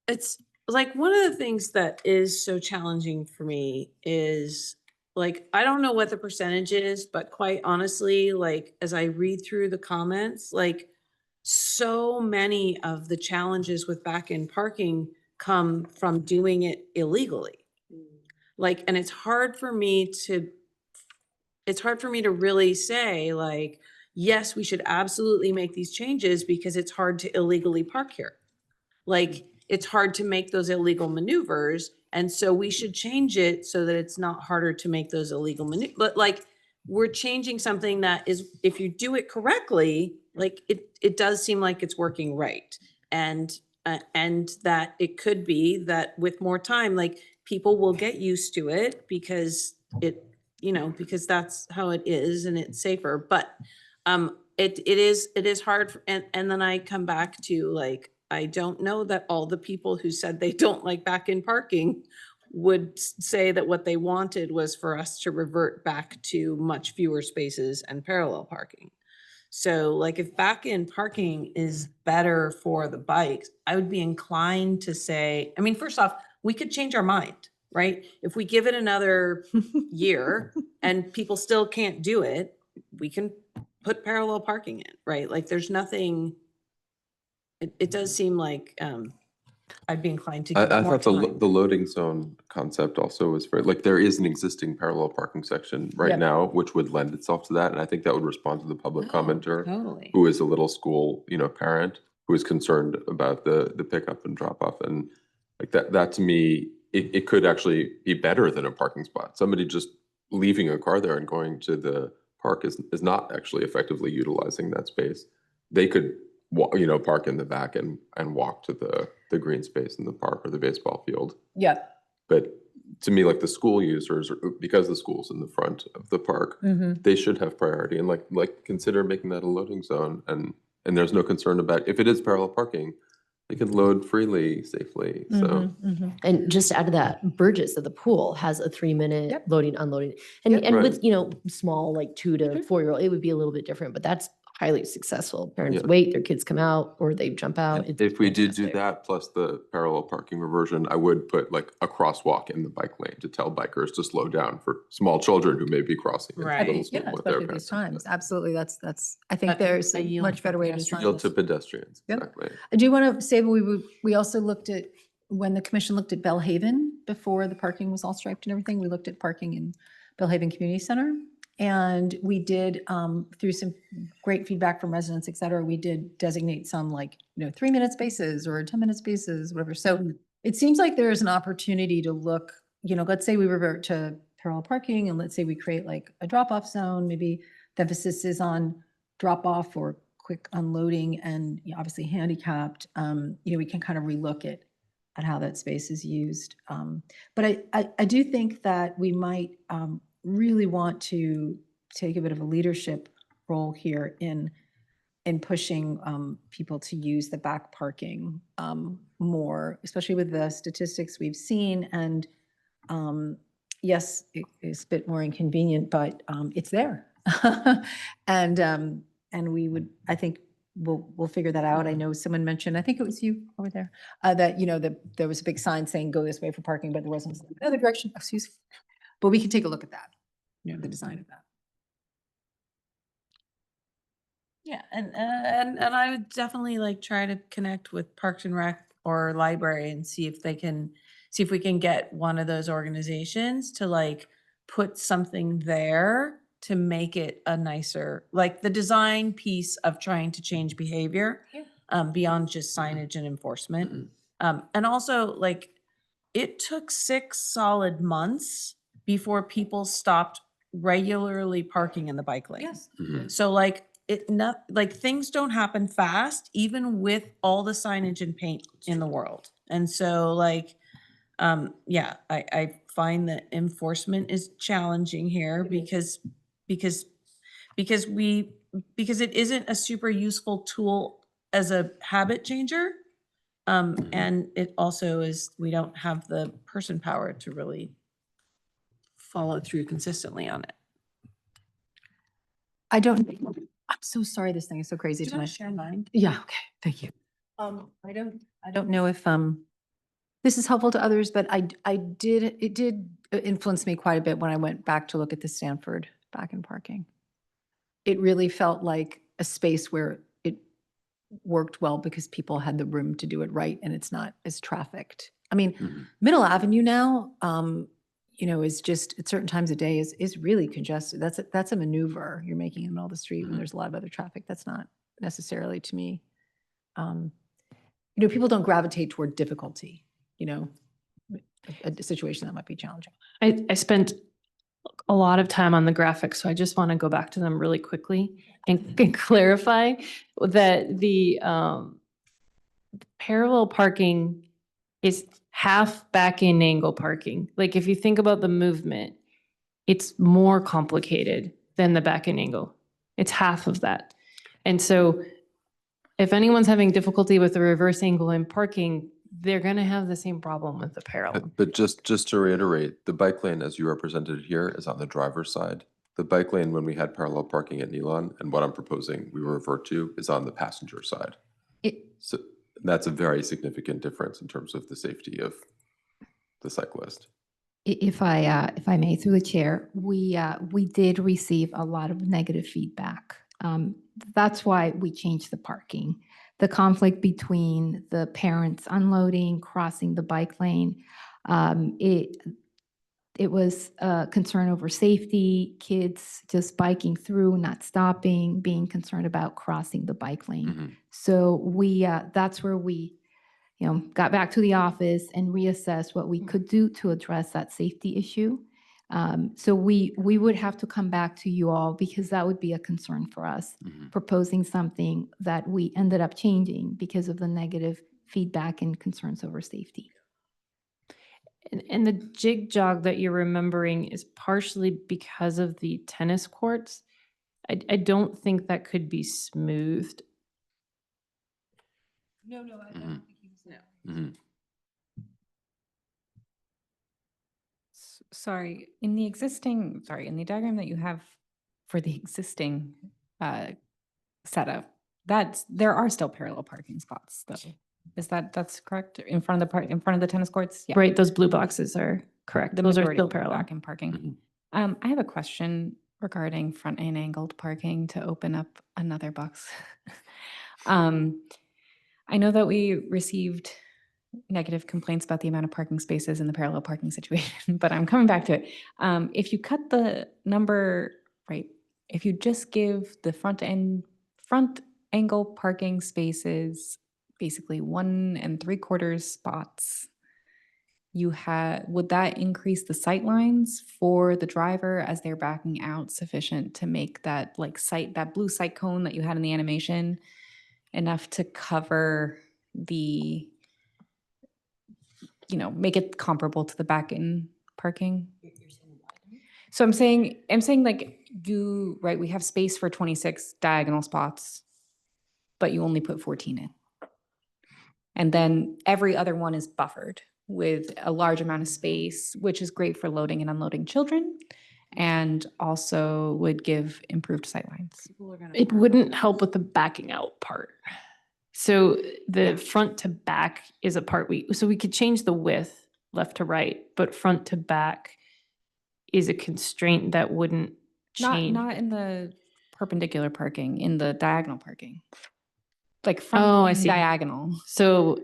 Speaker 9: it's like one of the things that is so challenging for me is like, I don't know what the percentage is, but quite honestly, like, as I read through the comments, like so many of the challenges with back-end parking come from doing it illegally. Like, and it's hard for me to really say like, yes, we should absolutely make these changes because it's hard to illegally park here. Like, it's hard to make those illegal maneuvers. And so we should change it so that it's not harder to make those illegal maneuvers. But like, we're changing something that is, if you do it correctly, like it does seem like it's working right. And that it could be that with more time, like people will get used to it because because that's how it is and it's safer. But it is hard. And then I come back to like, I don't know that all the people who said they don't like back-in parking would say that what they wanted was for us to revert back to much fewer spaces and parallel parking. So like if back-in parking is better for the bikes, I would be inclined to say, I mean, first off, we could change our mind, right? If we give it another year and people still can't do it, we can put parallel parking in, right? Like there's nothing, it does seem like I'd be inclined to give
Speaker 11: I
Speaker 9: it more
Speaker 11: thought
Speaker 9: time.
Speaker 11: the loading zone concept also was very, like, there is an existing parallel parking section right
Speaker 17: Yep.
Speaker 11: now, which would lend itself to that. And I think that would respond to the public commenter,
Speaker 9: Totally.
Speaker 11: who is a little school, parent, who is concerned about the pickup and drop off. And like that to me, it could actually be better than a parking spot. Somebody just leaving a car there and going to the park is not actually effectively utilizing that space. They could park in the back and walk to the green space in the park or the baseball field.
Speaker 17: Yeah.
Speaker 11: But to me, like the school users, because the school's in the front of the park,
Speaker 17: Mhm.
Speaker 11: they should have priority and like consider making that a loading zone. And there's no concern about if it is parallel parking, they can load freely, safely. So.
Speaker 17: Mhm.
Speaker 7: And just to add to that, Burgess at the pool has a 3-minute loading, unloading. And,
Speaker 17: Yep.
Speaker 7: and
Speaker 11: Right.
Speaker 7: with, small, like 2 to 4-year-old, it would be a little bit different, but that's highly successful. Parents
Speaker 11: Yeah.
Speaker 7: wait, their kids come out, or they jump out. It's
Speaker 11: If we did do
Speaker 7: fantastic.
Speaker 11: that plus the parallel parking reversion, I would put like a crosswalk in the bike lane to tell bikers to slow down for small children who may be crossing into
Speaker 17: Right.
Speaker 11: middle school
Speaker 6: Yeah,
Speaker 11: with their
Speaker 6: especially these
Speaker 11: parents.
Speaker 6: times. Absolutely. I think there's a much better way to design
Speaker 11: Yield
Speaker 6: this.
Speaker 11: to pedestrians,
Speaker 6: Yep.
Speaker 11: exactly.
Speaker 6: I do want to say we also looked at, when the commission looked at Bellhaven before the parking was all striped and everything, we looked at parking in Bellhaven Community Center. And we did, through some great feedback from residents, et cetera, we did designate some 3-minute spaces or 10-minute spaces, whatever. So it seems like there's an opportunity to look, let's say we revert to parallel parking and let's say we create like a drop-off zone, maybe the emphasis is on drop-off or quick unloading and obviously handicapped. We can kind of relook at how that space is used. But I do think that we might really want to take a bit of a leadership role here in pushing people to use the back parking more, especially with the statistics we've seen. And yes, it's a bit more inconvenient, but it's there. And we would, I think, we'll figure that out. I know someone mentioned, I think it was you over there, that there was a big sign saying go this way for parking, but there wasn't another direction. Excuse me. But we can take a look at that, the design of that.
Speaker 9: Yeah, and I would definitely like try to connect with Parks and Rec or library and see if we can get one of those organizations to like put something there to make it a nicer, like the design piece of trying to change behavior beyond just signage and enforcement. And also like it took 6 solid months before people stopped regularly parking in the bike lane.
Speaker 6: Yes.
Speaker 9: So like things don't happen fast, even with all the signage and paint in the world. And so like, I find that enforcement is challenging here because it isn't a super useful tool as a habit changer. And it also is, we don't have the person power to really follow through consistently on it.
Speaker 6: I'm so sorry this thing is so crazy
Speaker 9: Do you want
Speaker 6: tonight.
Speaker 9: to share mine?
Speaker 6: Yeah, okay, thank you. I don't know if this is helpful to others, but it did influence me quite a bit when I went back to look at the Stanford back in parking. It really felt like a space where it worked well because people had the room to do it right and it's not as trafficked. I mean, Middle Avenue now, is just at certain times of day is really congested. That's a maneuver you're making in the middle of the street when there's a lot of other traffic. That's not necessarily, to me. People don't gravitate toward difficulty, a situation that might be challenging.
Speaker 2: I spent a lot of time on the graphics, so I just want to go back to them really quickly and clarify that the parallel parking is half back in angle parking. Like if you think about the movement, it's more complicated than the back in angle. It's half of that. And so if anyone's having difficulty with the reverse angle in parking, they're going to have the same problem with the parallel.
Speaker 11: But just to reiterate, the bike lane as you represented here is on the driver's side. The bike lane, when we had parallel parking at Nealon, and what I'm proposing we revert to, is on the passenger side. So that's a very significant difference in terms of the safety of the cyclist.
Speaker 3: If I may, through the chair, we did receive a lot of negative feedback. That's why we changed the parking. The conflict between the parents unloading, crossing the bike lane, it was a concern over safety, kids just biking through, not stopping, being concerned about crossing the bike lane. So that's where we got back to the office and reassessed what we could do to address that safety issue. So we would have to come back to you all because that would be a concern for us, proposing something that we ended up changing because of the negative feedback and concerns over safety.
Speaker 2: And the jig jog that you're remembering is partially because of the tennis courts. I don't think that could be smoothed.
Speaker 1: No, I
Speaker 11: don't
Speaker 1: think he was.
Speaker 11: Mhm.
Speaker 1: Sorry, in the in the diagram that you have for the existing setup, there are still parallel parking spots though. That's correct? In front of the tennis courts? Yeah.
Speaker 2: Right, those blue boxes are correct.
Speaker 1: The
Speaker 2: Those are
Speaker 1: majority
Speaker 2: still
Speaker 1: will be
Speaker 2: parallel.
Speaker 1: back in parking. I have a question regarding front and angled parking to open up another box. I know that we received negative complaints about the amount of parking spaces in the parallel parking situation, but I'm coming back to it. If you cut the number, right, if you just give the front angle parking spaces basically 1 3/4 spots, would that increase the sight lines for the driver as they're backing out sufficient to make that that blue sight cone that you had in the animation enough to cover the, make it comparable to the back in parking? So I'm saying like right, we have space for 26 diagonal spots, but you only put 14 in. And then every other one is buffered with a large amount of space, which is great for loading and unloading children and also would give improved sightlines.
Speaker 2: It wouldn't help with the backing out part. So the front to back is a part so we could change the width left to right, but front to back is a constraint that wouldn't change.
Speaker 1: Not in the perpendicular parking, in the diagonal parking. Like front
Speaker 2: I see.
Speaker 1: diagonal.
Speaker 2: So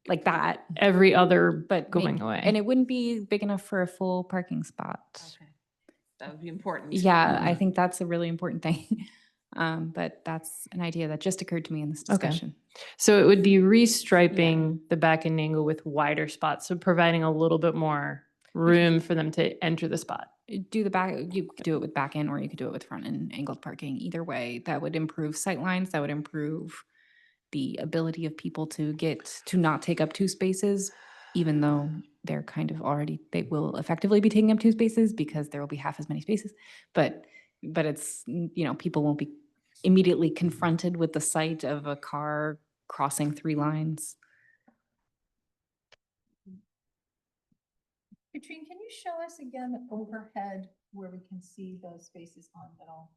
Speaker 1: like that.
Speaker 2: Every other
Speaker 1: but
Speaker 2: going away.
Speaker 1: And it wouldn't be big enough for a full parking spot.
Speaker 9: Okay. That would be important.
Speaker 1: Yeah, I think that's a really important thing. But that's an idea that just occurred to me in this discussion.
Speaker 2: So it would be restriping the back and angle with wider spots, so providing a little bit more room for them to enter the spot.
Speaker 1: Do the back, you could do it with back end or you could do it with front and angled parking. Either way, that would improve sight lines, that would improve the ability of people to not take up 2 spaces, even though they're kind of already, they will effectively be taking up 2 spaces because there will be half as many spaces. But it's, people won't be immediately confronted with the sight of a car crossing 3 lines.
Speaker 6: Katrine, can you show us again overhead where we can see those spaces on middle?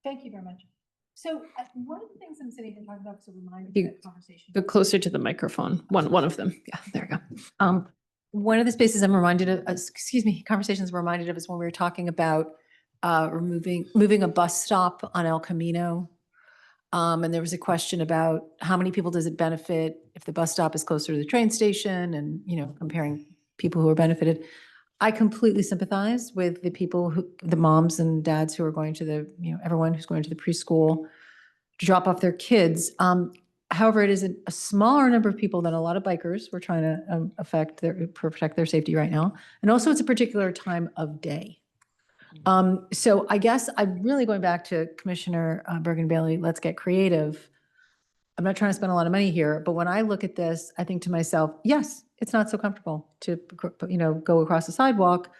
Speaker 6: Thank you very much. So one of the things I'm sitting here talking about is a reminder of that conversation.
Speaker 2: Go closer to the microphone. One of them. Yeah, there you go.
Speaker 6: One of the spaces I'm reminded of, conversations I'm reminded of is when we were talking about moving a bus stop on El Camino. And there was a question about how many people does it benefit if the bus stop is closer to the train station and, comparing people who are benefited. I completely sympathize with the moms and dads who are going to everyone who's going to the preschool to drop off their kids. However, it is a smaller number of people than a lot of bikers we're trying to protect their safety right now. And also it's a particular time of day. So I guess I'm really going back to Commissioner Bergen-Bailey, let's get creative. I'm not trying to spend a lot of money here, but when I look at this, I think to myself, yes, it's not so comfortable to, go across the sidewalk.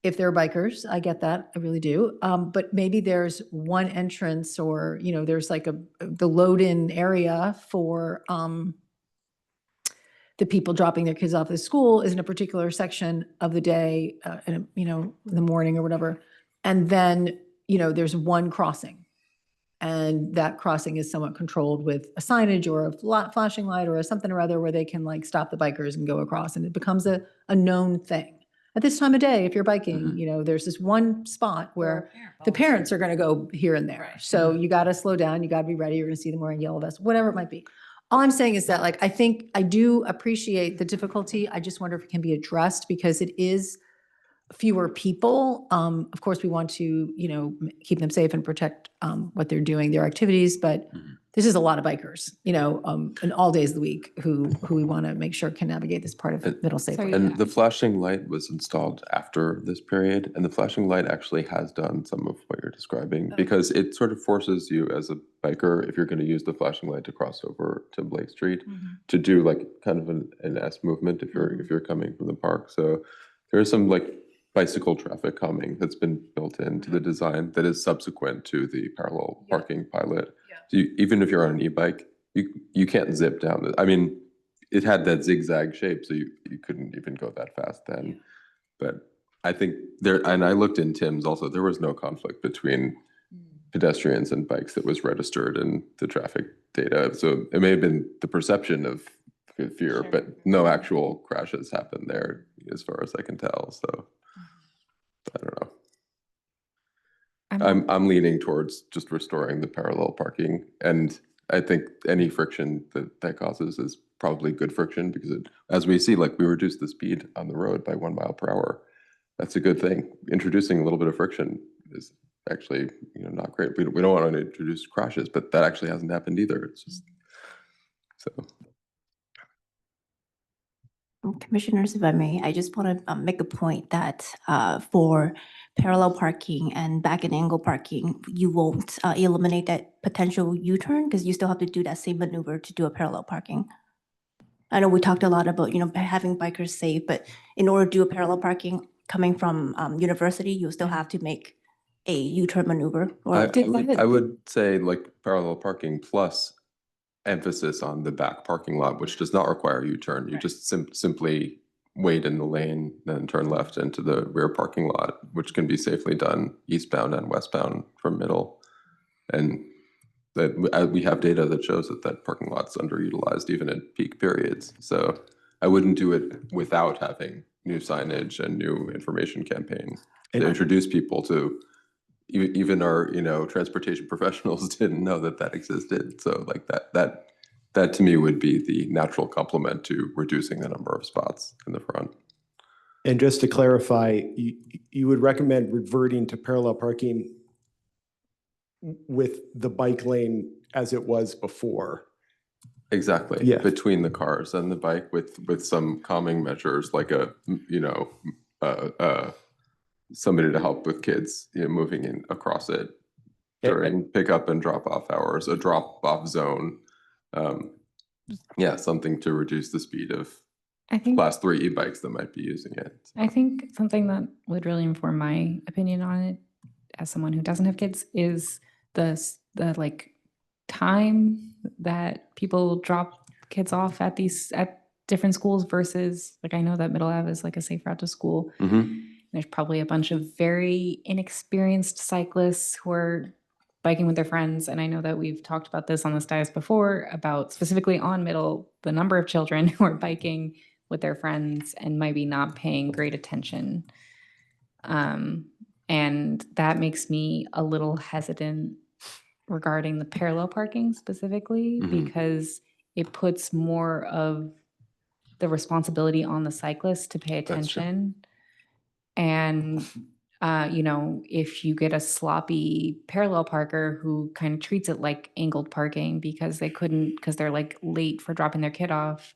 Speaker 6: If they're bikers, I get that, I really do. But maybe there's one entrance or, there's like the load-in area for the people dropping their kids off at school is in a particular section of the day, in the morning or whatever. And then, there's one crossing. And that crossing is somewhat controlled with a signage or a flashing light or something or other where they can stop the bikers and go across. And it becomes a known thing. At this time of day, if you're biking, there's this one spot where the parents are going to go here and there. Right. So you got to slow down. You got to be ready. You're going to see them wearing yellow vests, whatever it might be. All I'm saying is that I think I do appreciate the difficulty. I just wonder if it can be addressed because it is fewer people. Of course, we want to, you know, keep them safe and protect what they're doing, their activities, but this is a lot of bikers, you know, in all days of the week who we want to make sure can navigate this part of Middle safely.
Speaker 11: And the flashing light was installed after this period, and the flashing light actually has done some of what you're describing because it sort of forces you as a biker, if you're going to use the flashing light to cross over to Blake Street, to do like kind of an S movement if you're coming from the park. So there's some like bicycle traffic calming that's been built into the design that is subsequent to the parallel parking pilot. So even if you're on an e-bike, you can't zip down. I mean, it had that zigzag shape, so you couldn't even go that fast then. But I think there, and I looked in Tim's also, there was no conflict between pedestrians and bikes that was registered in the traffic data. So it may have been the perception of fear, but no actual crashes happened there as far as I can tell. So I don't know. I'm leaning towards just restoring the parallel parking, and I think any friction that causes is probably good friction because as we see, like we reduce the speed on the road by 1 mile per hour. That's a good thing. Introducing a little bit of friction is actually, you know, not great. We don't want to introduce crashes, but that actually hasn't happened either. It's just so.
Speaker 10: Commissioners, if I may, I just want to make a point that for parallel parking and back and angle parking, you won't eliminate that potential U-turn because you still have to do that same maneuver to do a parallel parking. I know we talked a lot about, you know, having bikers safe, but in order to do a parallel parking coming from University, you'll still have to make a U-turn maneuver.
Speaker 11: I would say like parallel parking plus emphasis on the back parking lot, which does not require U-turn. You just simply wait in the lane, then turn left into the rear parking lot, which can be safely done eastbound and westbound from Middle. And that we have data that shows that parking lot's underutilized even at peak periods. So I wouldn't do it without having new signage and new information campaign to introduce people to. Even our, you know, transportation professionals didn't know that existed. So like that to me would be the natural complement to reducing the number of spots in the front.
Speaker 8: And just to clarify, you would recommend reverting to parallel parking with the bike lane as it was before?
Speaker 11: Exactly.
Speaker 8: Yeah.
Speaker 11: Between the cars and the bike with some calming measures like a, you know, somebody to help with kids, you know, moving in across it during pickup and drop off hours, a drop off zone. Yeah, something to reduce the speed of class 3 e-bikes that might be using it.
Speaker 1: I think something that would really inform my opinion on it as someone who doesn't have kids is the like time that people drop kids off at different schools versus like, I know that Middle Ave is like a safe route to school. There's probably a bunch of very inexperienced cyclists who are biking with their friends. And I know that we've talked about this on this dais before about specifically on Middle, the number of children who are biking with their friends and maybe not paying great attention. And that makes me a little hesitant regarding the parallel parking specifically, because it puts more of the responsibility on the cyclist to pay attention. And, you know, if you get a sloppy parallel parker who kind of treats it like angled parking because they're like late for dropping their kid off,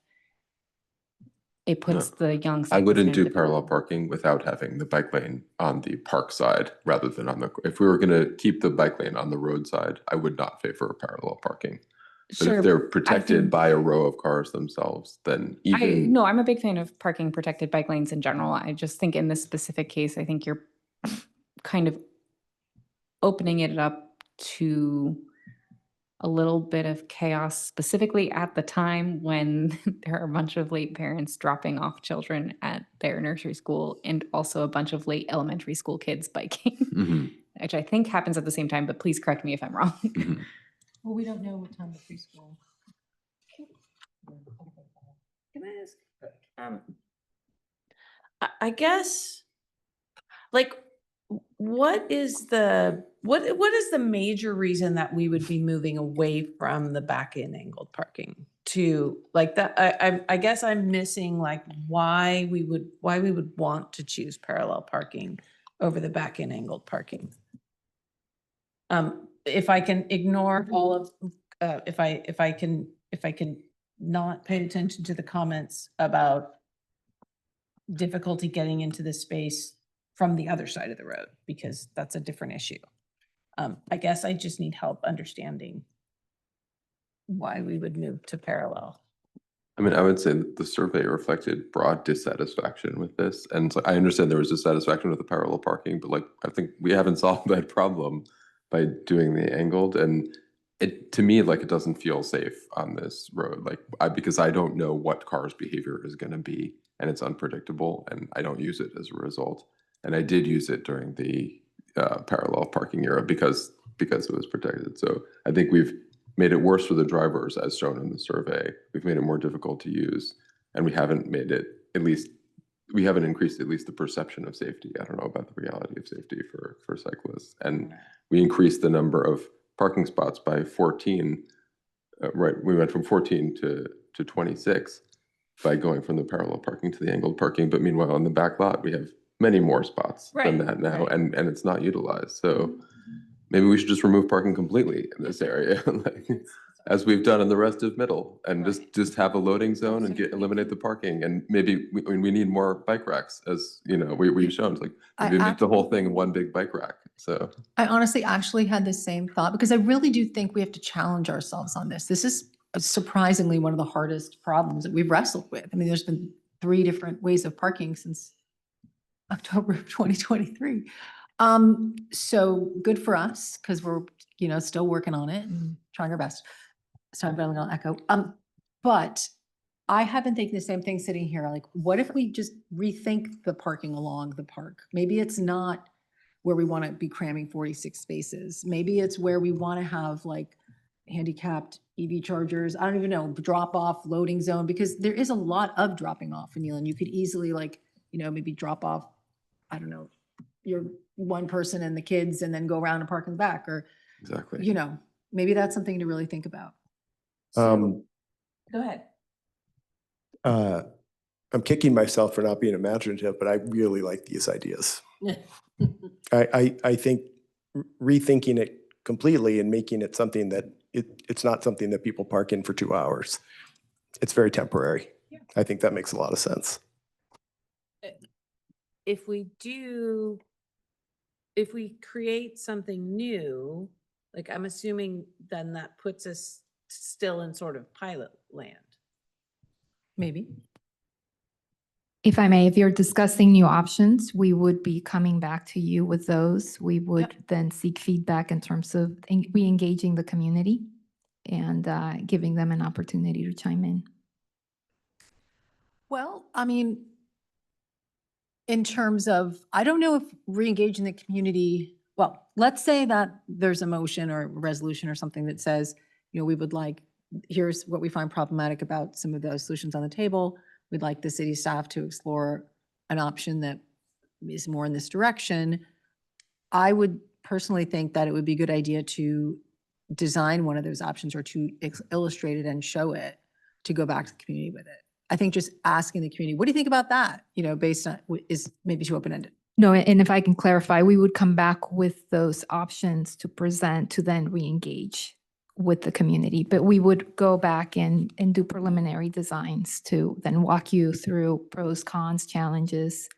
Speaker 1: it puts the young cyclist
Speaker 11: I wouldn't
Speaker 1: in a
Speaker 11: do
Speaker 1: difficult-
Speaker 11: parallel parking without having the bike lane on the park side rather than on the, if we were going to keep the bike lane on the road side, I would not favor parallel parking. But
Speaker 1: Sure,
Speaker 11: if they're
Speaker 1: but I
Speaker 11: protected
Speaker 1: think-
Speaker 11: by a row of cars themselves, then even
Speaker 1: No, I'm a big fan of parking protected bike lanes in general. I just think in this specific case, I think you're kind of opening it up to a little bit of chaos, specifically at the time when there are a bunch of late parents dropping off children at their nursery school and also a bunch of late elementary school kids biking, which I think happens at the same time, but please correct me if I'm wrong.
Speaker 6: Well, we don't know what time the preschool.
Speaker 9: Can I ask? I guess, like, what is the major reason that we would be moving away from the back-end angled parking?
Speaker 17: to like that. I guess I'm missing like why we would want to choose parallel parking over the back end angled parking. If I can ignore all of, if I can not pay attention to the comments about difficulty getting into the space from the other side of the road, because that's a different issue. I guess I just need help understanding why we would move to parallel.
Speaker 11: I mean, I would say that the survey reflected broad dissatisfaction with this. And so I understand there was dissatisfaction with the parallel parking, but like, I think we haven't solved that problem by doing the angled. And it, to me, like, it doesn't feel safe on this road. Like, because I don't know what cars' behavior is going to be, and it's unpredictable, and I don't use it as a result. And I did use it during the parallel parking era because it was protected. So I think we've made it worse for the drivers, as shown in the survey. We've made it more difficult to use, and we haven't made it, we haven't increased at least the perception of safety. I don't know about the reality of safety for cyclists. And we increased the number of parking spots by 14, right? We went from 14 to 26 by going from the parallel parking to the angled parking. But meanwhile, in the back lot, we have many more spots than that now, and it's not utilized. So maybe we should just remove parking completely in this area, like, as we've done in the rest of Middle, and just have a loading zone and eliminate the parking. And maybe we need more bike racks, as you know, we've shown. It's like maybe make the whole thing one big bike rack. So
Speaker 6: I honestly actually had the same thought, because I really do think we have to challenge ourselves on this. This is surprisingly one of the hardest problems that we've wrestled with. I mean, there's been 3 different ways of parking since October of 2023. So good for us, because we're, still working on it and trying our best. Sorry, I'm going to echo. But I have been thinking the same thing sitting here. Like, what if we just rethink the parking along the park? Maybe it's not where we want to be cramming 46 spaces. Maybe it's where we want to have like handicapped EV chargers. I don't even know, drop off loading zone, because there is a lot of dropping off in Nealon. You could easily maybe drop off, I don't know, your one person and the kids, and then go around and park in the back, or,
Speaker 11: exactly.
Speaker 6: Maybe that's something to really think about.
Speaker 17: Go ahead.
Speaker 8: I'm kicking myself for not being imaginative, but I really like these ideas. I think rethinking it completely and making it something that it's not something that people park in for 2 hours. It's very temporary. Yeah. I think that makes a lot of sense.
Speaker 17: If we create something new, like, I'm assuming then that puts us still in sort of pilot land.
Speaker 6: Maybe.
Speaker 3: If I may, if you're discussing new options, we would be coming back to you with those. We would then seek feedback in terms of re-engaging the community and giving them an opportunity to chime in.
Speaker 6: Well, I mean, in terms of, I don't know if re-engaging the community, well, let's say that there's a motion or a resolution or something that says, we would like, here's what we find problematic about some of those solutions on the table. We'd like the city staff to explore an option that is more in this direction. I would personally think that it would be a good idea to design one of those options, or to illustrate it and show it, to go back to the community with it. I think just asking the community, what do you think about that? Based on, is maybe too open-ended.
Speaker 3: No, and if I can clarify, we would come back with those options to present, to then re-engage with the community. But we would go back and do preliminary designs to then walk you through pros, cons, challenges.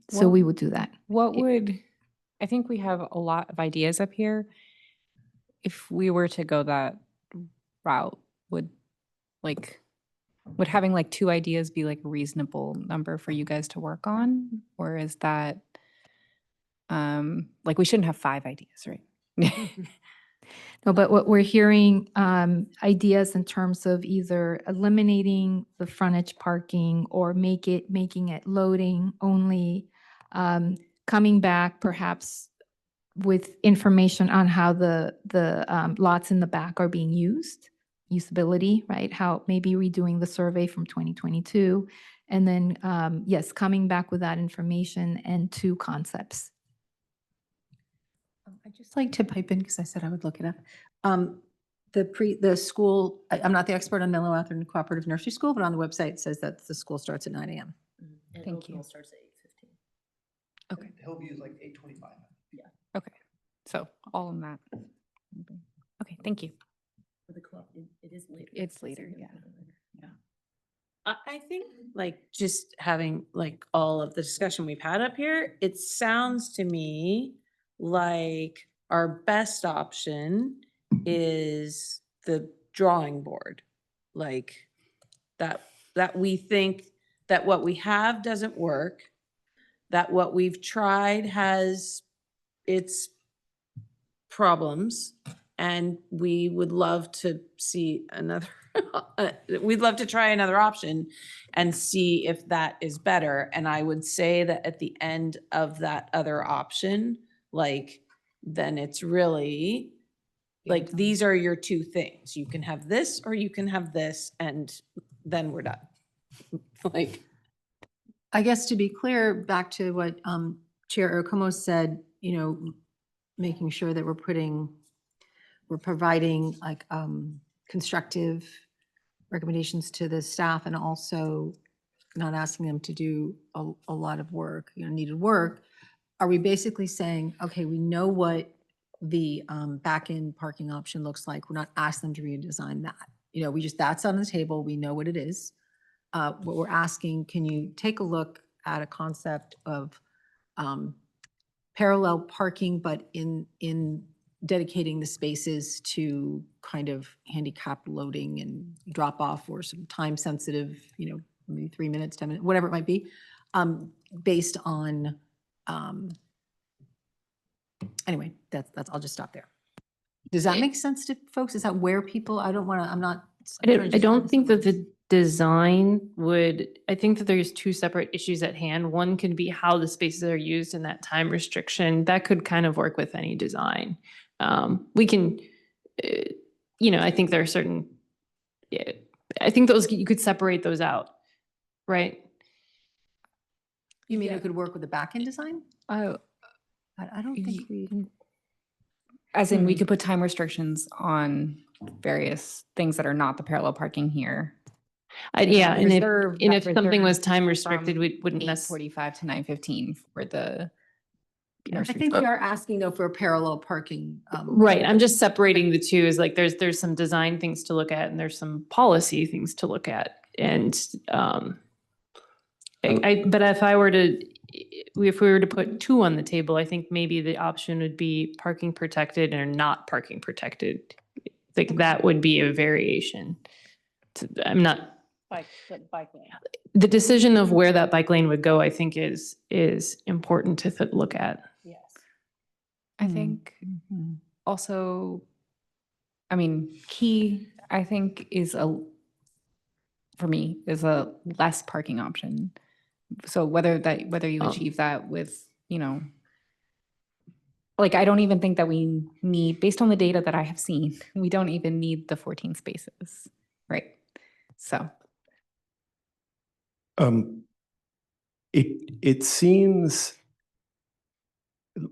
Speaker 3: So we would do that.
Speaker 1: I think we have a lot of ideas up here. If we were to go that route, would having like 2 ideas be like a reasonable number for you guys to work on? Or is that, we shouldn't have 5 ideas, right?
Speaker 3: No, but what we're hearing, ideas in terms of either eliminating the frontage parking, or making it loading only, coming back perhaps with information on how the lots in the back are being used, usability, right? How maybe redoing the survey from 2022, and then yes, coming back with that information and 2 concepts.
Speaker 6: I'd just like to pipe in, because I said I would look it up. the school, I'm not the expert on Menlo Atherton Cooperative Nursery School, but on the website it says that the school starts at 9 a.m.
Speaker 7: And
Speaker 1: Thank you.
Speaker 7: Oakville starts at 8:15.
Speaker 1: Okay.
Speaker 13: Hillview is like 8:25.
Speaker 1: Okay, so all in that. Okay, thank you.
Speaker 7: For the club, it is later.
Speaker 1: It's later, yeah.
Speaker 17: I think like just having like all of the discussion we've had up here, it sounds to me like our best option is the drawing board. Like that we think that what we have doesn't work, that what we've tried has its problems, and we would love to see another we'd love to try another option and see if that is better. And I would say that at the end of that other option, like, then it's really like, these are your two things. You can have this or you can have this, and then we're done. Like,
Speaker 6: I guess to be clear, back to what Chair Okomo said, making sure that we're providing like constructive recommendations to the staff, and also not asking them to do a lot of work, needed work. Are we basically saying, okay, we know what the back-end parking option looks like. We're not asking them to redesign that. That's on the table. We know what it is. What we're asking, can you take a look at a concept of parallel parking, but in dedicating the spaces to kind of handicap loading and drop off, or some time sensitive, maybe 3 minutes, 10 minutes, whatever it might be, based on, anyway, that's, I'll just stop there. Does that make sense to folks? Is that where people, I
Speaker 2: don't think that the design would, I think that there's two separate issues at hand. One could be how the spaces are used and that time restriction. That could kind of work with any design. We can, I think there are certain, I think those, you could separate those out, right?
Speaker 6: You mean it could work with the back-end design?
Speaker 1: Oh,
Speaker 6: I don't think we.
Speaker 1: as in we could put time restrictions on various things that are not the parallel parking here.
Speaker 2: Yeah, and
Speaker 1: Reserve
Speaker 2: if
Speaker 1: that
Speaker 2: something was
Speaker 1: reserve
Speaker 2: time restricted,
Speaker 1: from
Speaker 2: we wouldn't necessarily.
Speaker 1: 8:45 to 9:15 for the
Speaker 6: I
Speaker 1: nursery.
Speaker 6: think we are asking though for a parallel parking.
Speaker 2: Right, I'm just separating the two as like, there's some design things to look at and there's some policy things to look at. And but if we were to put two on the table, I think maybe the option would be parking protected or not parking protected. Like that would be a variation. I'm not.
Speaker 17: bike lane.
Speaker 2: The decision of where that bike lane would go, I think is important to look at.
Speaker 17: Yes.
Speaker 1: I think also, key, I think for me, is a less parking option. So whether you achieve that with, like, I don't even think that we need, based on the data that I have seen, we don't even need the 14 spaces, right? So.
Speaker 8: It seems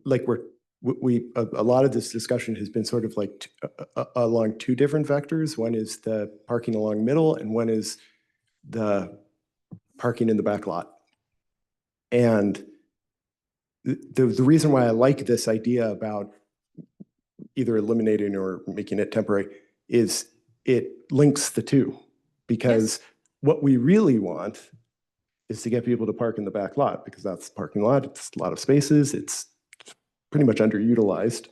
Speaker 8: like a lot of this discussion has been sort of like along two different vectors. One is the parking along middle, and one is the parking in the back lot. And the reason why I like this idea about either eliminating or making it temporary is it links the two, because what we really want is to get people to park in the back lot, because that's the parking lot. It's a lot of spaces. It's pretty much underutilized.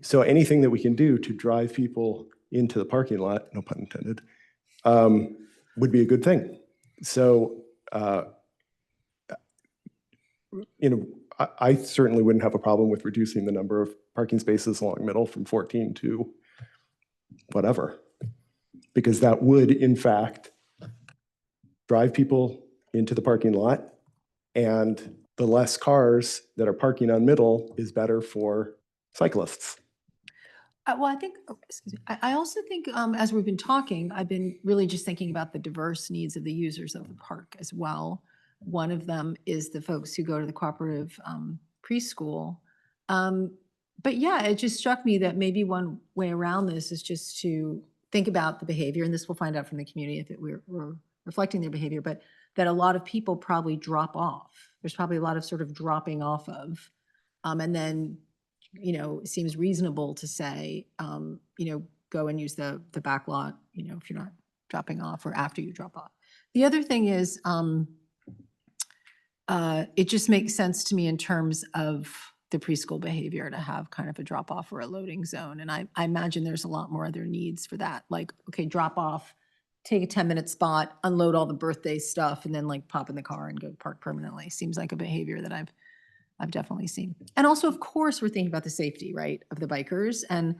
Speaker 8: So anything that we can do to drive people into the parking lot, no pun intended, would be a good thing. So, I certainly wouldn't have a problem with reducing the number of parking spaces along middle from 14 to whatever, because that would, in fact, drive people into the parking lot, and the less cars that are parking on middle is better for cyclists.
Speaker 6: Well, I think, excuse me, I also think as we've been talking, I've been really just thinking about the diverse needs of the users of the park as well. One of them is the folks who go to the cooperative preschool. But yeah, it just struck me that maybe one way around this is just to think about the behavior, and this we'll find out from the community if we're reflecting their behavior, but that a lot of people probably drop off. There's probably a lot of sort of dropping off of. And then, it seems reasonable to say, go and use the back lot, if you're not dropping off or after you drop off. The other thing is, it just makes sense to me in terms of the preschool behavior to have kind of a drop off or a loading zone. And I imagine there's a lot more other needs for that. Like, okay, drop off, take a 10-minute spot, unload all the birthday stuff, and then like pop in the car and go park permanently. Seems like a behavior that I've definitely seen. And also, of course, we're thinking about the safety, right, of the bikers. And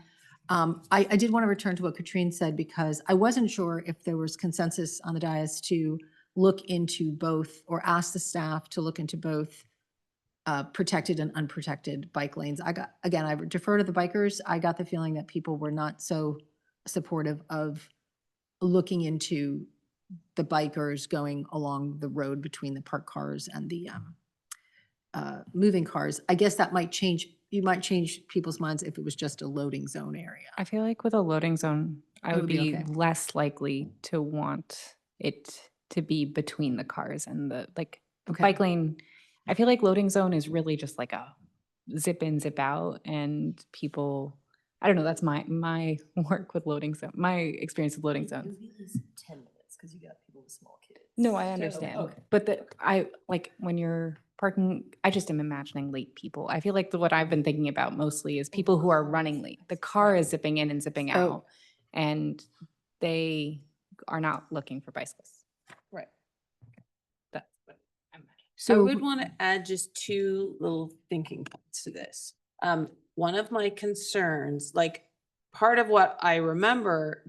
Speaker 6: I did want to return to what Katrine said, because I wasn't sure if there was consensus on the dais to look into both, or ask the staff to look into both protected and unprotected bike lanes. I defer to the bikers. I got the feeling that people were not so supportive of looking into the bikers going along the road between the parked cars and the moving cars. I guess that might change. You might change people's minds if it was just a loading zone area.
Speaker 1: I feel like with a loading zone, I
Speaker 6: It
Speaker 1: would
Speaker 6: would be
Speaker 1: be
Speaker 6: okay.
Speaker 1: less likely to want it to be between the cars and the
Speaker 6: Okay.
Speaker 1: bike lane. I feel like loading zone is really just like a zip in, zip out, and people, I don't know, that's my work with loading zone, my experience with loading zones.
Speaker 7: 10 minutes because you got people with small kids.
Speaker 1: No, I understand.
Speaker 7: Okay.
Speaker 1: But I like when you're parking, I just am imagining late people. I feel like what I've been thinking about mostly is people who are running late. The car is zipping in and zipping
Speaker 6: Oh.
Speaker 1: out, and they are not looking for bicyclists.
Speaker 17: Right.
Speaker 1: That's what I'm imagining.
Speaker 17: So I would want to add just two little thinking points to this. One of my concerns, like part of what I remember,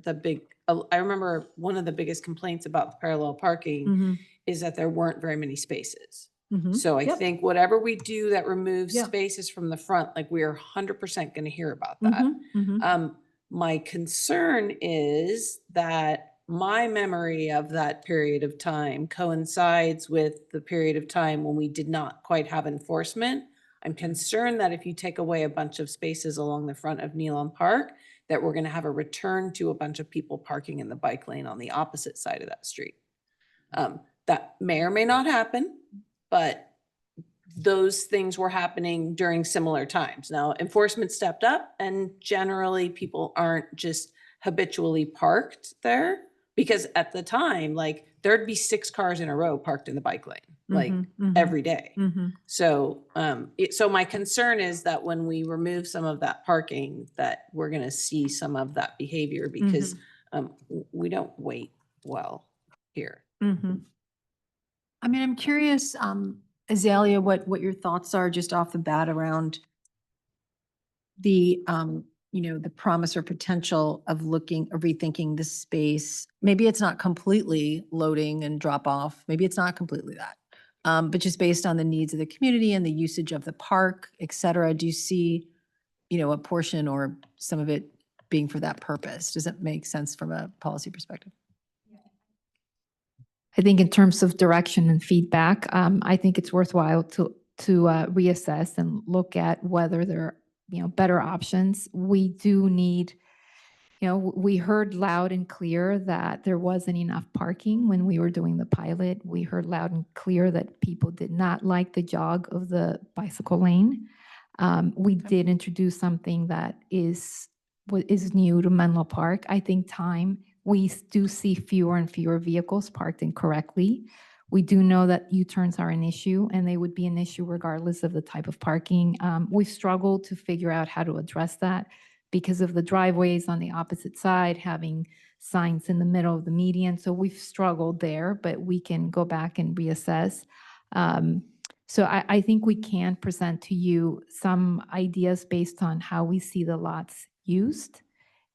Speaker 17: I remember one of the biggest complaints about the parallel parking is that there weren't very many spaces. So I
Speaker 6: Yep.
Speaker 17: think whatever we do that removes
Speaker 6: Yeah.
Speaker 17: spaces from the front, like we are 100% going to hear about that. My concern is that my memory of that period of time coincides with the period of time when we did not quite have enforcement. I'm concerned that if you take away a bunch of spaces along the front of Nealon Park, that we're going to have a return to a bunch of people parking in the bike lane on the opposite side of that street. That may or may not happen, but those things were happening during similar times. Now, enforcement stepped up, and generally people aren't just habitually parked there, because at the time, like there'd be 6 cars in a row parked in the bike lane, like every day. So, so my concern is that when we remove some of that parking, that we're going to see some of that behavior, because we don't wait well here.
Speaker 6: I mean, I'm curious, Azalea, what your thoughts are just off the bat around the, the promise or potential of rethinking the space. Maybe it's not completely loading and drop off. Maybe it's not completely that. But just based on the needs of the community and the usage of the park, et cetera, do you see, a portion or some of it being for that purpose? Does it make sense from a policy perspective?
Speaker 3: I think in terms of direction and feedback, I think it's worthwhile to reassess and look at whether there are, better options. We do need, we heard loud and clear that there wasn't enough parking when we were doing the pilot. We heard loud and clear that people did not like the jog of the bicycle lane. We did introduce something that is new to Menlo Park. I think we do see fewer and fewer vehicles parked incorrectly. We do know that U-turns are an issue, and they would be an issue regardless of the type of parking. We've struggled to figure out how to address that because of the driveways on the opposite side having signs in the middle of the median. So we've struggled there, but we can go back and reassess. So I think we can present to you some ideas based on how we see the lots used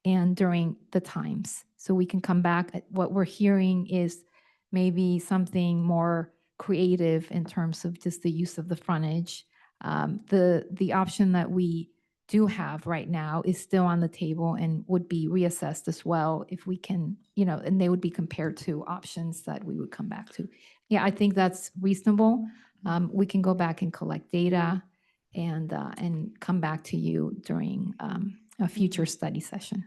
Speaker 3: and during the times. So we can come back. What we're hearing is maybe something more creative in terms of just the use of the frontage. The option that we do have right now is still on the table and would be reassessed as well if we can, and they would be compared to options that we would come back to. Yeah, I think that's reasonable. We can go back and collect data and come back to you during a future study session.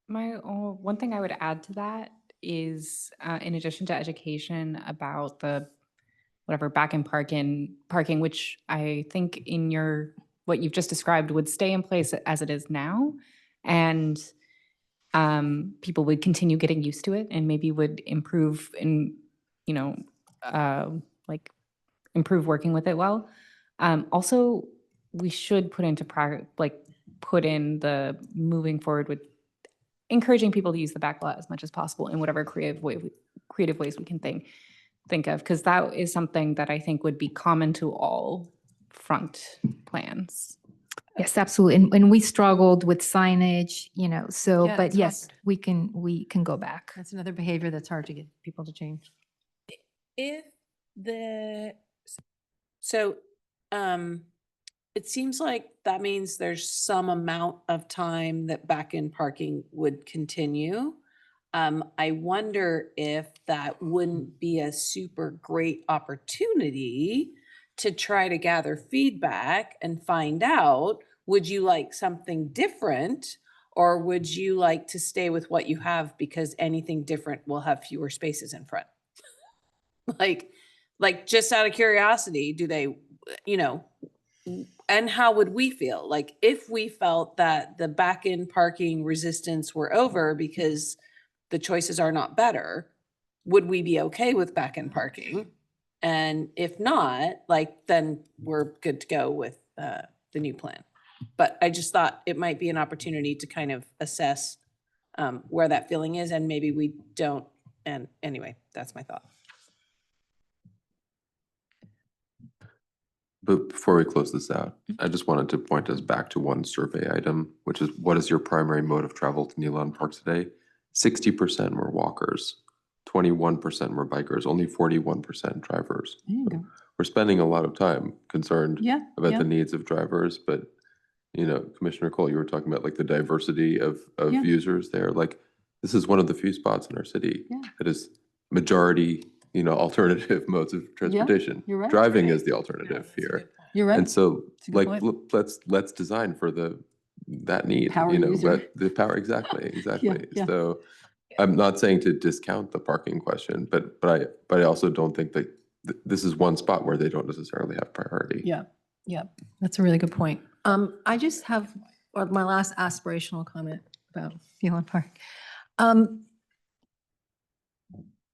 Speaker 1: One thing I would add to that is, in addition to education about the whatever back in parking, which I think in what you've just described would stay in place as it is now, and people would continue getting used to it and maybe would improve in, like improve working with it well. Also, we should put in the moving forward with encouraging people to use the back lot as much as possible in whatever creative ways we can think of, because that is something that I think would be common to all front plans.
Speaker 3: Yes, absolutely. And we struggled with signage, so,
Speaker 6: Yeah,
Speaker 3: but
Speaker 6: it's
Speaker 3: yes,
Speaker 6: hard.
Speaker 3: we can go back.
Speaker 6: That's another behavior that's hard to get people to change.
Speaker 17: It seems like that means there's some amount of time that back-in parking would continue. I wonder if that wouldn't be a super great opportunity to try to gather feedback and find out, would you like something different? Or would you like to stay with what you have because anything different will have fewer spaces in front? Like just out of curiosity, do they, and how would we feel? Like if we felt that the back-in parking resistance were over because the choices are not better, would we be okay with back-in parking? And if not, then we're good to go with the new plan. But I just thought it might be an opportunity to kind of assess where that feeling is, and maybe we don't. And anyway, that's my thought.
Speaker 11: But before we close this out, I just wanted to point us back to one survey item, which is, what is your primary mode of travel to Nealon Park today? 60% were walkers, 21% were bikers, only 41% drivers.
Speaker 6: There you go.
Speaker 11: We're spending a lot of time concerned
Speaker 6: Yeah,
Speaker 11: about
Speaker 6: yeah.
Speaker 11: the needs of drivers, but Commissioner Cole, you were talking about like the diversity of
Speaker 6: Yeah.
Speaker 11: users there. Like, this is one of the few spots in our city
Speaker 6: Yeah.
Speaker 11: that is majority, alternative modes of transportation.
Speaker 6: you're right.
Speaker 11: Driving is the alternative here.
Speaker 6: You're right.
Speaker 11: And so,
Speaker 6: It's a good
Speaker 11: like,
Speaker 6: point.
Speaker 11: let's design for that need,
Speaker 6: Power user.
Speaker 11: but the power, exactly.
Speaker 6: yeah.
Speaker 11: So I'm not saying to discount the parking question, but I also don't think that this is one spot where they don't necessarily have priority.
Speaker 6: Yeah, yeah, that's a really good point. I just have my last aspirational comment about Nealon Park.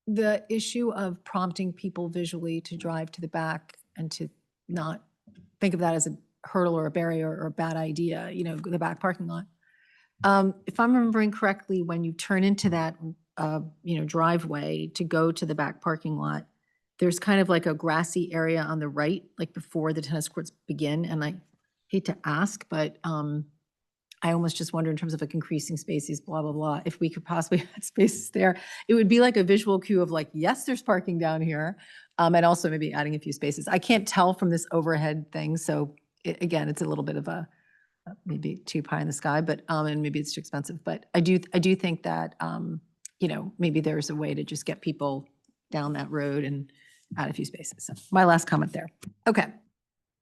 Speaker 6: The issue of prompting people visually to drive to the back and to not think of that as a hurdle or a barrier or a bad idea, the back parking lot. If I'm remembering correctly, when you turn into that, driveway to go to the back parking lot, there's kind of like a grassy area on the right, like before the tennis courts begin. And I hate to ask, but I almost just wonder in terms of like increasing spaces, blah, blah, blah, if we could possibly add spaces there. It would be like a visual cue of like, yes, there's parking down here. And also maybe adding a few spaces. I can't tell from this overhead thing. So again, it's a little bit of a, maybe too pie in the sky, but, and maybe it's too expensive. But I do think that, maybe there's a way to just get people down that road and add a few spaces. So my last comment there. Okay.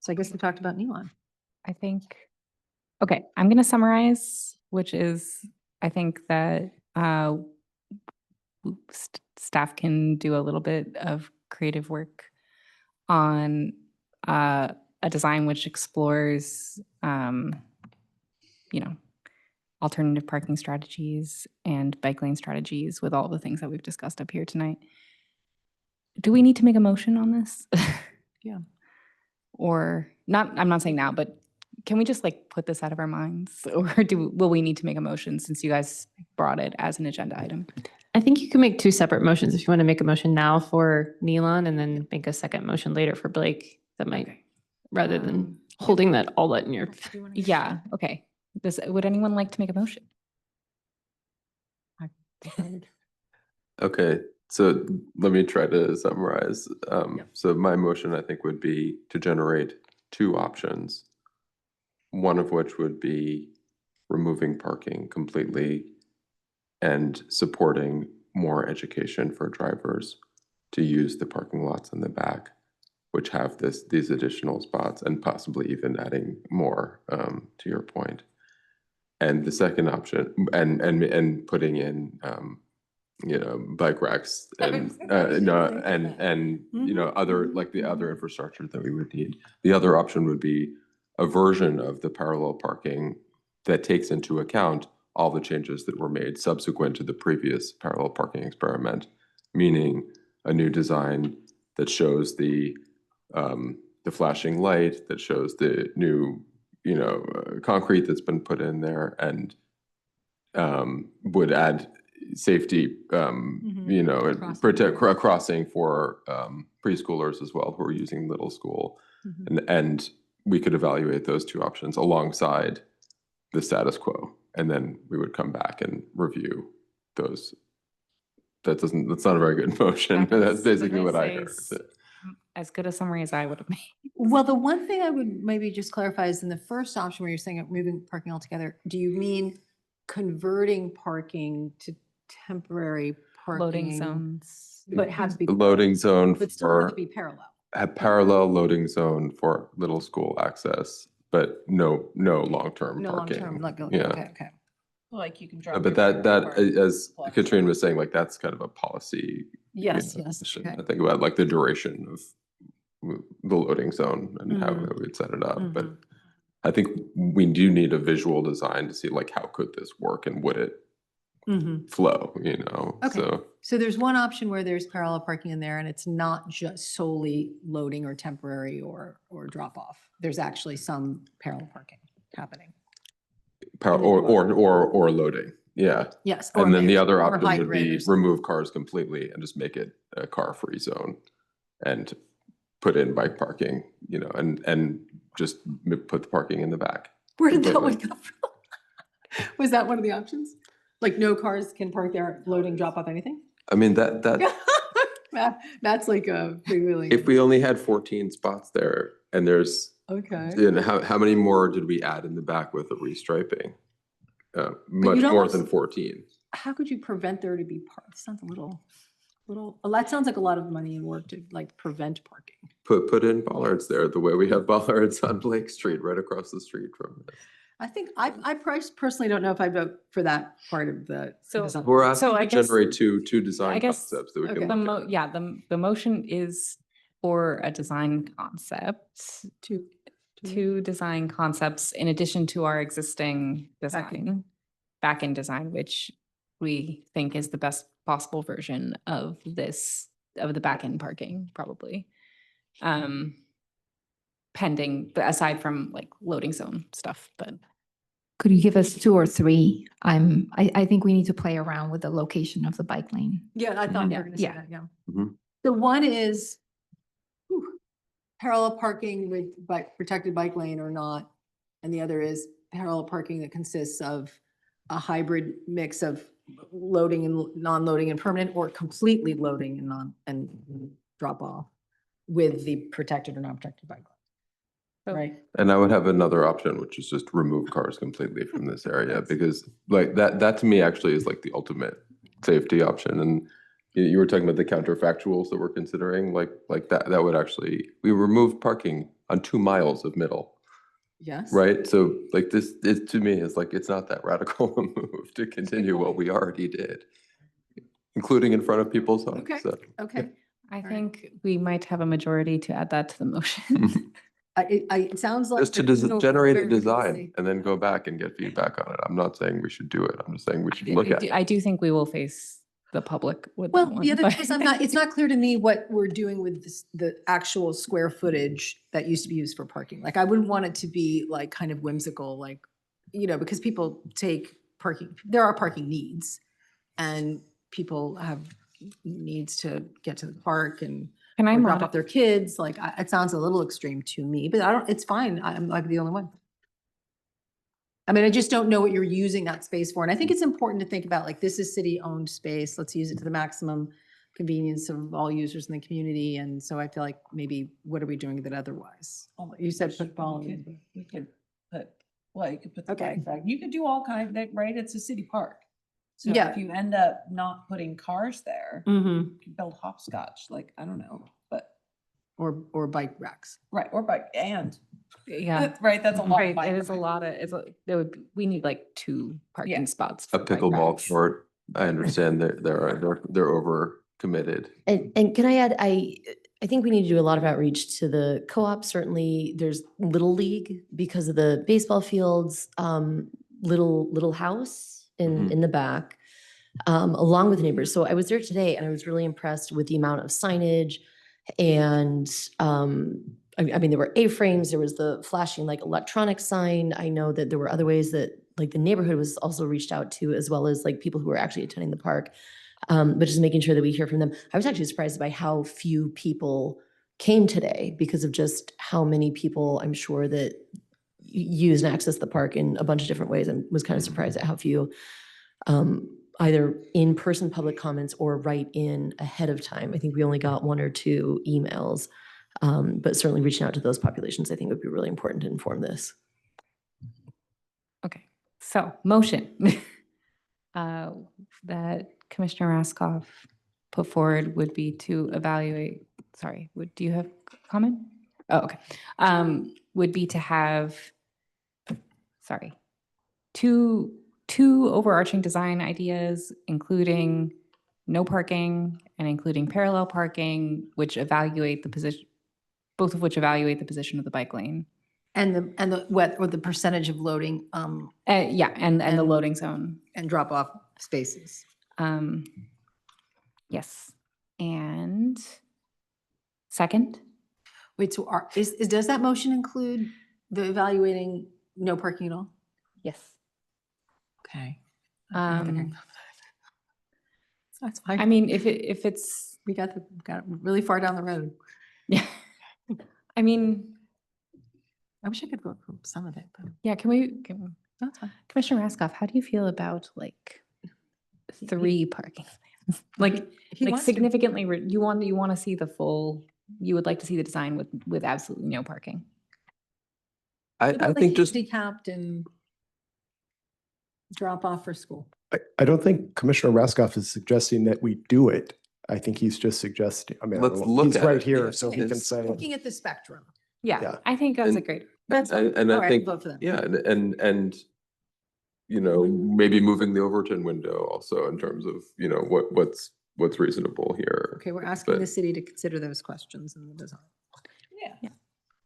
Speaker 6: So I guess we talked about Nealon.
Speaker 1: Okay, I'm going to summarize, which is, I think that staff can do a little bit of creative work on a design which explores, alternative parking strategies and bike lane strategies with all the things that we've discussed up here tonight. Do we need to make a motion on this?
Speaker 6: Yeah.
Speaker 1: Or not, I'm not saying now, but can we just put this out of our minds? Or will we need to make a motion since you guys brought it as an agenda item?
Speaker 2: I think you can make two separate motions if you want to make a motion now for Nealon and then make a second motion later for Blake. That might, rather than holding that all that in your.
Speaker 1: Yeah, okay. Would anyone like to make a motion?
Speaker 11: Okay, so let me try to summarize. So my motion, I think, would be to generate two options. One of which would be removing parking completely and supporting more education for drivers to use the parking lots in the back. which have these additional spots and possibly even adding more, to your point. And the second option, and putting in, bike racks and, other, like the other infrastructure that we would need. The other option would be a version of the parallel parking that takes into account all the changes that were made subsequent to the previous parallel parking experiment, meaning a new design that shows the flashing light, that shows the new, concrete that's been put in there, and would add safety, protect crossing for preschoolers as well who are using middle school, and we could evaluate those two options alongside the status quo, and then we would come back and review those. That's not a very good motion, but that's basically what I heard.
Speaker 1: As good a summary as I would have made.
Speaker 6: Well, the one thing I would maybe just clarify is in the first option where you're saying moving parking altogether, do you mean converting parking to temporary parking?
Speaker 1: Loading zones.
Speaker 6: But have to be.
Speaker 11: Loading zone
Speaker 6: But still have
Speaker 11: for
Speaker 6: to be parallel.
Speaker 11: a parallel loading zone for middle school access, but no long-term
Speaker 6: No
Speaker 11: parking.
Speaker 6: long-term, like,
Speaker 11: Yeah.
Speaker 6: okay.
Speaker 17: Like you can drop.
Speaker 11: But that, as Katrine was saying, like, that's kind of a policy.
Speaker 6: Yes,
Speaker 11: decision.
Speaker 6: okay.
Speaker 11: I think about like the duration of the loading zone and how we'd set it up. But I think we do need a visual design to see like, how could this work and would it flow,
Speaker 6: Okay. So there's one option where there's parallel parking in there and it's not just solely loading or temporary or drop off. There's actually some parallel parking happening.
Speaker 11: Or loading. Yeah.
Speaker 6: Yes. or
Speaker 11: And then the
Speaker 6: mixed,
Speaker 11: other
Speaker 6: or
Speaker 11: option would
Speaker 6: hybrid
Speaker 11: be
Speaker 6: or something.
Speaker 11: remove cars completely and just make it a car-free zone and put in bike parking, and just put the parking in the back.
Speaker 6: Where did that one come from? Was that one of the options? Like no cars can park there, loading, drop off, anything?
Speaker 11: I mean, that
Speaker 6: That's like a freewheeling.
Speaker 11: if we only had 14 spots there and there's,
Speaker 6: Okay.
Speaker 11: how many more did we add in the back with the restriping? Much
Speaker 6: you'd
Speaker 11: more
Speaker 6: almost-
Speaker 11: than 14.
Speaker 6: How could you prevent there to be park? Sounds a little, well, that sounds like a lot of money and work to like prevent parking.
Speaker 11: Put in bollards there, the way we have bollards on Blake Street, right across the street from it.
Speaker 6: I think I personally don't know if I vote for that part of the. design.
Speaker 11: We're asking
Speaker 1: I
Speaker 11: to
Speaker 1: guess-
Speaker 11: generate two design
Speaker 1: I guess
Speaker 11: concepts that we
Speaker 6: Okay.
Speaker 11: can look at.
Speaker 1: The motion is for a design concept, two design concepts in addition to our existing design, back-end design, which we think is the best possible version of the back-end parking, probably. Pending, but aside from like loading zone stuff, but.
Speaker 3: Could you give us 2 or 3? I think we need to play around with the location of the bike lane.
Speaker 6: Yeah, I thought you were
Speaker 3: Yeah,
Speaker 6: gonna say
Speaker 3: yeah.
Speaker 6: that, yeah.
Speaker 11: Mhm.
Speaker 6: The one is parallel parking with protected bike lane or not. And the other is parallel parking that consists of a hybrid mix of loading and non-loading and permanent, or completely loading and drop off with the protected or non-protected bike lane. Right?
Speaker 11: And I would have another option, which is just remove cars completely from this area, because like that to me actually is like the ultimate safety option. And you were talking about the counterfactuals that we're considering, like that would actually, we removed parking on 2 miles of middle,
Speaker 6: Yes.
Speaker 11: right? So like this to me is like, it's not that radical a move to continue what we already did, including in front of people's homes.
Speaker 6: Okay.
Speaker 11: So,
Speaker 6: Okay.
Speaker 1: I think we might have a majority to add that to the motion.
Speaker 6: It sounds like.
Speaker 11: Just to
Speaker 6: there's no
Speaker 11: generate a
Speaker 6: very good
Speaker 11: design
Speaker 6: say.
Speaker 11: and then go back and get feedback on it. I'm not saying we should do it. I'm just saying we should look at it.
Speaker 1: I do think we will face the public with that
Speaker 6: Well,
Speaker 1: one.
Speaker 6: the other
Speaker 1: but-
Speaker 6: thing is it's not clear to me what we're doing with the actual square footage that used to be used for parking. Like, I wouldn't want it to be like kind of whimsical, like, because people take parking, there are parking needs. And people have needs to get to the park and
Speaker 1: Can I
Speaker 6: or drop
Speaker 1: mod-
Speaker 6: off their kids. Like, it sounds a little extreme to me, but it's fine. I'm like the only one. I mean, I just don't know what you're using that space for. And I think it's important to think about, like, this is city-owned space. Let's use it to the maximum convenience of all users in the community. And so I feel like maybe what are we doing with it otherwise? You said put volume.
Speaker 17: You could put, well, you could put the
Speaker 6: Okay.
Speaker 17: bike back. You could do all kinds of, right? It's a city park. So
Speaker 6: Yeah.
Speaker 17: if you end up not putting cars there,
Speaker 6: Mm-hmm.
Speaker 17: you could build hopscotch, like, I don't know, but
Speaker 6: or bike racks.
Speaker 17: Right, or bike and.
Speaker 1: Yeah.
Speaker 17: Right, that's a lot. of
Speaker 1: Right,
Speaker 17: bike
Speaker 1: it is a
Speaker 17: racks.
Speaker 1: lot of, we need like 2 parking spots.
Speaker 11: A
Speaker 1: for bike
Speaker 11: pickleball
Speaker 1: racks.
Speaker 11: court, I understand they're over committed.
Speaker 7: And can I add, I think we need to do a lot of outreach to the co-op. Certainly, there's Little League because of the baseball fields, little house in the back, along with neighbors. So I was there today and I was really impressed with the amount of signage and I mean, there were A-frames, there was the flashing like electronic sign. I know that there were other ways that like the neighborhood was also reached out to, as well as like people who were actually attending the park. But just making sure that we hear from them. I was actually surprised by how few people came today because of just how many people I'm sure that use and access the park in a bunch of different ways. I was kind of surprised at how few either in-person public comments or write in ahead of time. I think we only got 1 or 2 emails, but certainly reaching out to those populations, I think would be really important to inform this.
Speaker 1: Okay, so motion that Commissioner Raskoff put forward would be to evaluate, sorry, do you have comment? Oh, okay. Would be to have, sorry, two overarching design ideas, including no parking and including parallel parking, which evaluate the position, both of which evaluate the position of the bike lane.
Speaker 6: And the percentage of loading.
Speaker 1: Yeah, and the loading zone.
Speaker 6: And drop off spaces.
Speaker 1: Yes. And second?
Speaker 6: Wait, so does that motion include the evaluating no parking at all?
Speaker 1: Yes.
Speaker 6: Okay.
Speaker 1: That's fine. I mean, if it's.
Speaker 6: We got really far down the road.
Speaker 1: Yeah. I mean.
Speaker 6: I wish I could vote for some of it, but.
Speaker 1: Yeah, that's fine. Commissioner Raskoff, how do you feel about like 3 parking? Like significantly, you want to see the full, you would like to see the design with absolutely no parking?
Speaker 11: I think just
Speaker 6: Handicapped and drop off for school.
Speaker 8: I don't think Commissioner Raskoff is suggesting that we do it. I think he's just suggesting, I mean,
Speaker 11: Let's look
Speaker 8: he's
Speaker 11: at
Speaker 8: right
Speaker 11: it,
Speaker 8: here,
Speaker 11: yeah.
Speaker 8: so he can say.
Speaker 6: Looking at the spectrum.
Speaker 1: Yeah, I think that's a great.
Speaker 11: and
Speaker 6: All
Speaker 11: I
Speaker 6: right,
Speaker 11: think,
Speaker 6: vote for that.
Speaker 11: yeah, and you know, maybe moving the Overton window also in terms of, you know, what's reasonable here.
Speaker 6: Okay, we're asking
Speaker 11: But-
Speaker 6: the city to consider those questions in the design.
Speaker 17: Yeah.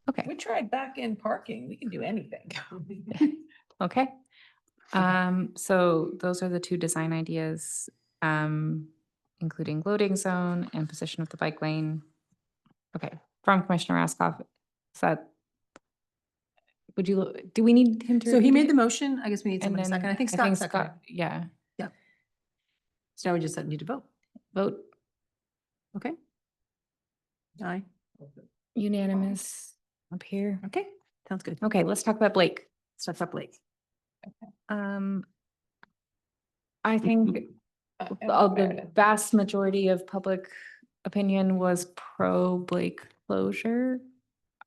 Speaker 1: Okay.
Speaker 17: We tried back-end parking. We can do anything.
Speaker 1: Okay. So those are the 2 design ideas, including loading zone and position of the bike lane. Okay, from Commissioner Raskoff. Is that, do we need him to?
Speaker 6: So he made the motion. I guess we need
Speaker 1: and
Speaker 6: someone to
Speaker 1: then
Speaker 6: second. I think Scott seconded.
Speaker 1: Yeah.
Speaker 6: Yeah. So now we just need to vote.
Speaker 1: Vote
Speaker 6: Okay. Aye.
Speaker 1: unanimous up here.
Speaker 6: Okay, sounds good.
Speaker 1: Okay, let's talk about Blake.
Speaker 6: Let's talk about Blake.
Speaker 1: I think the vast majority of public opinion was pro Blake closure.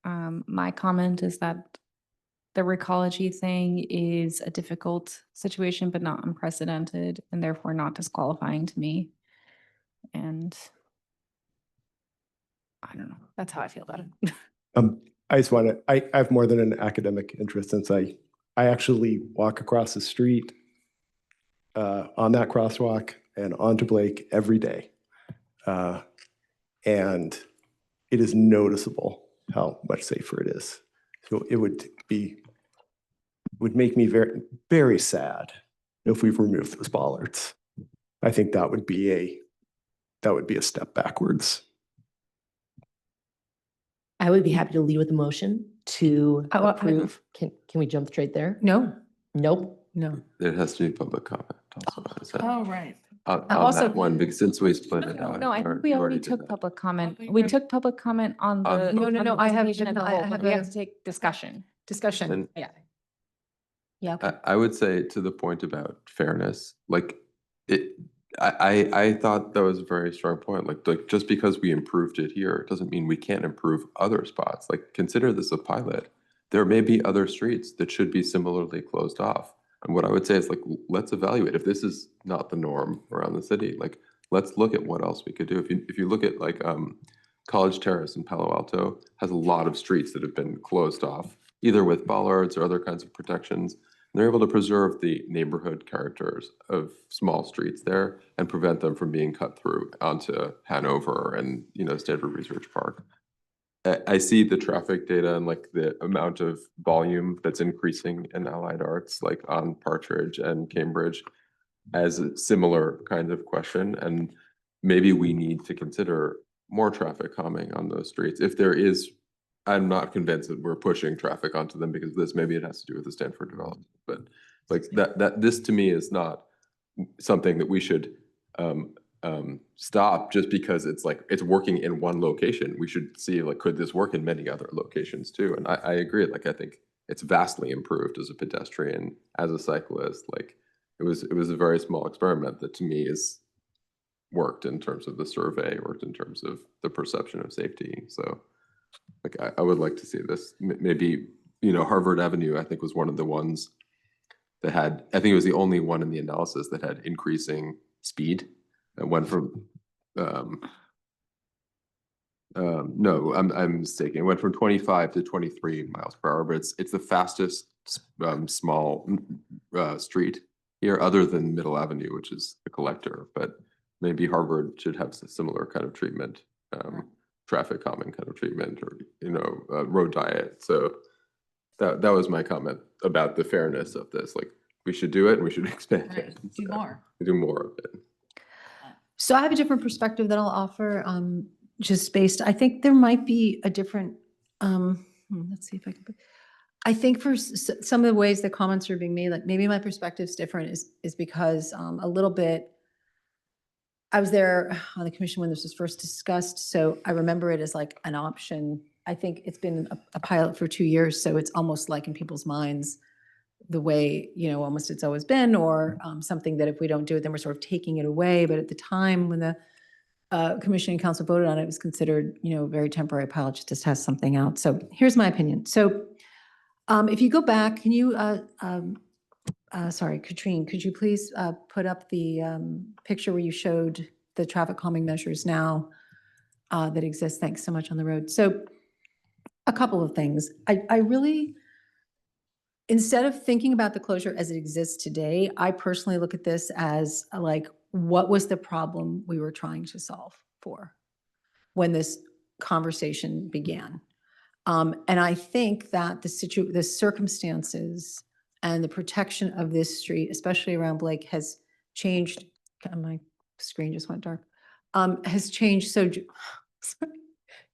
Speaker 1: My comment is that the Recology thing is a difficult situation, but not unprecedented, and therefore not disqualifying to me. And I don't know, that's how I feel about it.
Speaker 8: I just want to, I have more than an academic interest since I actually walk across the street on that crosswalk and onto Blake every day. And it is noticeable how much safer it is. So it would make me very, very sad if we've removed those bollards. I think that would be a step backwards.
Speaker 7: I would be happy to lead with a motion to approve. Can we jump straight there?
Speaker 6: No.
Speaker 7: Nope.
Speaker 6: No.
Speaker 11: There has to be public comment also. Is that-
Speaker 17: Oh, right.
Speaker 11: On
Speaker 1: Also-
Speaker 11: that one, because since we split it out.
Speaker 1: No, I
Speaker 11: or
Speaker 1: think we
Speaker 11: you
Speaker 1: already
Speaker 11: did
Speaker 1: took
Speaker 11: that.
Speaker 1: public comment.
Speaker 17: we
Speaker 1: We
Speaker 17: were-
Speaker 1: took public comment on the.
Speaker 6: No,
Speaker 1: on the
Speaker 6: I have,
Speaker 1: presentation as a
Speaker 6: I
Speaker 1: whole,
Speaker 6: have
Speaker 1: but we have
Speaker 6: a
Speaker 1: to take discussion.
Speaker 6: discussion.
Speaker 11: And-
Speaker 6: Yeah. Yeah. okay.
Speaker 11: I would say to the point about fairness, like I thought that was a very strong point. Like just because we improved it here doesn't mean we can't improve other spots. Like consider this a pilot. There may be other streets that should be similarly closed off. And what I would say is like, let's evaluate if this is not the norm around the city. Like, let's look at what else we could do. If you look at like College Terrace in Palo Alto has a lot of streets that have been closed off, either with bollards or other kinds of protections. They're able to preserve the neighborhood characters of small streets there and prevent them from being cut through onto Hanover and, Stanford Research Park. I see the traffic data and like the amount of volume that's increasing in Allied Arts, like on Partridge and Cambridge, as a similar kind of question. And maybe we need to consider more traffic calming on those streets. If there is, I'm not convinced that we're pushing traffic onto them because of this. Maybe it has to do with the Stanford development, but like this to me is not something that we should stop just because it's like it's working in one location. We should see like, could this work in many other locations too? And I agree. Like, I think it's vastly improved as a pedestrian, as a cyclist. Like it was a very small experiment that to me is worked in terms of the survey, worked in terms of the perception of safety. So like, I would like to see this. Maybe, Harvard Avenue, I think, was one of the ones that had, I think it was the only one in the analysis that had increasing speed. It went from, no, I'm mistaken. It went from 25 to 23 miles per hour, but it's the fastest small street here other than Middle Avenue, which is the collector. But maybe Harvard should have a similar kind of treatment, traffic calming kind of treatment, or, road diet. So that was my comment about the fairness of this. Like, we should do it and we should expand it.
Speaker 6: Do more.
Speaker 11: Do more of it.
Speaker 6: So I have a different perspective that I'll offer, just based, I think there might be a different, let's see if I can, I think for some of the ways that comments are being made, like maybe my perspective's different is because a little bit, I was there on the commission when this was first discussed, so I remember it as like an option. I think it's been a pilot for 2 years, so it's almost like in people's minds, the way, almost it's always been, or something that if we don't do it, then we're sort of taking it away. But at the time when the commission and council voted on it, it was considered, very temporary pilot, just to test something out. So here's my opinion. So if you go back, can you, sorry, Katrine, could you please put up the picture where you showed the traffic calming measures now that exist? Thanks so much on the road. So a couple of things. I really, instead of thinking about the closure as it exists today, I personally look at this as like, what was the problem we were trying to solve for when this conversation began? And I think that the circumstances and the protection of this street, especially around Blake, has changed. My screen just went dark. Has changed so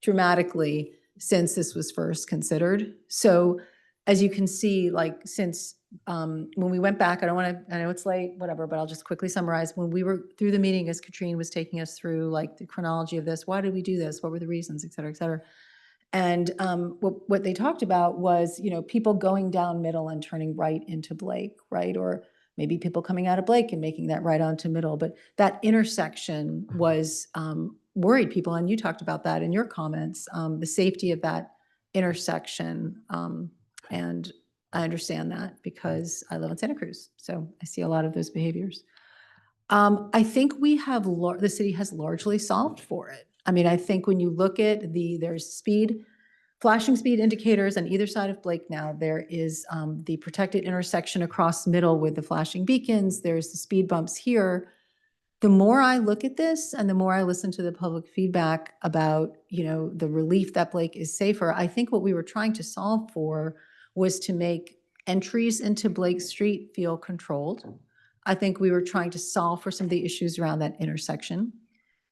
Speaker 6: dramatically since this was first considered. So as you can see, like since when we went back, I know it's late, whatever, but I'll just quickly summarize. When we were through the meeting, as Katrine was taking us through like the chronology of this, why did we do this? What were the reasons, et cetera, et cetera. And what they talked about was, people going down Middle and turning right into Blake, right? Or maybe people coming out of Blake and making that right onto Middle. But that intersection was worried people, and you talked about that in your comments, the safety of that intersection. And I understand that because I live in Santa Cruz, so I see a lot of those behaviors. I think the city has largely solved for it. I mean, I think when you look at there's flashing speed indicators on either side of Blake now. There is the protected intersection across Middle with the flashing beacons. There's the speed bumps here. The more I look at this and the more I listen to the public feedback about, the relief that Blake is safer, I think what we were trying to solve for was to make entries into Blake Street feel controlled. I think we were trying to solve for some of the issues around that intersection.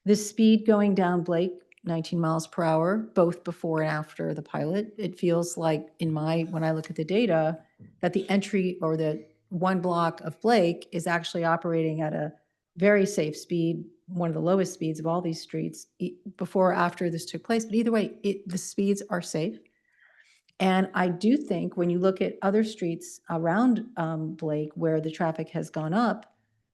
Speaker 6: The speed going down Blake, 19 miles per hour, both before and after the pilot, it feels like when I look at the data, that the entry or the one block of Blake is actually operating at a very safe speed, one of the lowest speeds of all these streets before or after this took place. But either way, the speeds are safe. And I do think when you look at other streets around Blake where the traffic has gone up,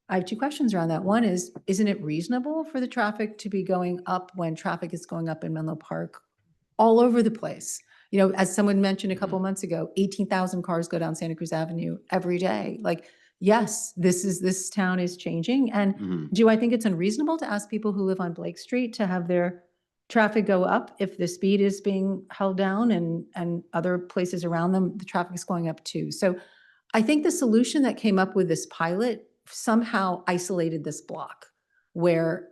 Speaker 6: I have two questions around that. One is, isn't it reasonable for the traffic to be going up when traffic is going up in Menlo Park all over the place? As someone mentioned a couple of months ago, 18,000 cars go down Santa Cruz Avenue every day. Like, yes, this town is changing. And do I think it's unreasonable to ask people who live on Blake Street to have their traffic go up if the speed is being held down, and other places around them, the traffic is going up too. So I think the solution that came up with this pilot somehow isolated this block where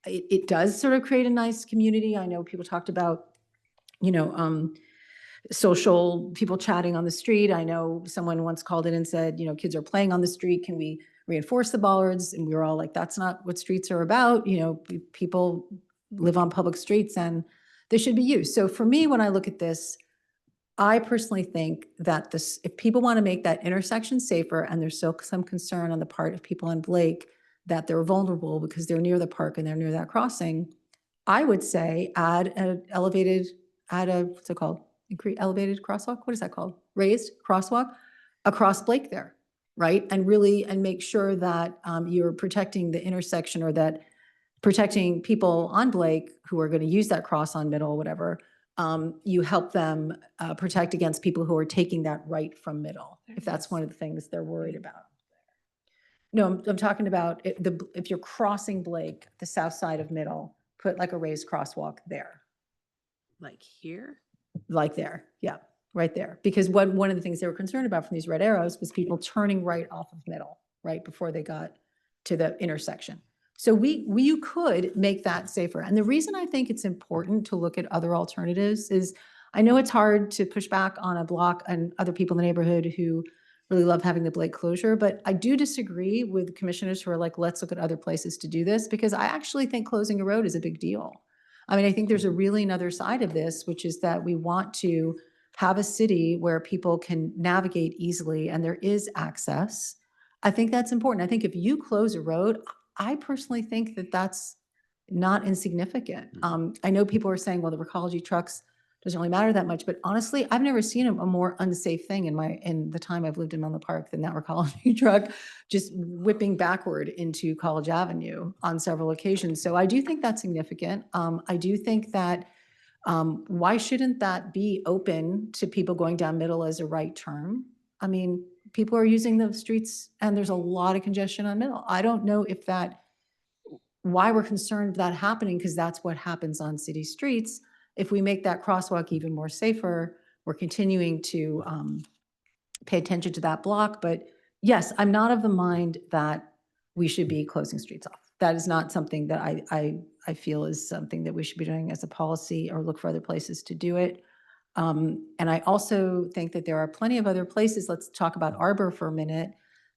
Speaker 6: it does sort of create a nice community. I know people talked about, social people chatting on the street. I know someone once called in and said, kids are playing on the street. Can we reinforce the bollards? And we were all like, that's not what streets are about. People live on public streets and they should be used. So for me, when I look at this, I personally think that if people want to make that intersection safer, and there's still some concern on the part of people on Blake that they're vulnerable because they're near the park and they're near that crossing, I would say add a what's it called? Elevated crosswalk? What is that called? Raised crosswalk across Blake there, right? And make sure that you're protecting the intersection, or that protecting people on Blake who are going to use that cross on Middle, whatever. You help them protect against people who are taking that right from Middle, if that's one of the things they're worried about. No, I'm talking about if you're crossing Blake, the south side of Middle, put like a raised crosswalk there.
Speaker 17: Like here?
Speaker 6: Like there, yeah, right there. Because one of the things they were concerned about from these red arrows was people turning right off of Middle, right before they got to the intersection. So you could make that safer. And the reason I think it's important to look at other alternatives is, I know it's hard to push back on a block and other people in the neighborhood who really love having the Blake closure, but I do disagree with commissioners who are like, let's look at other places to do this, because I actually think closing a road is a big deal. I mean, I think there's another side of this, which is that we want to have a city where people can navigate easily and there is access. I think that's important. I think if you close a road, I personally think that that's not insignificant. I know people are saying, well, the Recology trucks doesn't really matter that much, but honestly, I've never seen a more unsafe thing in the time I've lived in Menlo Park than that Recology truck just whipping backward into College Avenue on several occasions. So I do think that's significant. I do think that why shouldn't that be open to people going down Middle as a right turn? I mean, people are using the streets and there's a lot of congestion on Middle. I don't know why we're concerned with that happening, because that's what happens on city streets. If we make that crosswalk even more safer, we're continuing to pay attention to that block. But yes, I'm not of the mind that we should be closing streets off. That is not something that I feel is something that we should be doing as a policy, or look for other places to do it. And I also think that there are plenty of other places, let's talk about Arbor for a minute,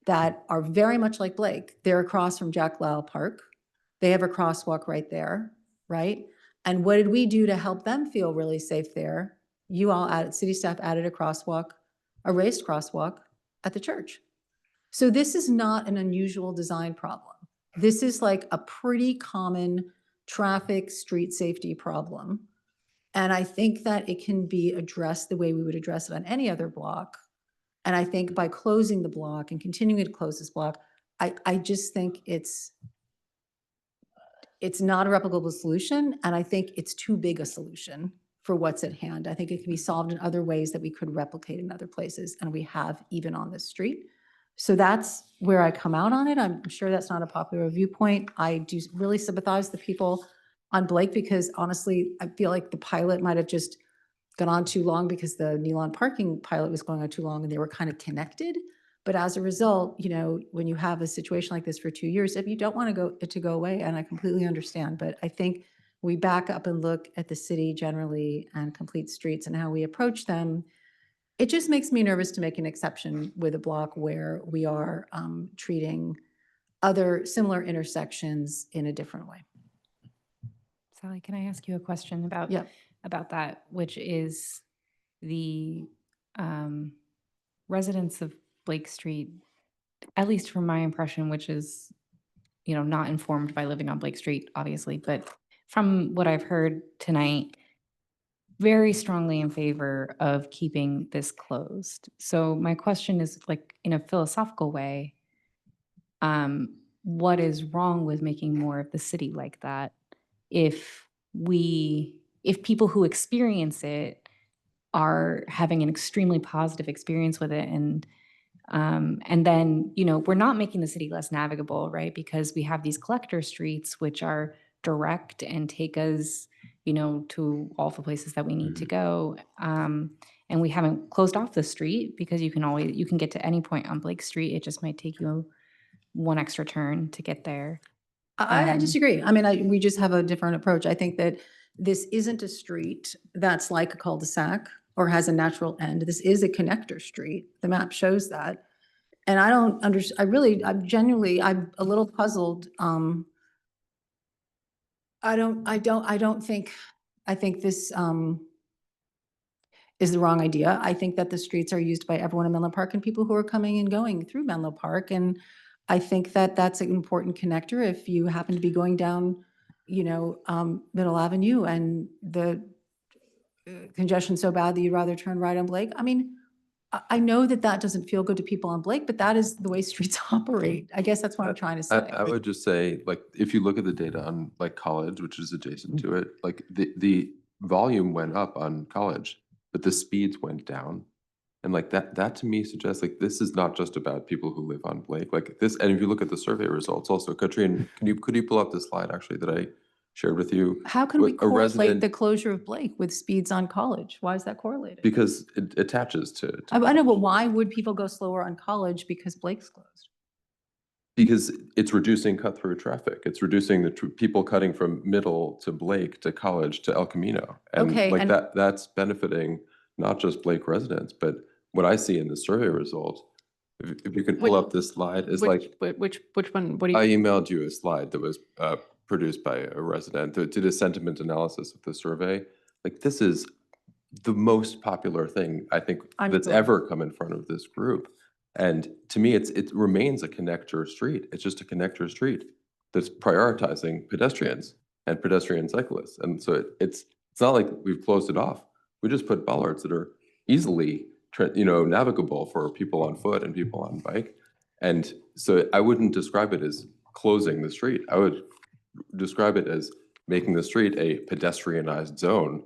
Speaker 6: that are very much like Blake. They're across from Jack Lyle Park. They have a crosswalk right there, right? And what did we do to help them feel really safe there? You all city staff added a raised crosswalk at the church. So this is not an unusual design problem. This is like a pretty common traffic street safety problem. And I think that it can be addressed the way we would address it on any other block. And I think by closing the block and continuing to close this block, I just think it's not a replicable solution. And I think it's too big a solution for what's at hand. I think it can be solved in other ways that we could replicate in other places, and we have even on this street. So that's where I come out on it. I'm sure that's not a popular viewpoint. I do really sympathize with the people on Blake, because honestly, I feel like the pilot might have just gone on too long, because the Nealon parking pilot was going on too long and they were kind of connected. But as a result, when you have a situation like this for 2 years, if you don't want it to go away, and I completely understand, but I think we back up and look at the city generally and complete streets and how we approach them, it just makes me nervous to make an exception with a block where we are treating other similar intersections in a different way.
Speaker 1: Sally, can I ask you a question about that, which is the residents of Blake Street, at least from my impression, which is, not informed by living on Blake Street, obviously, but from what I've heard tonight, very strongly in favor of keeping this closed. So my question is, like, in a philosophical way, what is wrong with making more of the city like that? If people who experience it are having an extremely positive experience with it, and then, we're not making the city less navigable, right? Because we have these collector streets, which are direct and take us, you know, to all the places that we need to go. And we haven't closed off the street because you can get to any point on Blake Street. It just might take you one extra turn to get there.
Speaker 6: I disagree. I mean, we just have a different approach. I think that this isn't a street that's like a cul-de-sac or has a natural end. This is a connector street. The map shows that. And I don't I'm a little puzzled. I think this is the wrong idea. I think that the streets are used by everyone in Menlo Park and people who are coming and going through Menlo Park. And I think that that's an important connector if you happen to be going down, you know, Middle Avenue and the congestion's so bad that you'd rather turn right on Blake. I mean, I know that that doesn't feel good to people on Blake, but that is the way streets operate. I guess that's what I'm trying to say.
Speaker 11: I would just say, like, if you look at the data on like College, which is adjacent to it, like the volume went up on College, but the speeds went down. And like that to me suggests like this is not just about people who live on Blake. Like this, and if you look at the survey results also, Katrine, could you pull up the slide actually that I shared with you?
Speaker 6: How can we
Speaker 11: A
Speaker 6: correlate
Speaker 11: resident-
Speaker 6: the closure of Blake with speeds on College? Why is that correlated?
Speaker 11: Because it attaches to
Speaker 6: I know, but why would people go slower on College because Blake's closed?
Speaker 11: because it's reducing cut-through traffic. It's reducing the people cutting from Middle to Blake to College to El Camino. And
Speaker 6: Okay,
Speaker 11: like
Speaker 6: and-
Speaker 11: that's benefiting not just Blake residents, but what I see in the survey result, if you could pull up this slide, is like,
Speaker 2: Which one, what do you?
Speaker 11: I emailed you a slide that was produced by a resident that did a sentiment analysis of the survey. Like this is the most popular thing I think that's
Speaker 6: thrilled.
Speaker 11: ever come in front of this group. And to me, it remains a connector street. It's just a connector street that's prioritizing pedestrians and pedestrian cyclists. And so it's not like we've closed it off. We just put bollards that are easily, navigable for people on foot and people on bike. And so I wouldn't describe it as closing the street. I would describe it as making the street a pedestrianized zone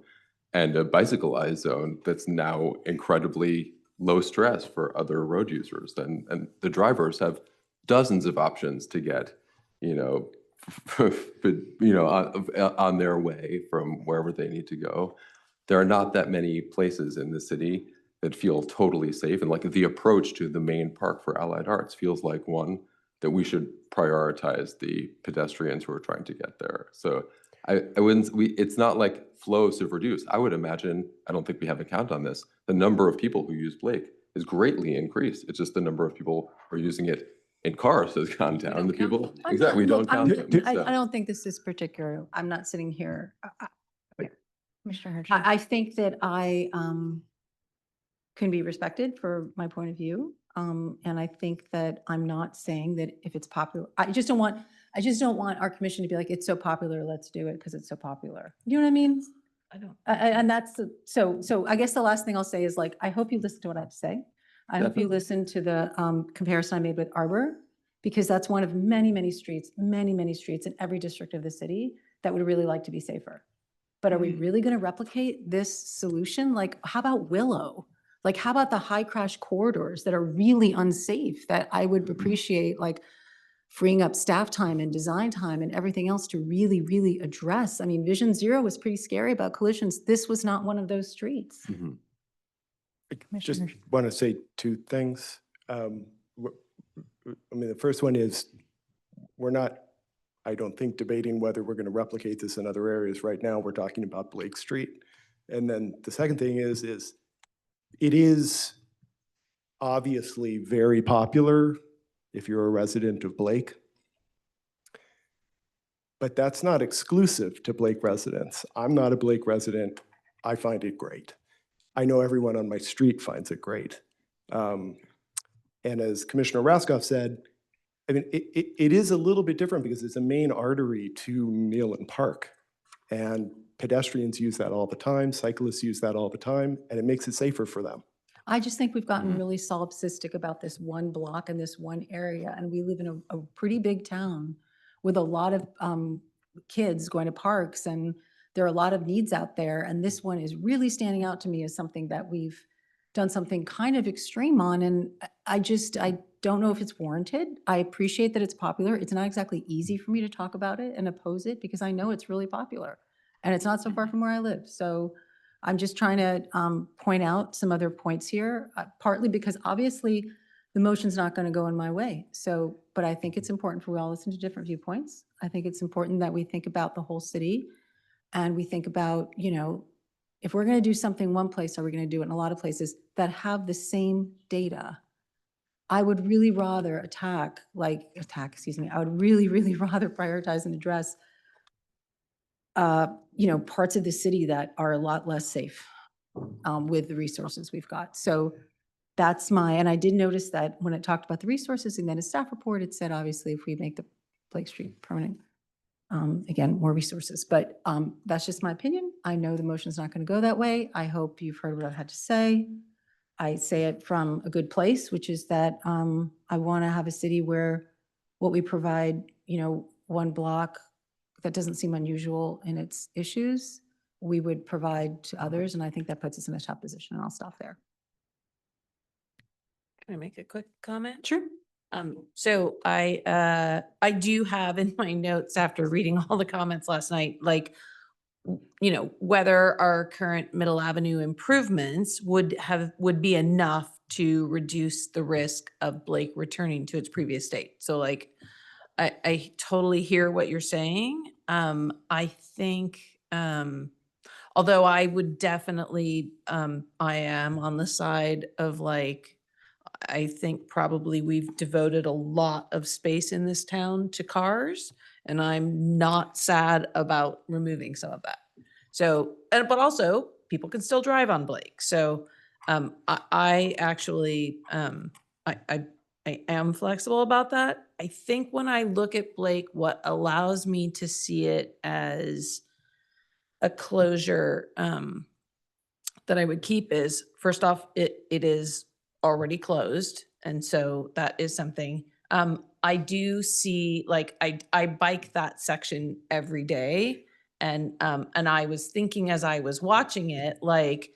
Speaker 11: and a bicycleized zone that's now incredibly low stress for other road users. And the drivers have dozens of options to get, on their way from wherever they need to go. There are not that many places in the city that feel totally safe. And like the approach to the main park for Allied Arts feels like one that we should prioritize the pedestrians who are trying to get there. So it's not like flows have reduced. I would imagine, I don't think we have a count on this, the number of people who use Blake is greatly increased. It's just the number of people who are using it in cars has gone down. The people, exactly, we don't count them.
Speaker 6: I
Speaker 11: So-
Speaker 6: don't think this is particular. I'm not sitting here.
Speaker 1: Commissioner Herschel.
Speaker 6: I think that I can be respected for my point of view. And I think that I'm not saying that if it's popular, I just don't want our commission to be like, it's so popular, let's do it because it's so popular. You know what I mean?
Speaker 17: I don't.
Speaker 6: And that's, so I guess the last thing I'll say is like, I hope you listen to what I have to say. I hope you
Speaker 11: Definitely.
Speaker 6: listen to the comparison I made with Arbor, because that's one of many, many streets in every district of the city that would really like to be safer. But are we really going to replicate this solution? Like, how about Willow? Like, how about the high crash corridors that are really unsafe that I would appreciate, like freeing up staff time and design time and everything else to really, really address? I mean, Vision Zero was pretty scary about collisions. This was not one of those streets.
Speaker 11: Mhm.
Speaker 8: I just want to say two things. The first one is we're not, I don't think, debating whether we're going to replicate this in other areas. Right now, we're talking about Blake Street. And then the second thing is it is obviously very popular if you're a resident of Blake. But that's not exclusive to Blake residents. I'm not a Blake resident. I find it great. I know everyone on my street finds it great. And as Commissioner Raskoff said, I mean, it is a little bit different because it's a main artery to Nealon Park. And pedestrians use that all the time, cyclists use that all the time, and it makes it safer for them.
Speaker 6: I just think we've gotten really solipsistic about this one block and this one area. And we live in a pretty big town with a lot of kids going to parks, and there are a lot of needs out there. And this one is really standing out to me as something that we've done something kind of extreme on. And don't know if it's warranted. I appreciate that it's popular. It's not exactly easy for me to talk about it and oppose it because I know it's really popular. And it's not so far from where I live. So I'm just trying to point out some other points here, partly because obviously the motion's not going to go in my way. So, but I think it's important for we all listen to different viewpoints. I think it's important that we think about the whole city and we think about, you know, if we're going to do something one place, are we going to do it in a lot of places that have the same data? I would really rather attack, I would really, really rather prioritize and address, you know, parts of the city that are a lot less safe with the resources we've got. So that's and I did notice that when it talked about the resources and then a staff report, it said, obviously, if we make the Blake Street permanent, again, more resources. But that's just my opinion. I know the motion's not going to go that way. I hope you've heard what I've had to say. I say it from a good place, which is that I want to have a city where what we provide, you know, one block that doesn't seem unusual in its issues, we would provide to others. And I think that puts us in a tough position. And I'll stop there.
Speaker 9: Can I make a quick comment?
Speaker 6: Sure.
Speaker 9: So I do have in my notes after reading all the comments last night, like, you know, whether our current Middle Avenue improvements would be enough to reduce the risk of Blake returning to its previous state. So like, I totally hear what you're saying. I think, although I would definitely, I am on the side of like, I think probably we've devoted a lot of space in this town to cars, and I'm not sad about removing some of that. So, but also people can still drive on Blake. So, I actually, I am flexible about that. I think when I look at Blake, what allows me to see it as a closure, that I would keep is, first off, it is already closed. And so that is something. I do see, like, I bike that section every day. And I was thinking as I was watching it, like,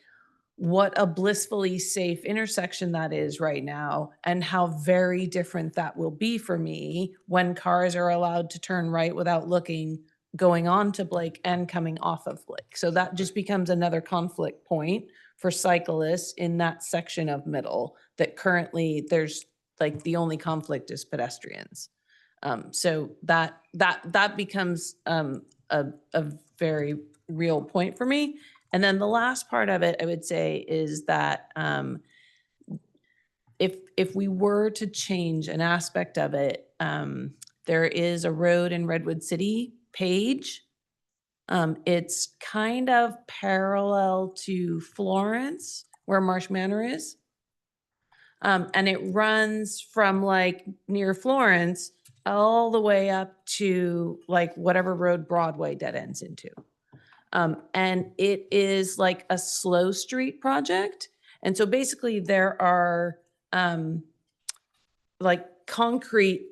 Speaker 9: what a blissfully safe intersection that is right now, and how very different that will be for me when cars are allowed to turn right without looking, going on to Blake and coming off of Blake. So that just becomes another conflict point for cyclists in that section of Middle that currently there's like the only conflict is pedestrians. So that becomes a very real point for me. And then the last part of it, I would say, is that if we were to change an aspect of it, there is a road in Redwood City page. It's kind of parallel to Florence, where Marsh Manor is. And it runs from like near Florence all the way up to like whatever road Broadway dead ends into. And it is like a slow street project. And so basically there are like concrete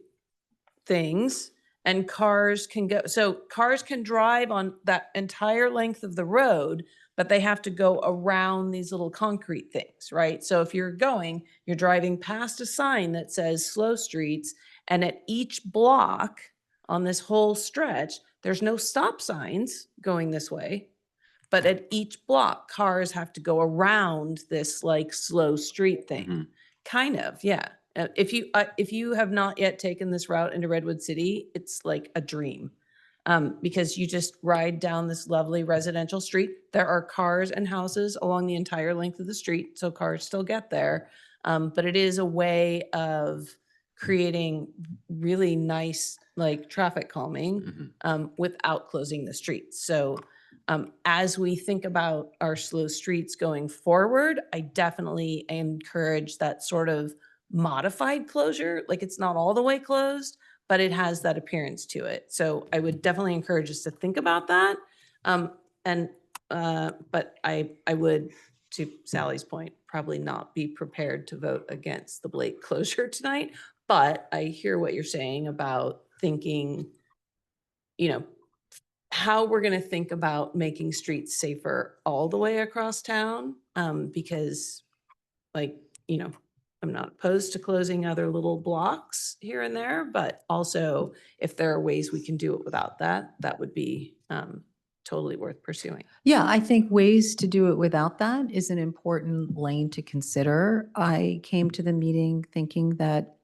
Speaker 9: things, and cars can go, so cars can drive on that entire length of the road, but they have to go around these little concrete things, right? So if you're driving past a sign that says slow streets, and at each block on this whole stretch, there's no stop signs going this way, but at each block, cars have to go around this like slow street thing. Kind of, yeah. If you have not yet taken this route into Redwood City, it's like a dream, because you just ride down this lovely residential street. There are cars and houses along the entire length of the street, so cars still get there. But it is a way of creating really nice like traffic calming without closing the streets. So as we think about our slow streets going forward, I definitely encourage that sort of modified closure. Like, it's not all the way closed, but it has that appearance to it. So I would definitely encourage us to think about that. But I would, to Sally's point, probably not be prepared to vote against the Blake closure tonight. But I hear what you're saying about thinking, you know, how we're going to think about making streets safer all the way across town. Because, like, you know,
Speaker 17: I'm not opposed to closing other little blocks here and there, but also if there are ways we can do it without that, that would be totally worth pursuing.
Speaker 6: Yeah, I think ways to do it without that is an important lane to consider. I came to the meeting thinking that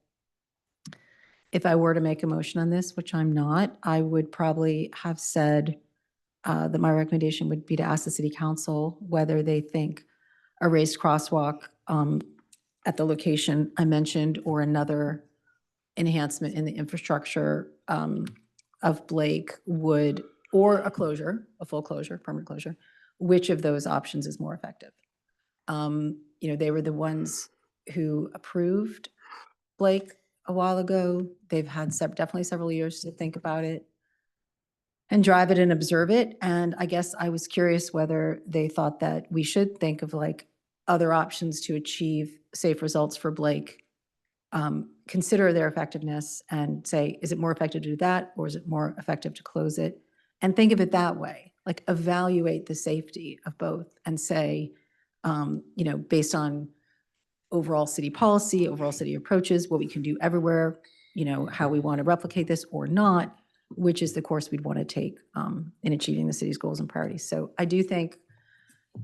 Speaker 6: if I were to make a motion on this, which I'm not, I would probably have said that my recommendation would be to ask the city council whether they think a raised crosswalk at the location I mentioned or another enhancement in the infrastructure of Blake would, or a closure, a full closure, permanent closure, which of those options is more effective? They were the ones who approved Blake a while ago. They've had definitely several years to think about it and drive it and observe it. And I guess I was curious whether they thought that we should think of like other options to achieve safe results for Blake, consider their effectiveness and say, is it more effective to do that? Or is it more effective to close it? And think of it that way, like evaluate the safety of both and say, based on overall city policy, overall city approaches, what we can do everywhere, how we want to replicate this or not, which is the course we'd want to take in achieving the city's goals and priorities. So I do think,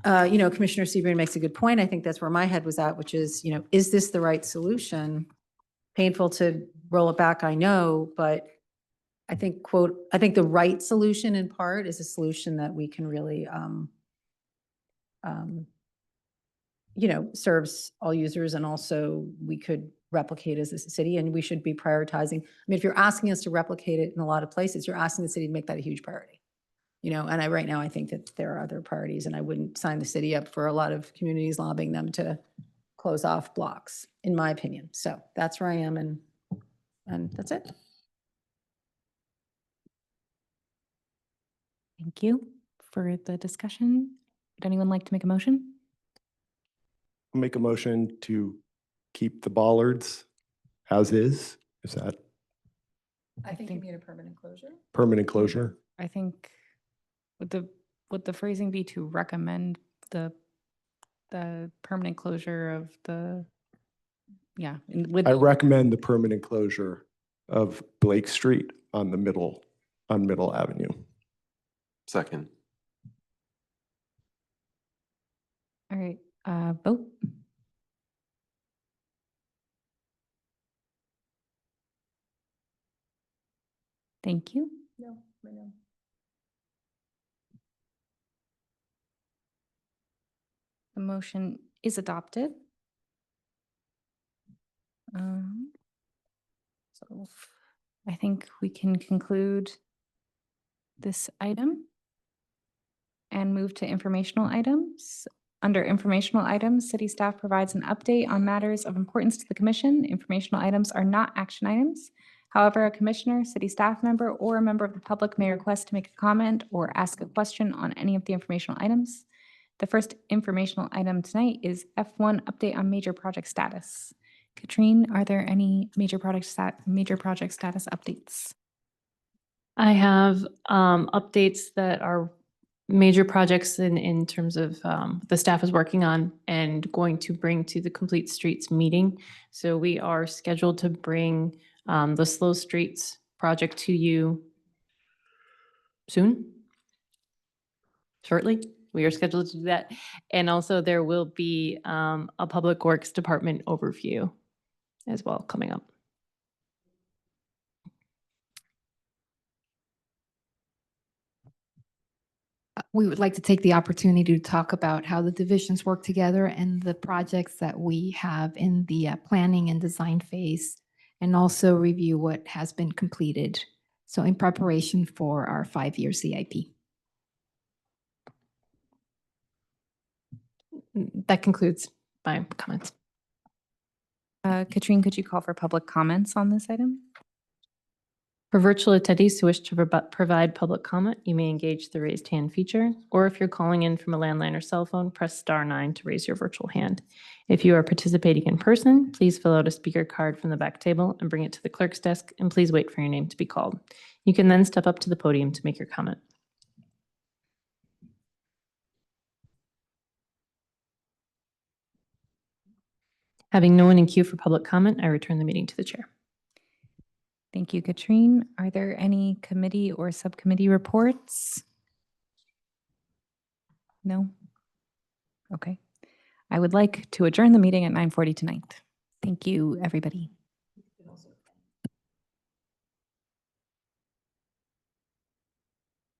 Speaker 6: Commissioner Sebring makes a good point. I think that's where my head was at, which is, is this the right solution? Painful to roll it back, I know, but I think, I think the right solution in part is a solution that we can really, serves all users, and also we could replicate as a city, and we should be prioritizing. I mean, if you're asking us to replicate it in a lot of places, you're asking the city to make that a huge priority. And right now I think that there are other priorities, and I wouldn't sign the city up for a lot of communities lobbying them to close off blocks, in my opinion. So that's where I am, and that's it.
Speaker 1: Thank you for the discussion. Would anyone like to make a motion?
Speaker 8: I'll make a motion to keep the bollards as is. Is that
Speaker 6: I think you mean a permanent closure.
Speaker 8: permanent closure?
Speaker 1: I think would the phrasing be to recommend the permanent closure of the, yeah.
Speaker 8: I recommend the permanent closure of Blake Street on Middle Avenue.
Speaker 11: Second.
Speaker 1: All right, vote. Thank you.
Speaker 6: No, no.
Speaker 1: The motion is adopted. So I think we can conclude this item and move to informational items. Under informational items, city staff provides an update on matters of importance to the commission. Informational items are not action items. However, a commissioner, city staff member, or a member of the public may request to make a comment or ask a question on any of the informational items. The first informational item tonight is F1 update on major project status. Katrine, are there any major project status updates?
Speaker 2: I have updates that are major projects in terms of the staff is working on and going to bring to the Complete Streets meeting. So we are scheduled to bring the Slow Streets project to you soon, shortly. We are scheduled to do that. And also there will be a Public Works Department overview as well coming up.
Speaker 3: We would like to take the opportunity to talk about how the divisions work together and the projects that we have in the planning and design phase, and also review what has been completed. So in preparation for our 5-year CIP.
Speaker 2: That concludes my comments.
Speaker 1: Katrine, could you call for public comments on this item?
Speaker 2: For virtual attendees who wish to provide public comment, you may engage the raised hand feature, or if you're calling in from a landline or cell phone, press *9 to raise your virtual hand. If you are participating in person, please fill out a speaker card from the back table and bring it to the clerk's desk, and please wait for your name to be called. You can then step up to the podium to make your comment. Having no one in queue for public comment, I return the meeting to the chair.
Speaker 1: Thank you, Katrine. Are there any committee or subcommittee reports? No? Okay. I would like to adjourn the meeting at 9:40 tonight. Thank you, everybody.